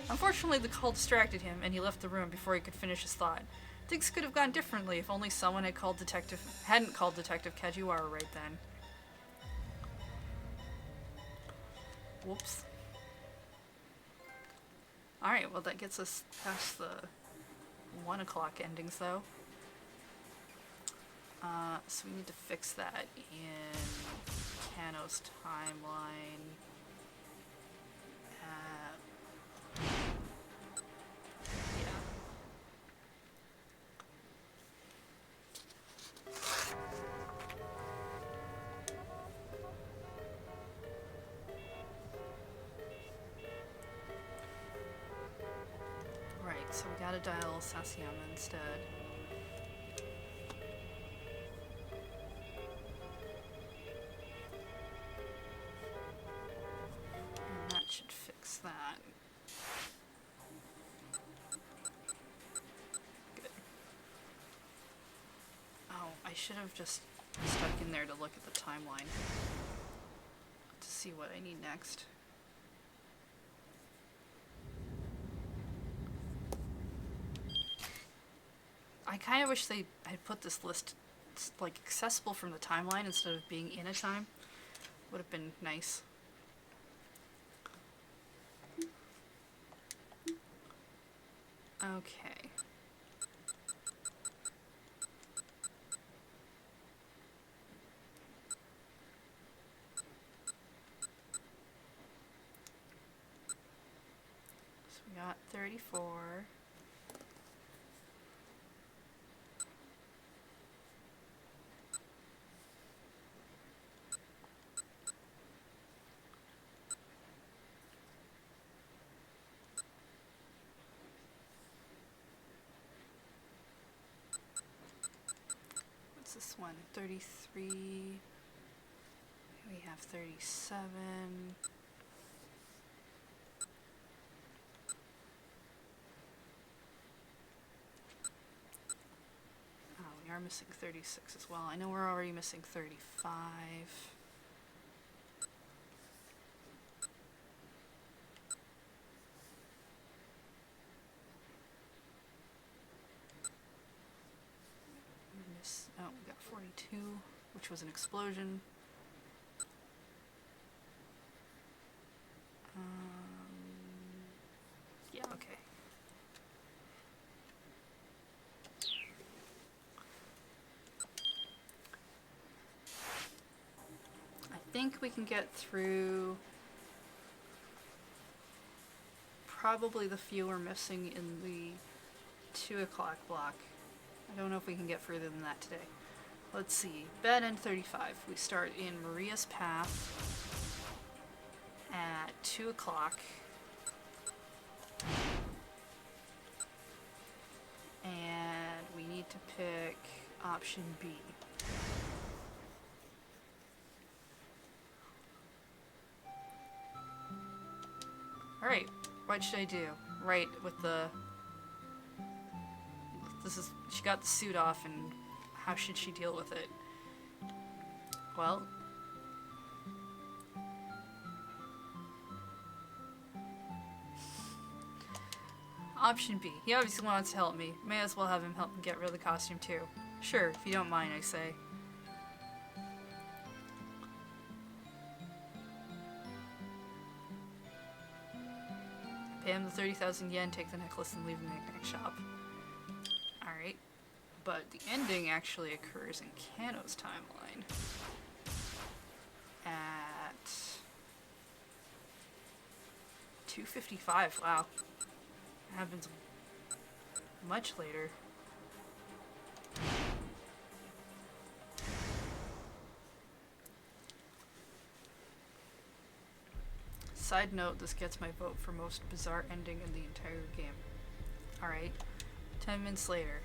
Unfortunately, the call distracted him, and he left the room before he could finish his thought. Things could have gone differently if only someone hadn't called Detective Kajiwara right then. Whoops. Alright, well that gets us past the 1 o'clock endings, though. So we need to fix that in Kano's timeline. Yeah. Right, so we gotta dial Sasayama instead. And that should fix that. Good. Oh, I should have just stuck in there to look at the timeline to see what I need next. I kind of wish they had put this list like accessible from the timeline instead of being in a time. Would have been nice. Okay. So we got 34. This one, 33, we have 37, oh, we are missing 36 as well. I know we're already missing 35. Oh, we got 42, which was an explosion. Yeah, okay. I think we can get through probably the few we're missing in the 2 o'clock block. I don't know if we can get further than that today. Let's see. Bed end 35. We start in Maria's Path at 2 o'clock. And we need to pick option B. Alright, what should I do? Right, with the... she got the suit off, and how should she deal with it? Well... Option B. He obviously wants to help me. May as well have him help me get rid of the costume too. Sure, if you don't mind, I say. Pay him the 30,000 yen, take the necklace, and leave the knick-knack shop. Alright. But the ending actually occurs in Kano's timeline. At 2:55, wow. It happens much later. Side note, this gets my vote for most bizarre ending in the entire game. Alright. 10 minutes later,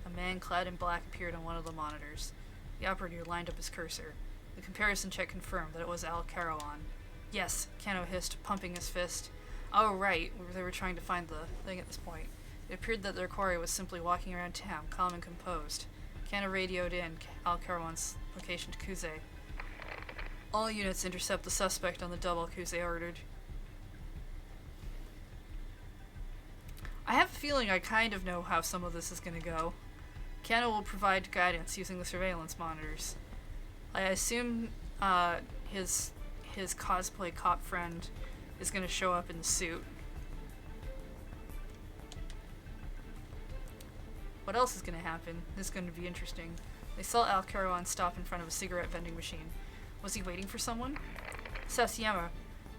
a man clad in black appeared on one of the monitors. The operator lined up his cursor. The comparison check confirmed that it was Al Carawan. Yes, Kano hissed, pumping his fist. Oh, right, they were trying to find the thing at this point. It appeared that their quarry was simply walking around town, calm and composed. Kano radioed in Al Carawan's location to Kuze. All units intercept the suspect on the double, Kuze ordered. I have a feeling I kind of know how some of this is going to go. Kano will provide guidance using the surveillance monitors. I assume his cosplay cop friend is going to show up in the suit. What else is going to happen? This is going to be interesting. They saw Al Carawan stop in front of a cigarette vending machine. Was he waiting for someone? Sasayama,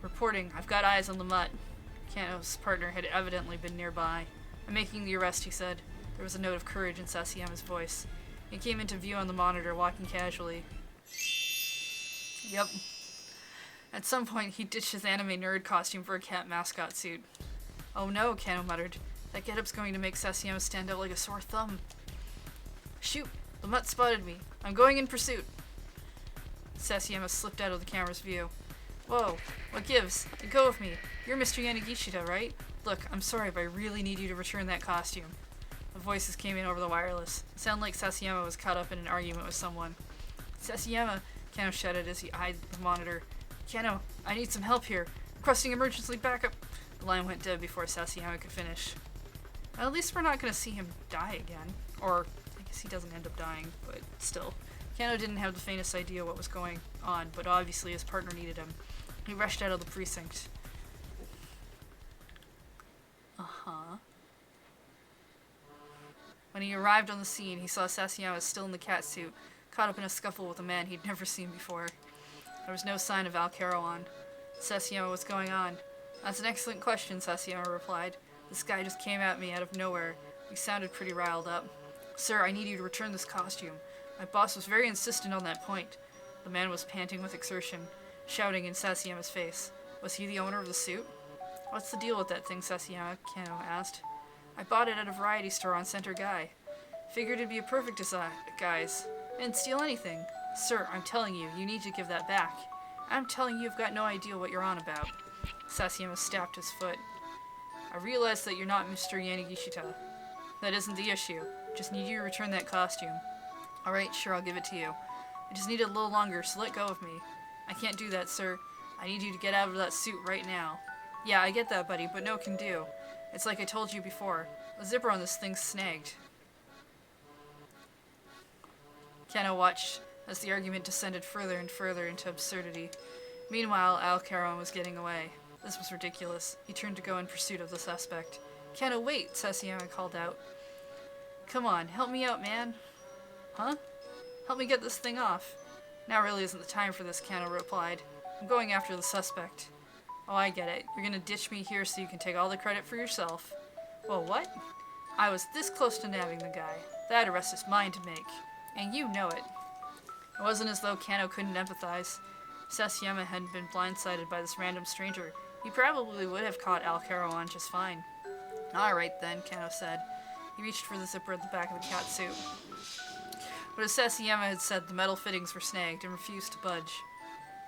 reporting, I've got eyes on the mutt. Kano's partner had evidently been nearby. I'm making the arrest, he said. There was a note of courage in Sasayama's voice. He came into view on the monitor, walking casually. Yep. At some point, he ditched his anime nerd costume for a cat mascot suit. Oh no, Kano muttered. That getup's going to make Sasayama stand out like a sore thumb. Shoot! The mutt spotted me. I'm going in pursuit. Sasayama slipped out of the camera's view. Whoa, what gives? Let go of me. You're Mr. Yanagishita, right? Look, I'm sorry, but I really need you to return that costume. The voices came in over the wireless. It sounded like Sasayama was caught up in an argument with someone. Sasayama, Kano shouted as he eyed the monitor. Kano, I need some help here. Requesting emergency backup. The line went dead before Sasayama could finish. Well, at least we're not going to see him die again. Or, I guess he doesn't end up dying, but still. Kano didn't have the faintest idea what was going on, but obviously his partner needed him. He rushed out of the precinct. When he arrived on the scene, he saw Sasayama still in the cat suit, caught up in a scuffle with a man he'd never seen before. There was no sign of Al Carawan. Sasayama, what's going on? That's an excellent question, Sasayama replied. This guy just came at me out of nowhere. He sounded pretty riled up. Sir, I need you to return this costume. My boss was very insistent on that point. The man was panting with exertion, shouting in Sasayama's face. Was he the owner of the suit? What's the deal with that thing, Sasayama? Kano asked. I bought it at a variety store on Center Guy. Figured it'd be a perfect disguise. I didn't steal anything. Sir, I'm telling you, you need to give that back. I'm telling you, you've got no idea what you're on about. Sasayama stamped his foot. I realize that you're not Mr. Yanagishita. That isn't the issue. Just need you to return that costume. Alright, sure, I'll give it to you. I just need it a little longer, so let go of me. I can't do that, sir. I need you to get out of that suit right now. Yeah, I get that, buddy, but no can do. It's like I told you before. The zipper on this thing's snagged. Kano watched as the argument descended further and further into absurdity. Meanwhile, Al Carawan was getting away. This was ridiculous. He turned to go in pursuit of the suspect. Kano, wait, Sasayama called out. Come on, help me out, man. Huh? Help me get this thing off. Now really isn't the time for this, Kano replied. I'm going after the suspect. Oh, I get it. You're gonna ditch me here so you can take all the credit for yourself. Well, what? I was this close to nabbing the guy. That arrest is mine to make. And you know it. It wasn't as though Kano couldn't empathize. Sasayama hadn't been blindsided by this random stranger. He probably would have caught Al Carawan just fine. Alright then, Kano said. He reached for the zipper at the back of the cat suit. But as Sasayama had said, the metal fittings were snagged and refused to budge.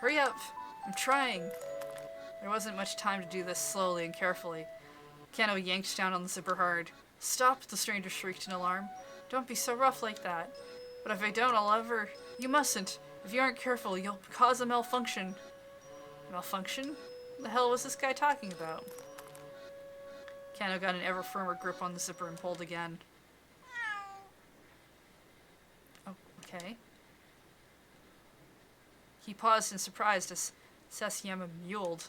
Hurry up! I'm trying! There wasn't much time to do this slowly and carefully. Kano yanked down on the zipper hard. Stop! The stranger shrieked in alarm. Don't be so rough like that. But if I don't, I'll ever... You mustn't! If you aren't careful, you'll cause a malfunction. Malfunction? What the hell was this guy talking about? Kano got an ever firmer grip on the zipper and pulled again. Oh, okay. He paused in surprise as Sasayama mewled.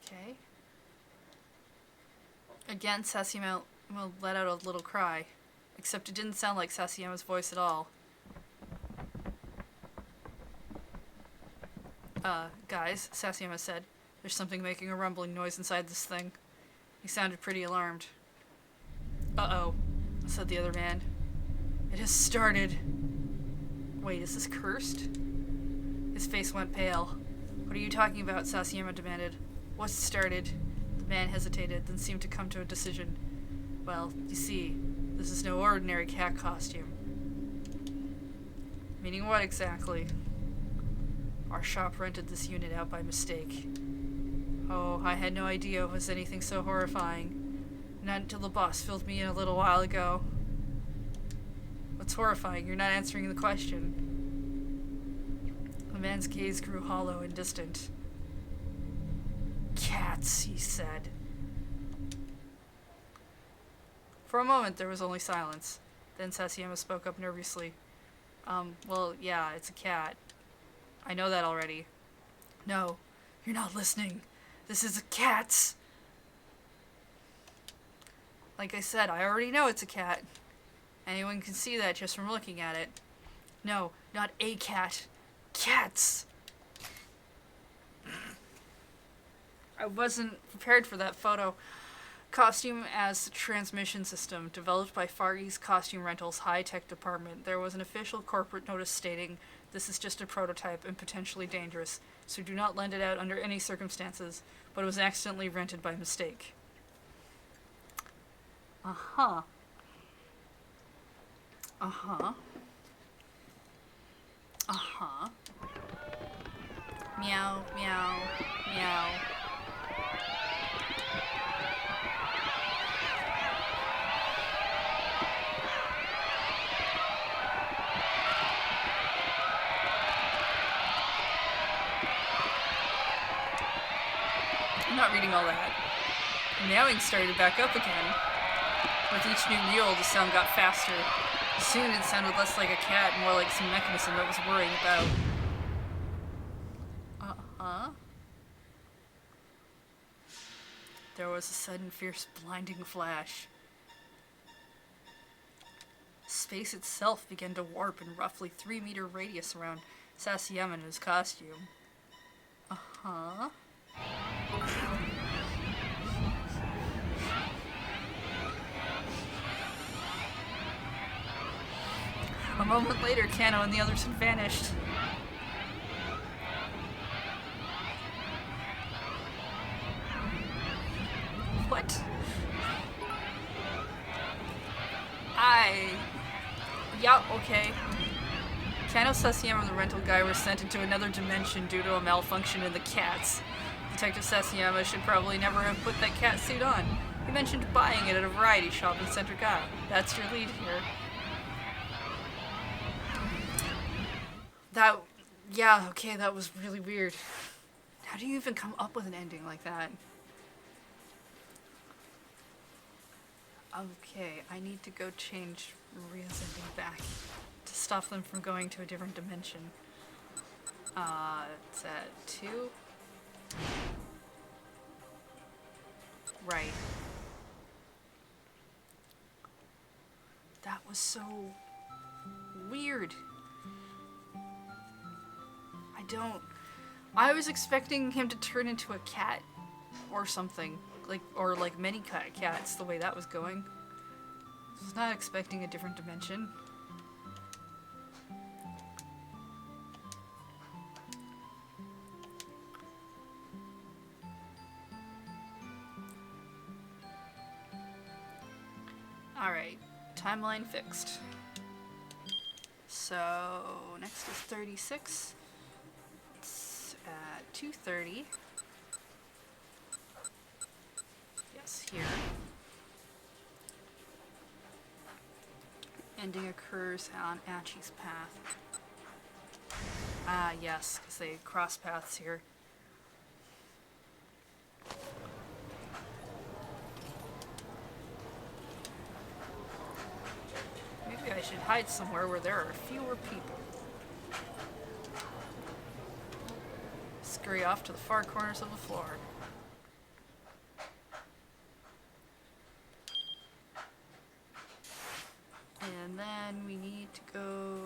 Okay. Again, Sasayama let out a little cry, except it didn't sound like Sasayama's voice at all. Guys, Sasayama said. There's something making a rumbling noise inside this thing. He sounded pretty alarmed. Uh-oh, said the other man. It has started. Wait, is this cursed? His face went pale. What are you talking about? Sasayama demanded. What's started? The man hesitated, then seemed to come to a decision. Well, you see, this is no ordinary cat costume. Meaning what exactly? Our shop rented this unit out by mistake. Oh, I had no idea it was anything so horrifying. Not until the boss filled me in a little while ago. What's horrifying? You're not answering the question. The man's gaze grew hollow and distant. Cats, he said. For a moment, there was only silence. Then Sasayama spoke up nervously. Well, yeah, it's a cat. I know that already. No, you're not listening. This is a cat's. Like I said, I already know it's a cat. Anyone can see that just from looking at it. No, not a cat. Cats! I wasn't prepared for that photo. Costume as transmission system, developed by Far East Costume Rental's high-tech department. There was an official corporate notice stating, this is just a prototype and potentially dangerous, so do not lend it out under any circumstances, but it was accidentally rented by mistake. Uh-huh. Uh-huh. Uh-huh. Meow, meow, meow. I'm not reading all that. The meowing started back up again. With each new meal, the sound got faster. Soon it sounded less like a cat, more like some mechanism that was worrying about. Uh-huh. There was a sudden, fierce, blinding flash. Space itself began to warp in roughly 3-meter radius around Sasayama in his costume. Uh-huh. A moment later, Kano and the others had vanished. What? Yeah, okay. Kano, Sasayama, and the rental guy were sent into another dimension due to a malfunction in the cats. Detective Sasayama should probably never have put that cat suit on. He mentioned buying it at a variety shop in Center Guy. That's your lead here. Yeah, okay, that was really weird. How do you even come up with an ending like that? Okay, I need to go change Maria's ending back to stop them from going to a different dimension. It's at 2. Right. That was so weird. I was expecting him to turn into a cat or something. Like many cats, the way that was going. I was not expecting a different dimension. Alright, timeline fixed. So, next is 36. It's at 2:30. Yes, here. Ending occurs on Achi's path. Ah, yes, because they cross paths here. Maybe I should hide somewhere where there are fewer people. Scurry off to the far corners of the floor. And then we need to go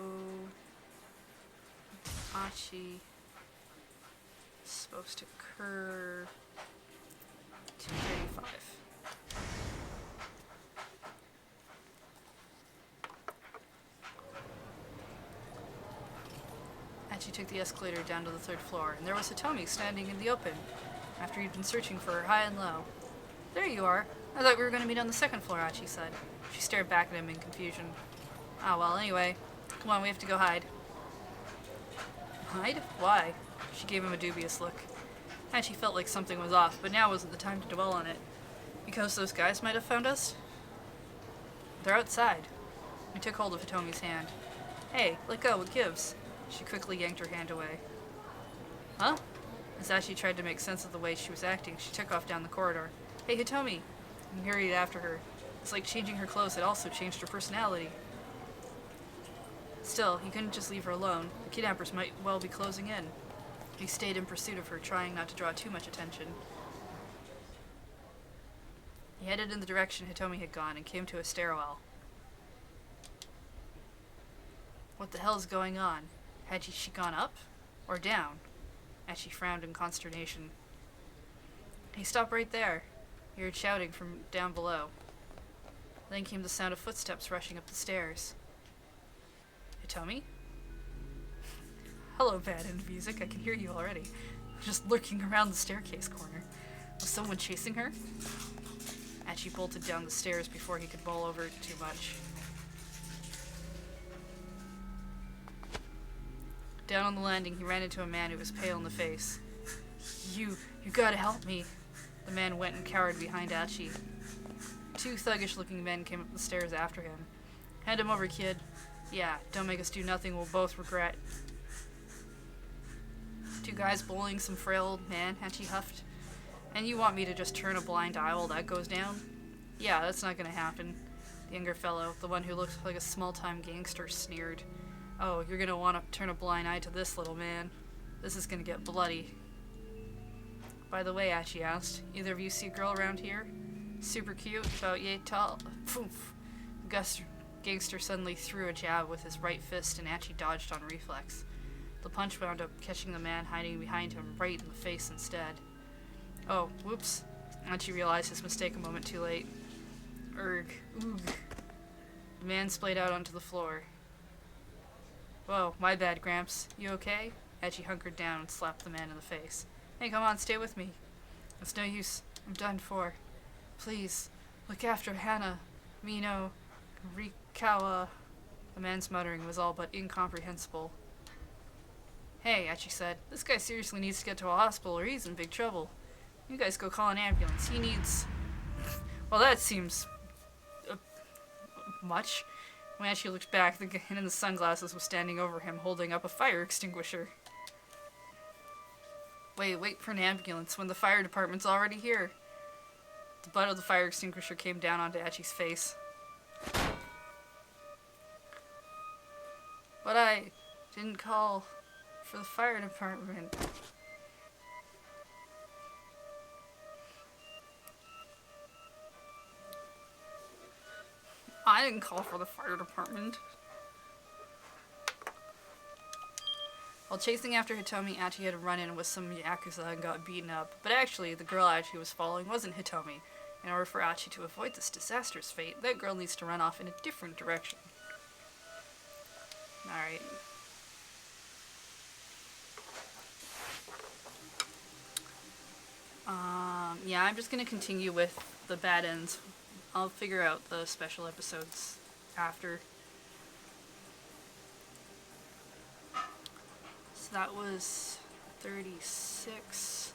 to Achi. supposed to occur 2:35. And she took the escalator down to the 3rd floor, and there was Hitomi standing in the open, after he'd been searching for her high and low. There you are. I thought we were going to meet on the 2nd floor, Achi said. She stared back at him in confusion. Ah, well, anyway. Come on, we have to go hide. Hide? Why? She gave him a dubious look. Achi felt like something was off, but now wasn't the time to dwell on it. Because those guys might have found us? They're outside. He took hold of Hitomi's hand. Hey, let go, it gives. She quickly yanked her hand away. Huh? As Achi tried to make sense of the way she was acting, she took off down the corridor. Hey, Hitomi! And hurried after her. It's like changing her clothes had also changed her personality. Still, he couldn't just leave her alone. The kidnappers might well be closing in. He stayed in pursuit of her, trying not to draw too much attention. He headed in the direction Hitomi had gone and came to a stairwell. What the hell is going on? Had she gone up? Or down? As she frowned in consternation. He stopped right there. He heard shouting from down below. Then came the sound of footsteps rushing up the stairs. Hitomi? Hello, bad end music. I can hear you already. Just lurking around the staircase corner. Was someone chasing her? Achi bolted down the stairs before he could mull over it too much. Down on the landing, he ran into a man who was pale in the face. You gotta help me. The man went and cowered behind Achi. 2 thuggish-looking men came up the stairs after him. Hand him over, kid. Yeah, don't make us do nothing we'll both regret. 2 guys bullying some frail old man, Achi huffed. And you want me to just turn a blind eye while that goes down? Yeah, that's not gonna happen. The younger fellow, the one who looked like a small-time gangster, sneered. Oh, you're gonna want to turn a blind eye to this, little man. This is gonna get bloody. By the way, Achi asked, either of you see a girl around here? Super cute, about yay tall. Poof. The gangster suddenly threw a jab with his right fist and Achi dodged on reflex. The punch wound up catching the man hiding behind him right in the face instead. Oh, whoops. Achi realized his mistake a moment too late. Oog. The man splayed out onto the floor. Whoa, my bad, Gramps. You okay? Achi hunkered down and slapped the man in the face. Hey, come on, stay with me. It's no use. I'm done for. Please, look after Hana, Mino, Rikawa. The man's muttering was all but incomprehensible. Hey, Achi said, this guy seriously needs to get to a hospital or he's in big trouble. You guys go call an ambulance. He needs... Well, that seems... much. When Achi looked back, the guy in the sunglasses was standing over him, holding up a fire extinguisher. Wait for an ambulance when the fire department's already here. The butt of the fire extinguisher came down onto Achi's face. But I didn't call for the fire department. I didn't call for the fire department. While chasing after Hitomi, Achi had run in with some Yakuza and got beaten up. But actually, the girl Achi was following wasn't Hitomi. In order for Achi to avoid this disastrous fate, that girl needs to run off in a different direction. Alright. Yeah, I'm just gonna continue with the bad ends. I'll figure out the special episodes after. So that was 36.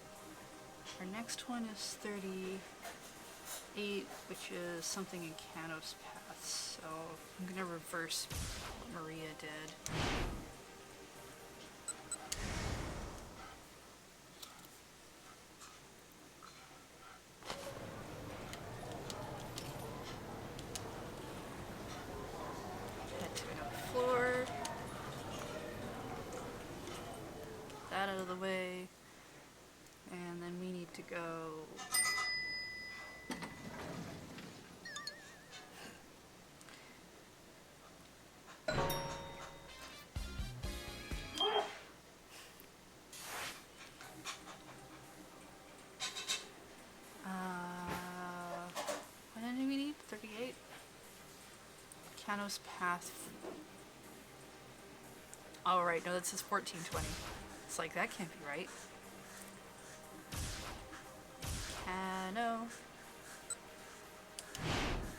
Our next one is 38, which is something in Kano's path. So I'm gonna reverse what Maria did. Head to another floor. That out of the way. And then we need to go... Kano's path. Oh, right. No, that says 1420. It's like, that can't be right. Kano.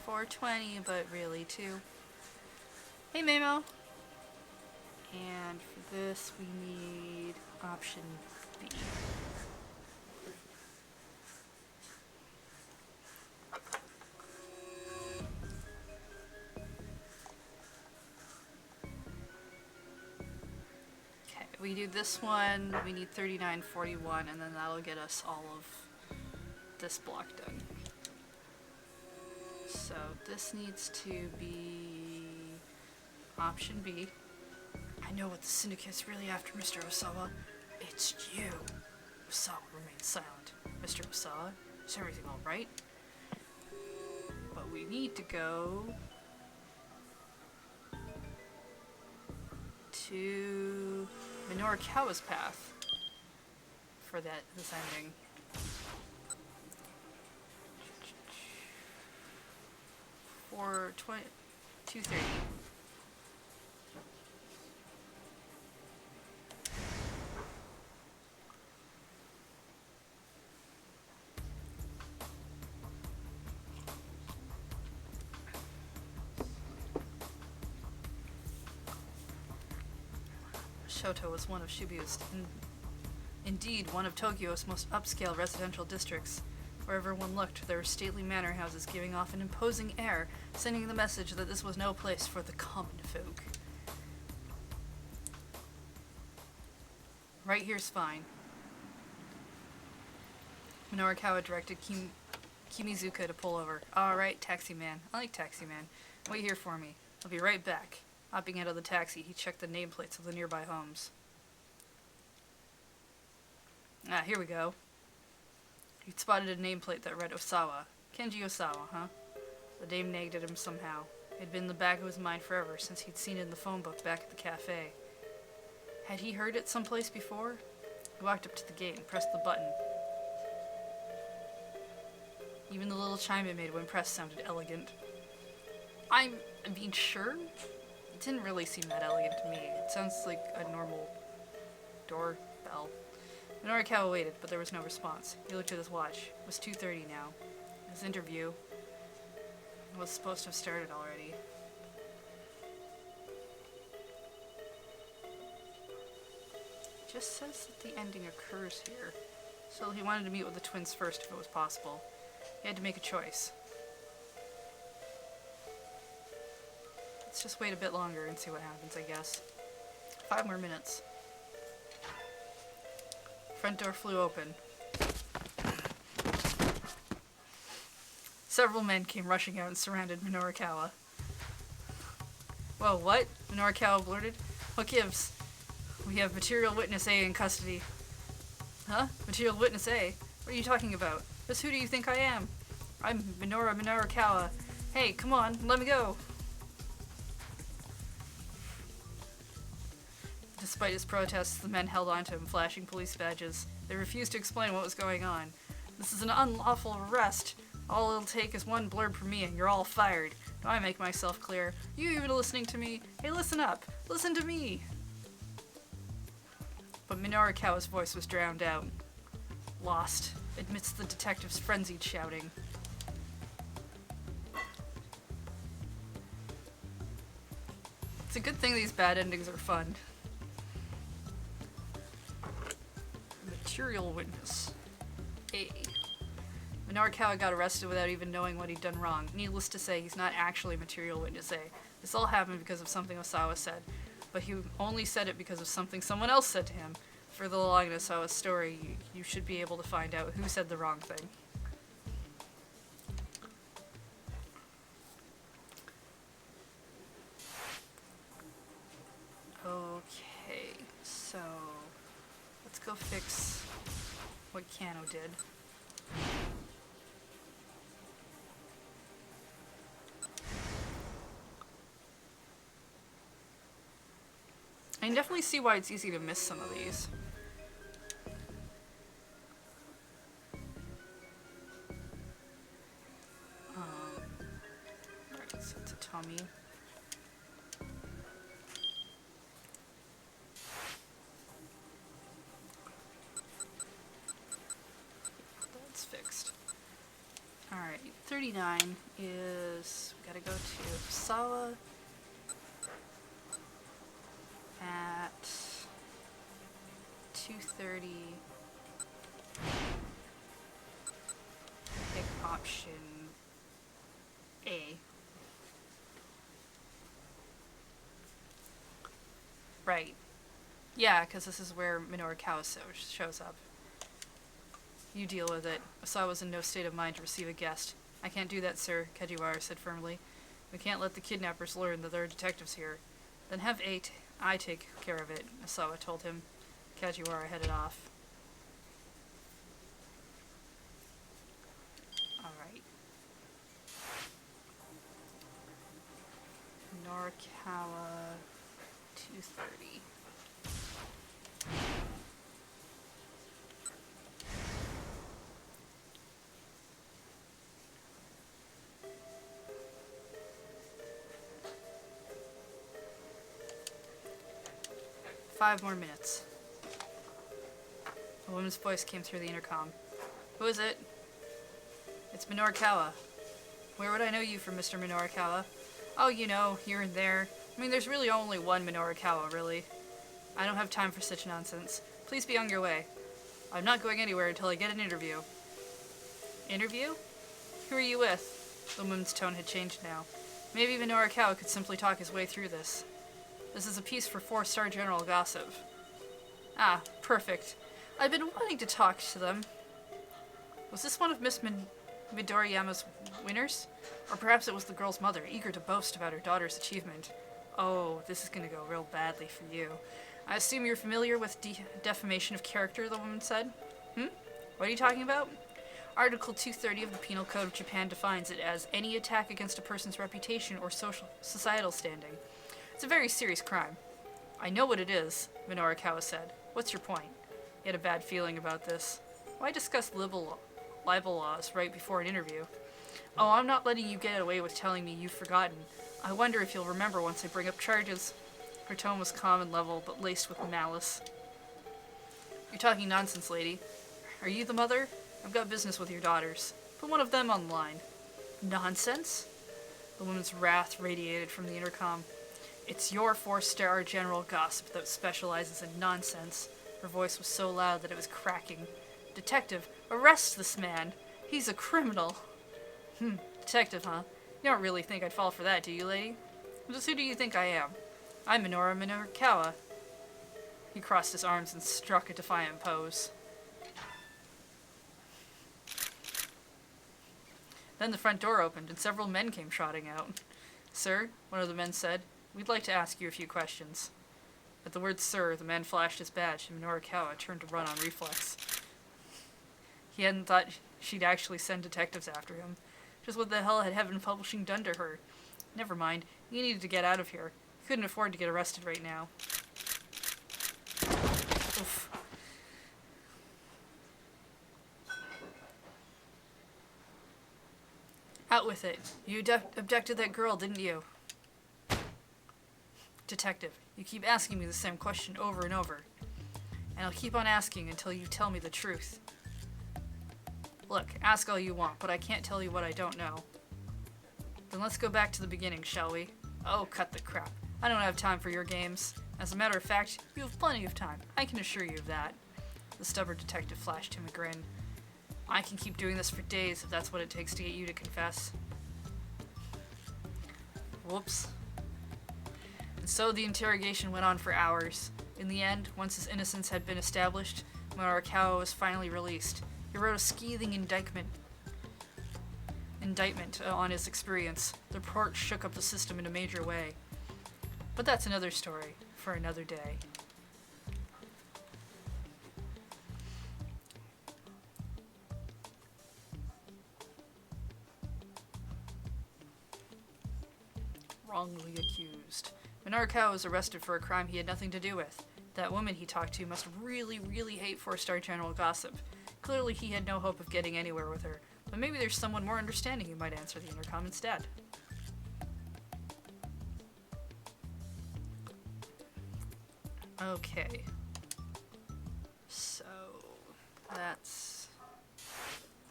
420, but really 2. Hey, Mamo. And for this, we need option B. Okay, we do this one, we need 3941, and then that'll get us all of this block done. So this needs to be option B. I know what the Syndicate's really after, Mr. Osawa. It's you. Osawa remains silent. Mr. Osawa, is everything alright? But we need to go to Minorikawa's path for this ending. 420, 230. Shoto was one of Shibuya's, indeed one of Tokyo's most upscale residential districts. Wherever one looked, there were stately manor houses giving off an imposing air, sending the message that this was no place for the common folk. Right here's fine. Minorikawa directed Kimizuka to pull over. Alright, taxi man. I like taxi man. Wait here for me. I'll be right back. Hopping out of the taxi, he checked the nameplates of the nearby homes. Ah, here we go. He'd spotted a nameplate that read Osawa. Kenji Osawa, huh? The name nagged at him somehow. It had been in the back of his mind forever, since he'd seen it in the phone book back at the cafe. Had he heard it someplace before? He walked up to the gate and pressed the button. Even the little chime it made when pressed sounded elegant. I mean, sure? It didn't really seem that elegant to me. It sounds like a normal doorbell. Minorikawa waited, but there was no response. He looked at his watch. It was 2:30 now. His interview was supposed to have started already. It just says that the ending occurs here. So he wanted to meet with the twins first if it was possible. He had to make a choice. Let's just wait a bit longer and see what happens, I guess. 5 more minutes. Front door flew open. Several men came rushing out and surrounded Minorikawa. Whoa, what? Minorikawa blurted. What gives? We have Material Witness A in custody. Huh? Material Witness A? What are you talking about? Just who do you think I am? I'm Minorikawa. Hey, come on, let me go. Despite his protests, the men held on to him, flashing police badges. They refused to explain what was going on. This is an unlawful arrest. All it'll take is one blurb from me and you're all fired. Do I make myself clear? You even listening to me? Hey, listen up. Listen to me. But Minorikawa's voice was drowned out. Lost, amidst the detective's frenzied shouting. It's a good thing these bad endings are fun. Material Witness A. Minorikawa got arrested without even knowing what he'd done wrong. Needless to say, he's not actually Material Witness A. This all happened because of something Osawa said, but he only said it because of something someone else said to him. For the long in Osawa's story, you should be able to find out who said the wrong thing. Okay, so let's go fix what Kano did. I can definitely see why it's easy to miss some of these. Alright, so it's a Tommy. fixed. Alright, 39 is... we gotta go to Sawa at 2:30. Pick option A. Right. Yeah, because this is where Minoru Kawaso shows up. You deal with it. Osawa was in no state of mind to receive a guest. I can't do that, sir, Kajiwara said firmly. We can't let the kidnappers learn that there are detectives here. Then have I take care of it, Osawa told him. Kajiwara headed off. Alright. Norikawa, 2:30. Five more minutes. A woman's voice came through the intercom. Who is it? It's Minoru Kawa. Where would I know you from, Mr. Minoru Kawa? Oh, you know, here and there. I mean, there's really only one Minoru Kawa, really. I don't have time for such nonsense. Please be on your way. I'm not going anywhere until I get an interview. Interview? Who are you with? The woman's tone had changed now. Maybe Minoru Kawa could simply talk his way through this. This is a piece for 4-star general gossip. Ah, perfect. I've been wanting to talk to them. Was this one of Miss Midoriyama's winners? Or perhaps it was the girl's mother, eager to boast about her daughter's achievement. Oh, this is going to go real badly for you. I assume you're familiar with defamation of character, the woman said. What are you talking about? Article 230 of the Penal Code of Japan defines it as any attack against a person's reputation or societal standing. It's a very serious crime. I know what it is, Minoru Kawa said. What's your point? He had a bad feeling about this. Why discuss libel laws right before an interview? Oh, I'm not letting you get away with telling me you've forgotten. I wonder if you'll remember once I bring up charges. Her tone was calm and level, but laced with malice. You're talking nonsense, lady. Are you the mother? I've got business with your daughters. Put one of them on the line. Nonsense? The woman's wrath radiated from the intercom. It's your 4-star general gossip that specializes in nonsense. Her voice was so loud that it was cracking. Detective, arrest this man. He's a criminal. Detective, huh? You don't really think I'd fall for that, do you, lady? Just who do you think I am? I'm Minoru Kawa. He crossed his arms and struck a defiant pose. Then the front door opened and several men came trotting out. Sir, one of the men said, we'd like to ask you a few questions. At the word sir, the man flashed his badge and Minoru Kawa turned to run on reflex. He hadn't thought she'd actually send detectives after him. Just what the hell had Heaven Publishing done to her? Never mind, he needed to get out of here. He couldn't afford to get arrested right now. Oof. Out with it. You abducted that girl, didn't you? Detective, you keep asking me the same question over and over. And I'll keep on asking until you tell me the truth. Look, ask all you want, but I can't tell you what I don't know. Then let's go back to the beginning, shall we? Oh, cut the crap. I don't have time for your games. As a matter of fact, you have plenty of time. I can assure you of that. The stubborn detective flashed him a grin. I can keep doing this for days if that's what it takes to get you to confess. Whoops. And so the interrogation went on for hours. In the end, once his innocence had been established, Minoru Kawa was finally released. He wrote a scathing indictment on his experience. The report shook up the system in a major way. But that's another story for another day. Wrongly accused. Minoru Kawa was arrested for a crime he had nothing to do with. That woman he talked to must really, really hate 4-star general gossip. Clearly he had no hope of getting anywhere with her, but maybe there's someone more understanding who might answer the intercom instead. Okay. So, that's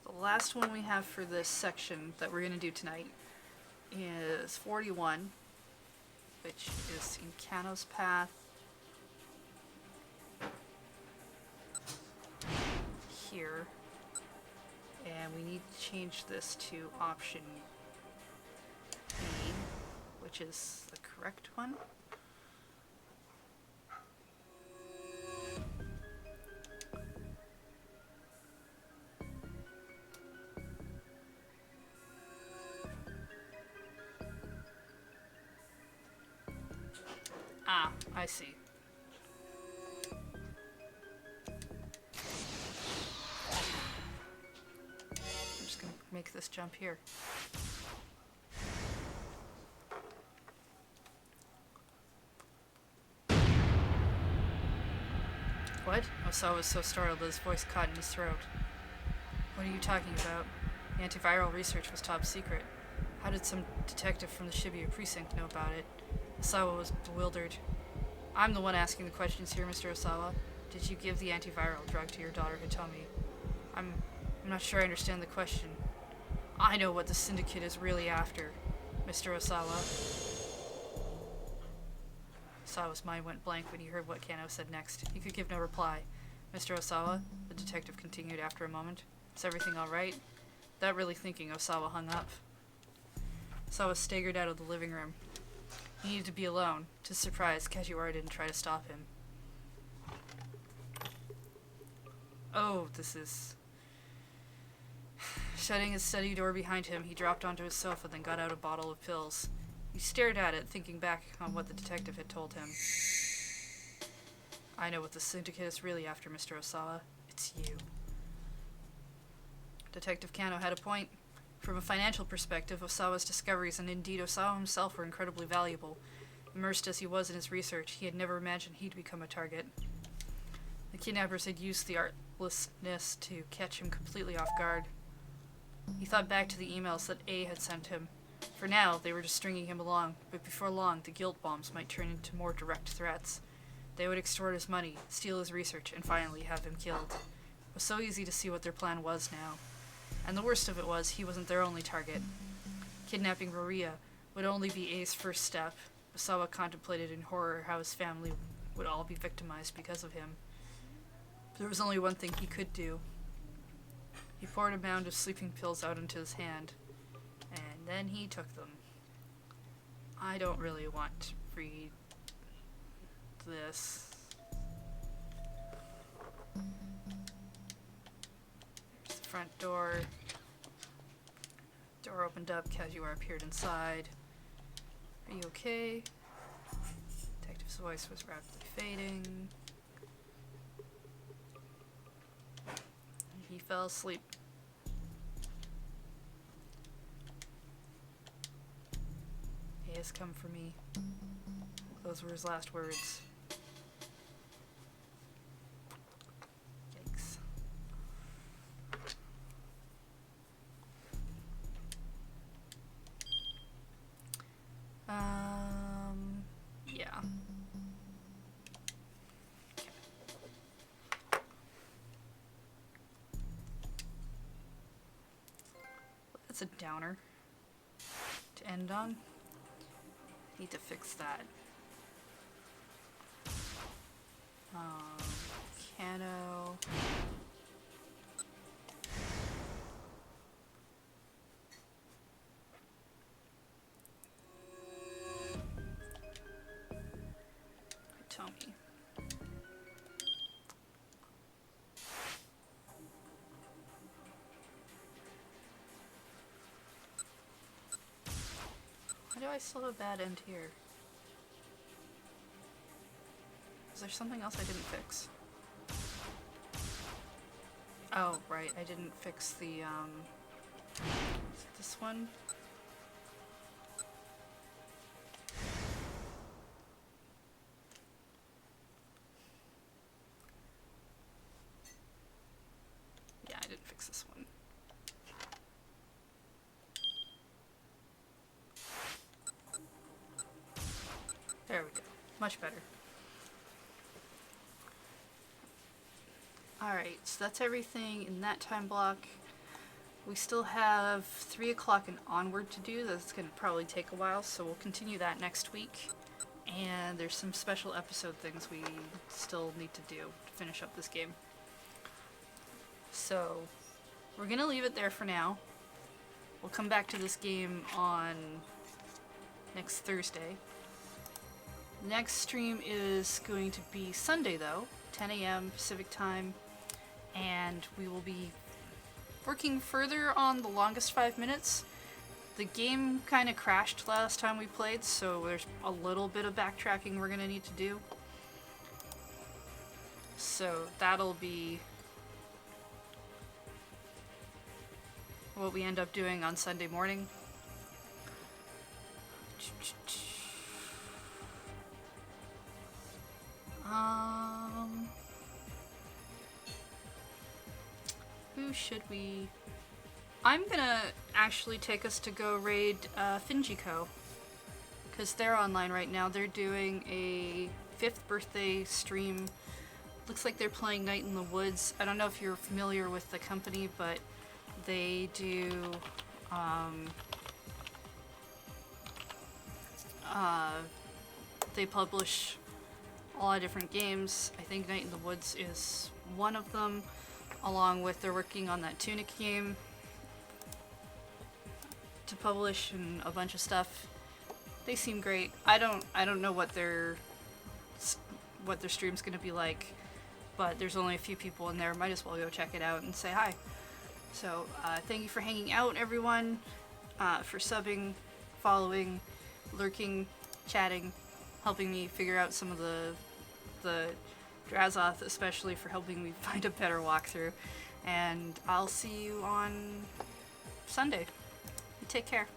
the last one we have for this section that we're going to do tonight is 41, which is in Kano's path. Here. And we need to change this to option B, which is the correct one. Ah, I see. I'm just gonna make this jump here. What? Osawa was so startled that his voice caught in his throat. What are you talking about? The antiviral research was top secret. How did some detective from the Shibuya precinct know about it? Osawa was bewildered. I'm the one asking the questions here, Mr. Osawa. Did you give the antiviral drug to your daughter Hitomi? I'm not sure I understand the question. I know what the syndicate is really after, Mr. Osawa. Osawa's mind went blank when he heard what Kano said next. He could give no reply. Mr. Osawa, the detective continued after a moment. Is everything all right? Without really thinking, Osawa hung up. Osawa staggered out of the living room. He needed to be alone. To his surprise, Kajiwara didn't try to stop him. Oh, this is... Shutting his study door behind him, he dropped onto his sofa, then got out a bottle of pills. He stared at it, thinking back on what the detective had told him. I know what the syndicate is really after, Mr. Osawa. It's you. Detective Kano had a point. From a financial perspective, Osawa's discoveries, and indeed Osawa himself, were incredibly valuable. Immersed as he was in his research, he had never imagined he'd become a target. The kidnappers had used the artlessness to catch him completely off guard. He thought back to the emails that A had sent him. For now, they were just stringing him along, but before long, the guilt bombs might turn into more direct threats. They would extort his money, steal his research, and finally have him killed. It was so easy to see what their plan was now. And the worst of it was, he wasn't their only target. Kidnapping Roria would only be A's first step. Osawa contemplated in horror how his family would all be victimized because of him. But there was only one thing he could do. He poured a mound of sleeping pills out into his hand, and then he took them. I don't really want to read this. There's the front door. Door opened up, Kajiwara appeared inside. Are you okay? Detective's voice was rapidly fading. He fell asleep. He has come for me. Those were his last words. Yikes. Yeah. That's a downer to end on. Need to fix that. Kano. Hitomi. Why do I still have a bad end here? Is there something else I didn't fix? Oh, right, I didn't fix the, is it this one? Yeah, I didn't fix this one. There we go. Much better. Alright, so that's everything in that time block. We still have 3 o'clock and onward to do. That's going to probably take a while, so we'll continue that next week. And there's some special episode things we still need to do to finish up this game. So, we're going to leave it there for now. We'll come back to this game on next Thursday. Next stream is going to be Sunday, though, 10 a.m. Pacific time, and we will be working further on the longest 5 minutes. The game kind of crashed last time we played, so there's a little bit of backtracking we're going to need to do. So that'll be what we end up doing on Sunday morning. Who should we... I'm gonna actually take us to go raid Finjico, because they're online right now. They're doing a 5th birthday stream. Looks like they're playing Night in the Woods. I don't know if you're familiar with the company, but they do they publish a lot of different games. I think Night in the Woods is one of them, along with they're working on that Tunic game to publish and a bunch of stuff. They seem great. I don't know what their stream's gonna be like, but there's only a few people in there. Might as well go check it out and say hi. So thank you for hanging out, everyone, for subbing, following, lurking, chatting, helping me figure out some of the Drazoth, especially for helping me find a better walkthrough. And I'll see you on Sunday. Take care.